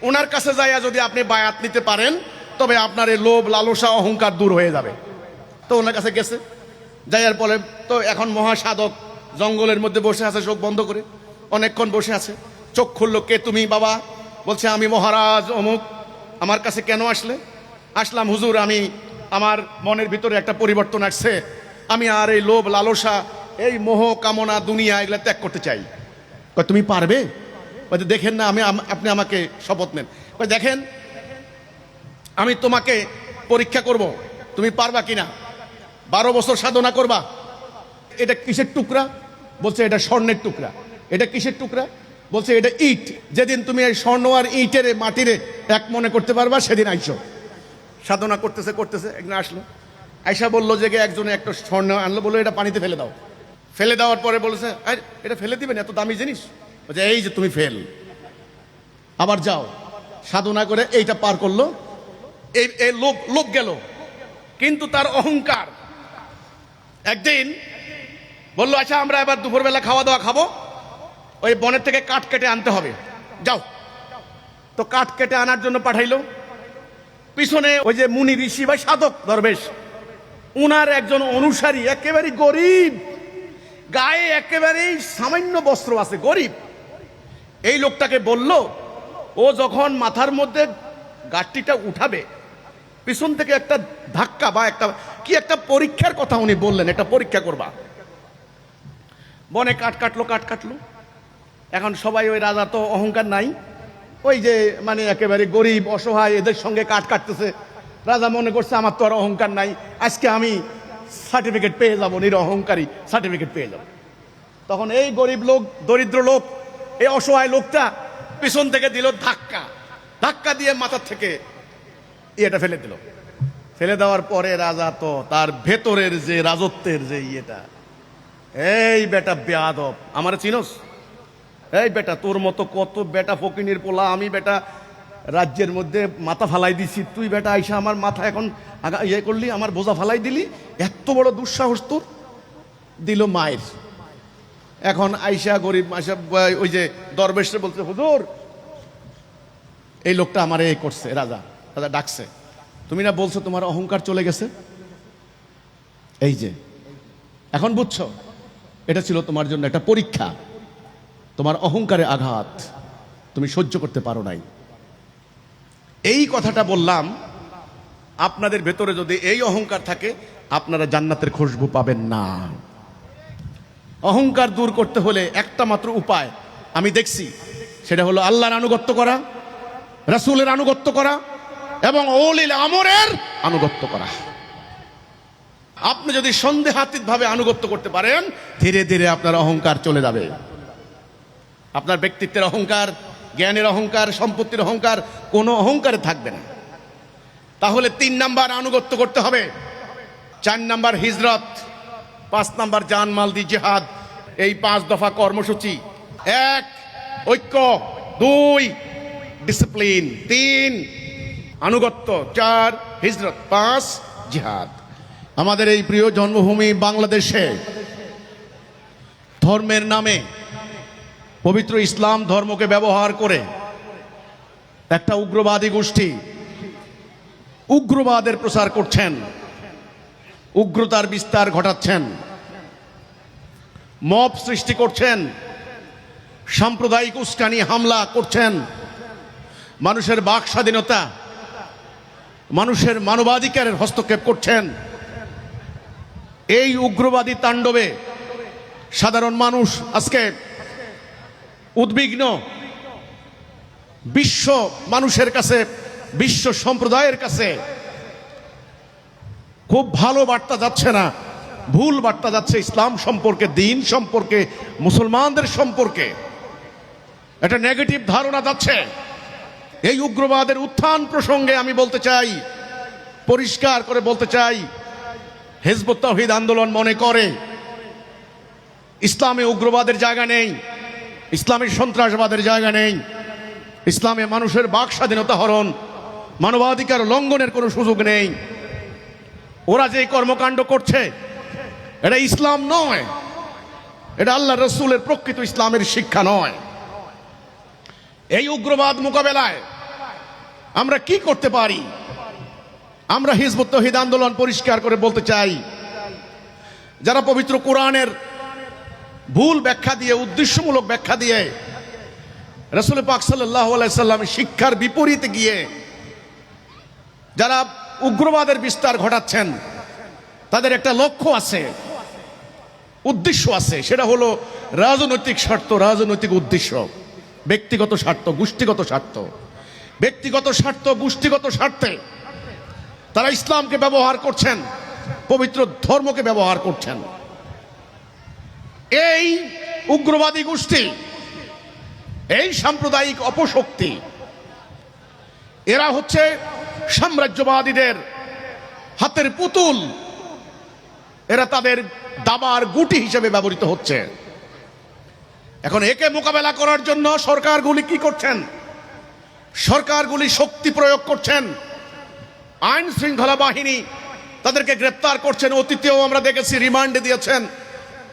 ওনার কাছে যাইয়া যদি আপনি বায়াত নিতে পারেন, তবে আপনার এই লোভ, লালসা, অহংকার দূর হয়ে যাবে। তো ওনার কাছে গেছে, যাইয়ার পরে তো এখন মহাসাধক জঙ্গলের মধ্যে বসে আছে, চোখ বন্ধ করে অনেকক্ষণ বসে আছে। চোখ খুললো, কে তুমি বাবা? বলছে, আমি মহারাজ অমুক। আমার কাছে কেন আসলে? আসলাম হুজুর, আমি আমার মনের ভিতরে একটা পরিবর্তন আসছে, আমি আর এই লোভ, লালসা, এই মোহ, কামনা, দুনিয়া, এগুলা ত্যাগ করতে চাই। তুমি পারবে? দেখেন না, আপনি আমাকে শপথ নেন। দেখেন, আমি তোমাকে পরীক্ষা করব, তুমি পারবা কিনা। 12 বছর সাধনা করবা। এটা কিসের টুকরা? বলছে, এটা স্বর্ণের টুকরা। এটা কিসের টুকরা? বলছে, এটা ইট। যেদিন তুমি এই স্বর্ণ আর ইটের মাটিরে এক মনে করতে পারবা, সেদিন আইসো। সাধনা করতেছে করতেছে একদিন আসলো, আয়সা বললো যে একজনে একটা স্বর্ণ আনলো, বললো এটা পানিতে ফেলে দাও। ফেলে দেওয়ার পরে বলেছে, এটা ফেলে দিবেন, এত দামি জিনিস? বলছে, এই যে তুমি ফেল, আবার যাও। সাধনা করে এইটা পার করলো, এই লোভ গেল। কিন্তু তার অহংকার একদিন বললো, আচ্ছা আমরা এবার দুপুরবেলা খাওয়া দাওয়া খাবো, ওই বনের থেকে কাঠ কেটে আনতে হবে, যাও। তো কাঠ কেটে আনার জন্য পাঠাইলো। পিছনে ওই যে মুনি ঋষি বা সাধক দরবেশ, উনার একজন অনুসারী, একেবারে গরিব, গায়ে একেবারেই সামান্য বস্ত্র আছে, গরিব। এই লোকটাকে বলল, ও যখন মাথার মধ্যে গাঠটিটা উঠাবে, পিছন থেকে একটা ধাক্কা বা একটা পরীক্ষার কথা উনি বললেন, একটা পরীক্ষা করবা। বনে কাঠ কাটলো। এখন সবাই, ওই রাজা তো অহংকার নাই, ওই যে মানে একেবারে গরিব, অসহায়, এদের সঙ্গে কাঠ কাটতেছে। রাজা মনে করছে, আমার তো আর অহংকার নাই, আজকে আমি সার্টিফিকেট পেয়ে যাবো, নিরহংকারী সার্টিফিকেট পেয়ে যাবো। তখন এই গরিব লোক, দরিদ্র লোক, এই অসহায় লোকটা পিছন থেকে দিল ধাক্কা দিয়ে মাথার থেকে এটা ফেলে দিল। ফেলে দেওয়ার পরে রাজা তো তার ভেতরের যে রাজত্বের যে ইয়েটা, এই বেটা বেয়াদব, আমার চিনোস? এই বেটা, তোর মতো কত বেটা ফকিনীর পোলা আমি বেটা রাজ্যের মধ্যে মাথা ফালাই দিছি, তুই বেটা আইসা আমার মাথা এখন ইয়ে করলি, আমার বোঝা ফালাই দিলি, এত বড় দুঃসাহস তোর! দিল মায়ের। এখন আইসা গরিব আইসা ওই যে দরবেশে বলছে, হুজুর, এই লোকটা আমারে এই করছে। রাজা ডাকছে, তুমি না বলছো তোমার অহংকার চলে গেছে? এই যে এখন বুঝছো? এটা ছিল তোমার জন্য একটা পরীক্ষা, তোমার অহংকারে আঘাত, তুমি সহ্য করতে পারো নাই। এই কথাটা বললাম, আপনাদের ভেতরে যদি এই অহংকার থাকে আপনারা জান্নাতের খুশবু পাবেন না। অহংকার দূর করতে হলে একটা মাত্র উপায় আমি দেখছি, সেটা হলো আল্লাহর আনুগত্য করা, রাসূলের আনুগত্য করা এবং ওলিল আমরের আনুগত্য করা। আপনি যদি সন্দেহাতীত ভাবে আনুগত্য করতে পারেন, ধীরে ধীরে আপনার অহংকার চলে যাবে। আপনার ব্যক্তিত্বের অহংকার, জ্ঞানের অহংকার, সম্পত্তির অহংকার, কোনো অহংকারে থাকবে না। তাহলে 3 নাম্বার আনুগত্য করতে হবে, 4 নাম্বার হিজরত, 5 নাম্বার জানমাল দি জিহাদ। এই 5 দফা কর্মসূচি। 1 ঐক্য, 2 ডিসিপ্লিন, 3 আনুগত্য, 4 হিজরত, 5 জিহাদ। আমাদের এই প্রিয় জন্মভূমি বাংলাদেশে ধর্মের নামে, পবিত্র ইসলাম ধর্মকে ব্যবহার করে একটা উগ্রবাদী গোষ্ঠী উগ্রবাদের প্রচার করছেন, উগ্রতার বিস্তার ঘটাচ্ছেন, মব সৃষ্টি করছেন, সাম্প্রদায়িক উস্কানি হামলা করছেন, মানুষের বাক স্বাধীনতা, মানুষের মানবাধিকারের হস্তক্ষেপ করছেন। এই উগ্রবাদী তাণ্ডবে সাধারণ মানুষ আজকে উদ্বিগ্ন। বিশ্ব মানুষের কাছে, বিশ্ব সম্প্রদায়ের কাছে খুব ভালো বার্তা যাচ্ছে না, ভুল বার্তা যাচ্ছে ইসলাম সম্পর্কে, দিন সম্পর্কে, মুসলমানদের সম্পর্কে একটা নেগেটিভ ধারণা যাচ্ছে। এই উগ্রবাদের উত্থান প্রসঙ্গে আমি বলতে চাই, পরিষ্কার করে বলতে চাই, হিজবুত তাওহীদ আন্দোলন মনে করে ইসলামে উগ্রবাদের জায়গা নেই, ইসলামে সন্ত্রাসবাদের জায়গা নেই, ইসলামে মানুষের বাক স্বাধীনতা হরণ, মানবাধিকার লঙ্ঘনের কোনো সুযোগ নেই। ওরা যে কর্মকাণ্ড করছে এটা ইসলাম নয়, এটা আল্লাহ রসুলের প্রকৃত ইসলামের শিক্ষা নয়। এই উগ্রবাদ মোকাবেলায় আমরা কি করতে পারি? আমরা হিজবুত তাওহীদ আন্দোলন পরিষ্কার করে বলতে চাই, যারা পবিত্র কোরআনের ভুল ব্যাখ্যা দিয়ে, উদ্দেশ্যমূলক ব্যাখ্যা দিয়ে রাসূল পাক সাল্লাল্লাহু আলাইহি সাল্লামের শিক্ষার বিপরীতে গিয়ে যারা উগ্রবাদের বিস্তার ঘটাচ্ছেন, তাদের একটা লক্ষ্য আছে, উদ্দেশ্য আছে, সেটা হলো রাজনৈতিক স্বার্থ, রাজনৈতিক উদ্দেশ্য, ব্যক্তিগত স্বার্থ, গোষ্ঠীগত স্বার্থ। ব্যক্তিগত স্বার্থ, গোষ্ঠীগত স্বার্থে তারা ইসলামকে ব্যবহার করছেন, পবিত্র ধর্মকে ব্যবহার করছেন। এই উগ্রবাদী গোষ্ঠী, এই সাম্প্রদায়িক অপশক্তি, এরা হচ্ছে সাম্রাজ্যবাদীদের হাতের পুতুল, এরা তাদের দাবার গুটি হিসেবে ব্যবহৃত হচ্ছে। এখন একে মোকাবেলা করার জন্য সরকারগুলি কি করছেন? সরকারগুলি শক্তি প্রয়োগ করছেন, আইন শৃঙ্খলা বাহিনী তাদেরকে গ্রেপ্তার করছেন। অতীতেও আমরা দেখেছি, রিমান্ডে দিয়েছেন,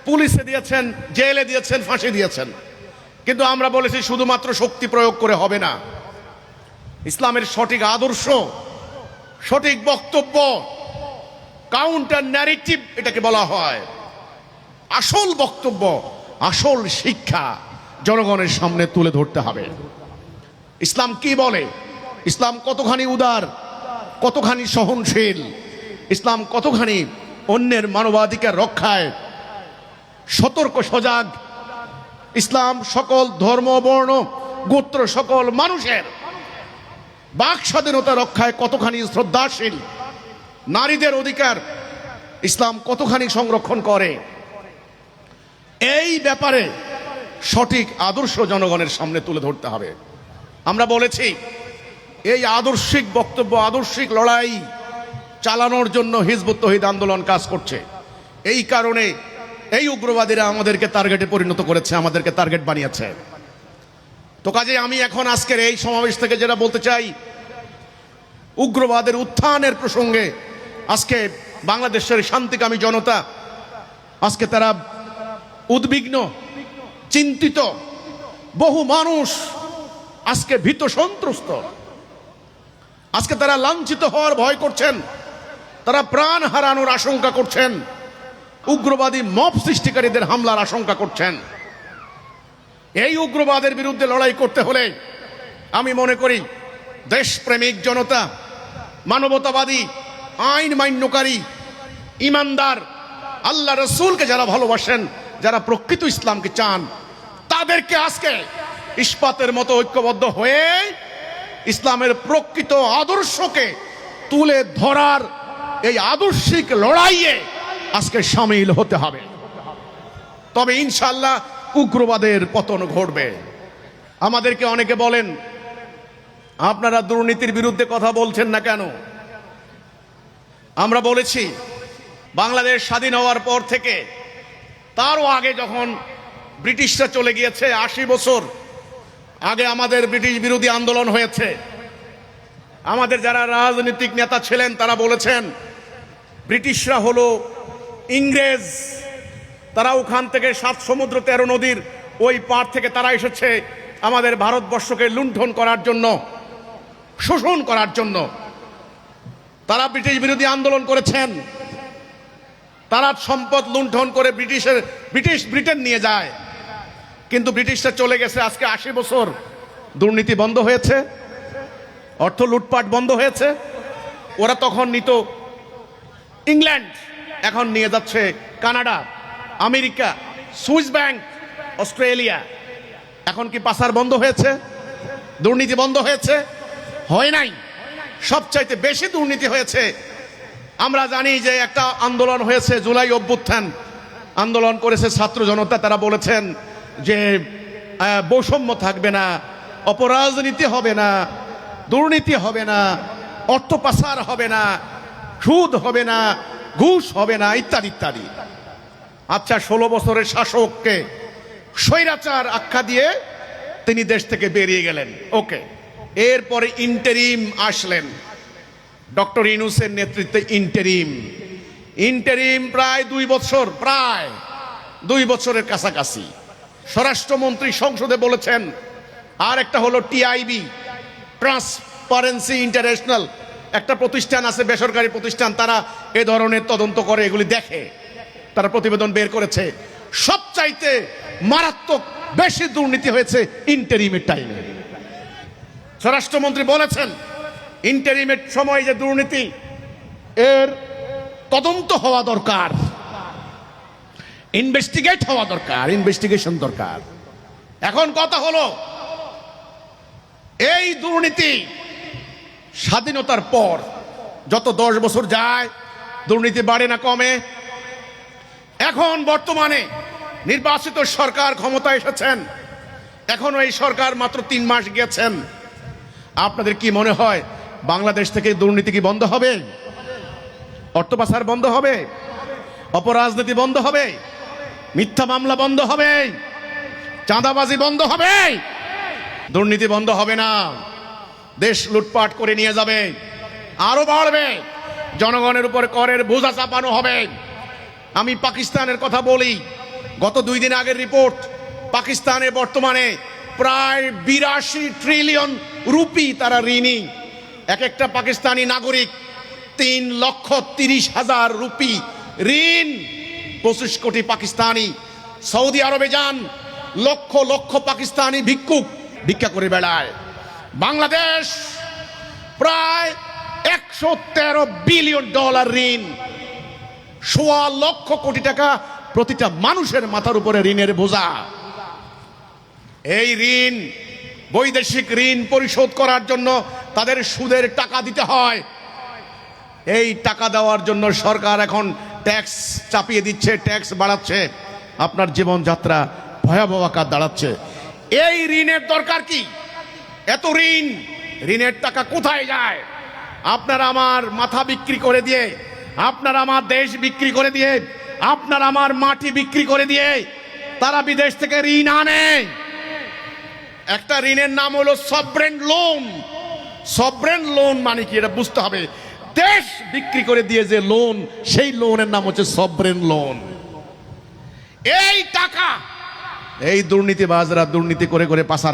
পুলিশে দিয়েছেন, জেলে দিয়েছেন, ফাঁসি দিয়েছেন। কিন্তু আমরা বলেছি শুধুমাত্র শক্তি প্রয়োগ করে হবে না। ইসলামের সঠিক আদর্শ, সঠিক বক্তব্য, কাউন্টার ন্যারেটিভ এটাকে বলা হয়, আসল বক্তব্য, আসল শিক্ষা জনগণের সামনে তুলে ধরতে হবে। ইসলাম কি বলে? ইসলাম কতখানি উদার, কতখানি সহনশীল, ইসলাম কতখানি অন্যের মানবাধিকার রক্ষায় সতর্ক সজাগ। ইসলাম সকল ধর্ম, বর্ণ, গোত্র, সকল মানুষের বাক স্বাধীনতা রক্ষায় কতখানি শ্রদ্ধাশীল, নারীদের অধিকার ইসলাম কতখানি সংরক্ষণ করে, এই ব্যাপারে সঠিক আদর্শ জনগণের সামনে তুলে ধরতে হবে। আমরা বলেছি এই আদর্শিক বক্তব্য, আদর্শিক লড়াই চালানোর জন্য হিজবুত তাওহীদ আন্দোলন কাজ করছে। এই কারণে এই উগ্রবাদীরা আমাদেরকে টার্গেটে পরিণত করেছে, আমাদেরকে টার্গেট বানিয়েছে। তো কাজে আমি এখন আজকের এই সমাবেশ থেকে যেটা বলতে চাই, উগ্রবাদের উত্থানের প্রসঙ্গে আজকে বাংলাদেশের শান্তিকামী জনতা আজকে তারা উদ্বিগ্ন, চিন্তিত, বহু মানুষ আজকে ভীত সন্ত্রস্ত, আজকে তারা লাঞ্ছিত হওয়ার ভয় করছেন, তারা প্রাণ হারানোর আশঙ্কা করছেন। উগ্রবাদী মব সৃষ্টিকারীদের হামলার আশঙ্কা করছেন। এই উগ্রবাদের বিরুদ্ধে লড়াই করতে হলে আমি মনে করি দেশপ্রেমিক জনতা, মানবতাবাদী, আইন মান্যকারী, ইমানদার, আল্লাহ রসুলকে যারা ভালোবাসেন, যারা প্রকৃত ইসলামকে চান, তাদেরকে আজকে ইস্পাতের মতো ঐক্যবদ্ধ হয়ে ইসলামের প্রকৃত আদর্শকে তুলে ধরার এই আদর্শিক লড়াইয়ে আজকে সামিল হতে হবে। তবে ইনশাআল্লাহ উগ্রবাদের পতন ঘটবে। আমাদেরকে অনেকে বলেন, আপনারা দুর্নীতির বিরুদ্ধে কথা বলছেন না কেন? আমরা বলেছি বাংলাদেশ স্বাধীন হওয়ার পর থেকে, তারও আগে যখন ব্রিটিশরা চলে গিয়েছে, 80 বছর আগে আমাদের ব্রিটিশ বিরোধী আন্দোলন হয়েছে। আমাদের যারা রাজনৈতিক নেতা ছিলেন তারা বলেছেন ব্রিটিশরা হলো ইংরেজ, তারা ওখান থেকে 7 সমুদ্র 13 নদীর ওই পার থেকে তারা এসেছে আমাদের ভারতবর্ষকে লুণ্ঠন করার জন্য, শোষণ করার জন্য। তারা ব্রিটিশ বিরোধী আন্দোলন করেছেন, তারা সম্পদ লুণ্ঠন করে ব্রিটেন নিয়ে যায়। কিন্তু ব্রিটিশরা চলে গেছে, আজকে 80 বছর দুর্নীতি বন্ধ হয়েছে, অর্থ লুটপাট বন্ধ হয়েছে। ওরা তখন নিত ইংল্যান্ড, এখন নিয়ে যাচ্ছে Canada, America, Swiss bank, Australia. এখন কি পাচার বন্ধ হয়েছে? দুর্নীতি বন্ধ হয়েছে? হয় নাই। সবচাইতে বেশি দুর্নীতি হয়েছে। আমরা জানি যে একটা আন্দোলন হয়েছে, জুলাই অভ্যুত্থান আন্দোলন করেছে ছাত্র জনতা। তারা বলেছেন যে বৈষম্য থাকবে না, অপরাজনীতি হবে না, দুর্নীতি হবে না, অর্থ পাচার হবে না, সুদ হবে না, ঘুষ হবে না, ইত্যাদি ইত্যাদি। আচ্ছা, 16 বছরের শাসককে স্বৈরাচার আখ্যা দিয়ে তিনি দেশ থেকে বেরিয়ে গেলেন। ওকে, এরপরে ইন্টারিম আসলেন, ডক্টর ইউনূসের নেতৃত্বে ইন্টারিম প্রায় 2 বছর, প্রায় 2 বছরের কাছাকাছি। স্বরাষ্ট্রমন্ত্রী সংসদে বলেছেন। আর একটা হলো টিআইবি, ট্রান্সপারেন্সি ইন্টারন্যাশনাল, একটা প্রতিষ্ঠান আছে, বেসরকারি প্রতিষ্ঠান, তারা এ ধরনের তদন্ত করে, এগুলি দেখে, তারা প্রতিবেদন বের করেছে। সবচাইতে মারাত্মক বেশি দুর্নীতি হয়েছে ইন্টারিমের টাইমে। স্বরাষ্ট্রমন্ত্রী বলেছেন ইন্টারিমের সময় যে দুর্নীতি, এর তদন্ত হওয়া দরকার, ইনভেস্টিগেট হওয়া দরকার, ইনভেস্টিগেশন দরকার। এখন কথা হলো, এই দুর্নীতি স্বাধীনতার পর যত 10 বছর যায় দুর্নীতি বাড়ে না কমে? এখন বর্তমানে নির্বাচিত সরকার ক্ষমতায় এসেছেন, এখনো এই সরকার মাত্র 3 মাস গেছেন। আপনাদের কি মনে হয় বাংলাদেশ থেকে দুর্নীতি কি বন্ধ হবে? অর্থ পাচার বন্ধ হবে? অপরাজনীতি বন্ধ হবে? মিথ্যা মামলা বন্ধ হবে? চাঁদাবাজি বন্ধ হবে? দুর্নীতি বন্ধ হবে না। দেশ লুটপাট করে নিয়ে যাবে, আরো বাড়বে, জনগণের উপর করের বোঝা চাপানো হবে। আমি পাকিস্তানের কথা বলি, গত 2 দিন আগের রিপোর্ট, পাকিস্তানে বর্তমানে প্রায় 82 ট্রিলিয়ন রুপি তারা ঋণী। এক একটা পাকিস্তানি নাগরিক 3,30,000 রুপি ঋণ। 25 কোটি পাকিস্তানি সৌদি আরবে যান, লক্ষ লক্ষ পাকিস্তানি ভিক্ষুক ভিক্ষা করে বেড়ায়। বাংলাদেশ প্রায় 113 বিলিয়ন ডলার ঋণ, 1.25 লক্ষ কোটি টাকা প্রতিটা মানুষের মাথার উপরে ঋণের বোঝা। এই ঋণ, বৈদেশিক ঋণ পরিশোধ করার জন্য তাদের সুদের টাকা দিতে হয়। এই টাকা দেওয়ার জন্য সরকার এখন ট্যাক্স চাপিয়ে দিচ্ছে, ট্যাক্স বাড়াচ্ছে, আপনার জীবনযাত্রা ভয়াবহ আকার দাঁড়াচ্ছে। এই ঋণের দরকার কি? এত ঋণ, ঋণের টাকা কোথায় যায়? আপনার আমার মাথা বিক্রি করে দিয়ে, আপনার আমার দেশ বিক্রি করে দিয়ে, আপনার আমার মাটি বিক্রি করে দিয়ে তারা বিদেশ থেকে ঋণ আনে। একটা ঋণের নাম হলো সভরেন লোন। সভরেন লোন মানে কি এটা বুঝতে হবে। দেশ বিক্রি করে দিয়ে যে লোন, সেই লোনের নাম হচ্ছে সভরেন লোন। এই টাকা এই দুর্নীতিবাজরা দুর্নীতি করে করে পাচার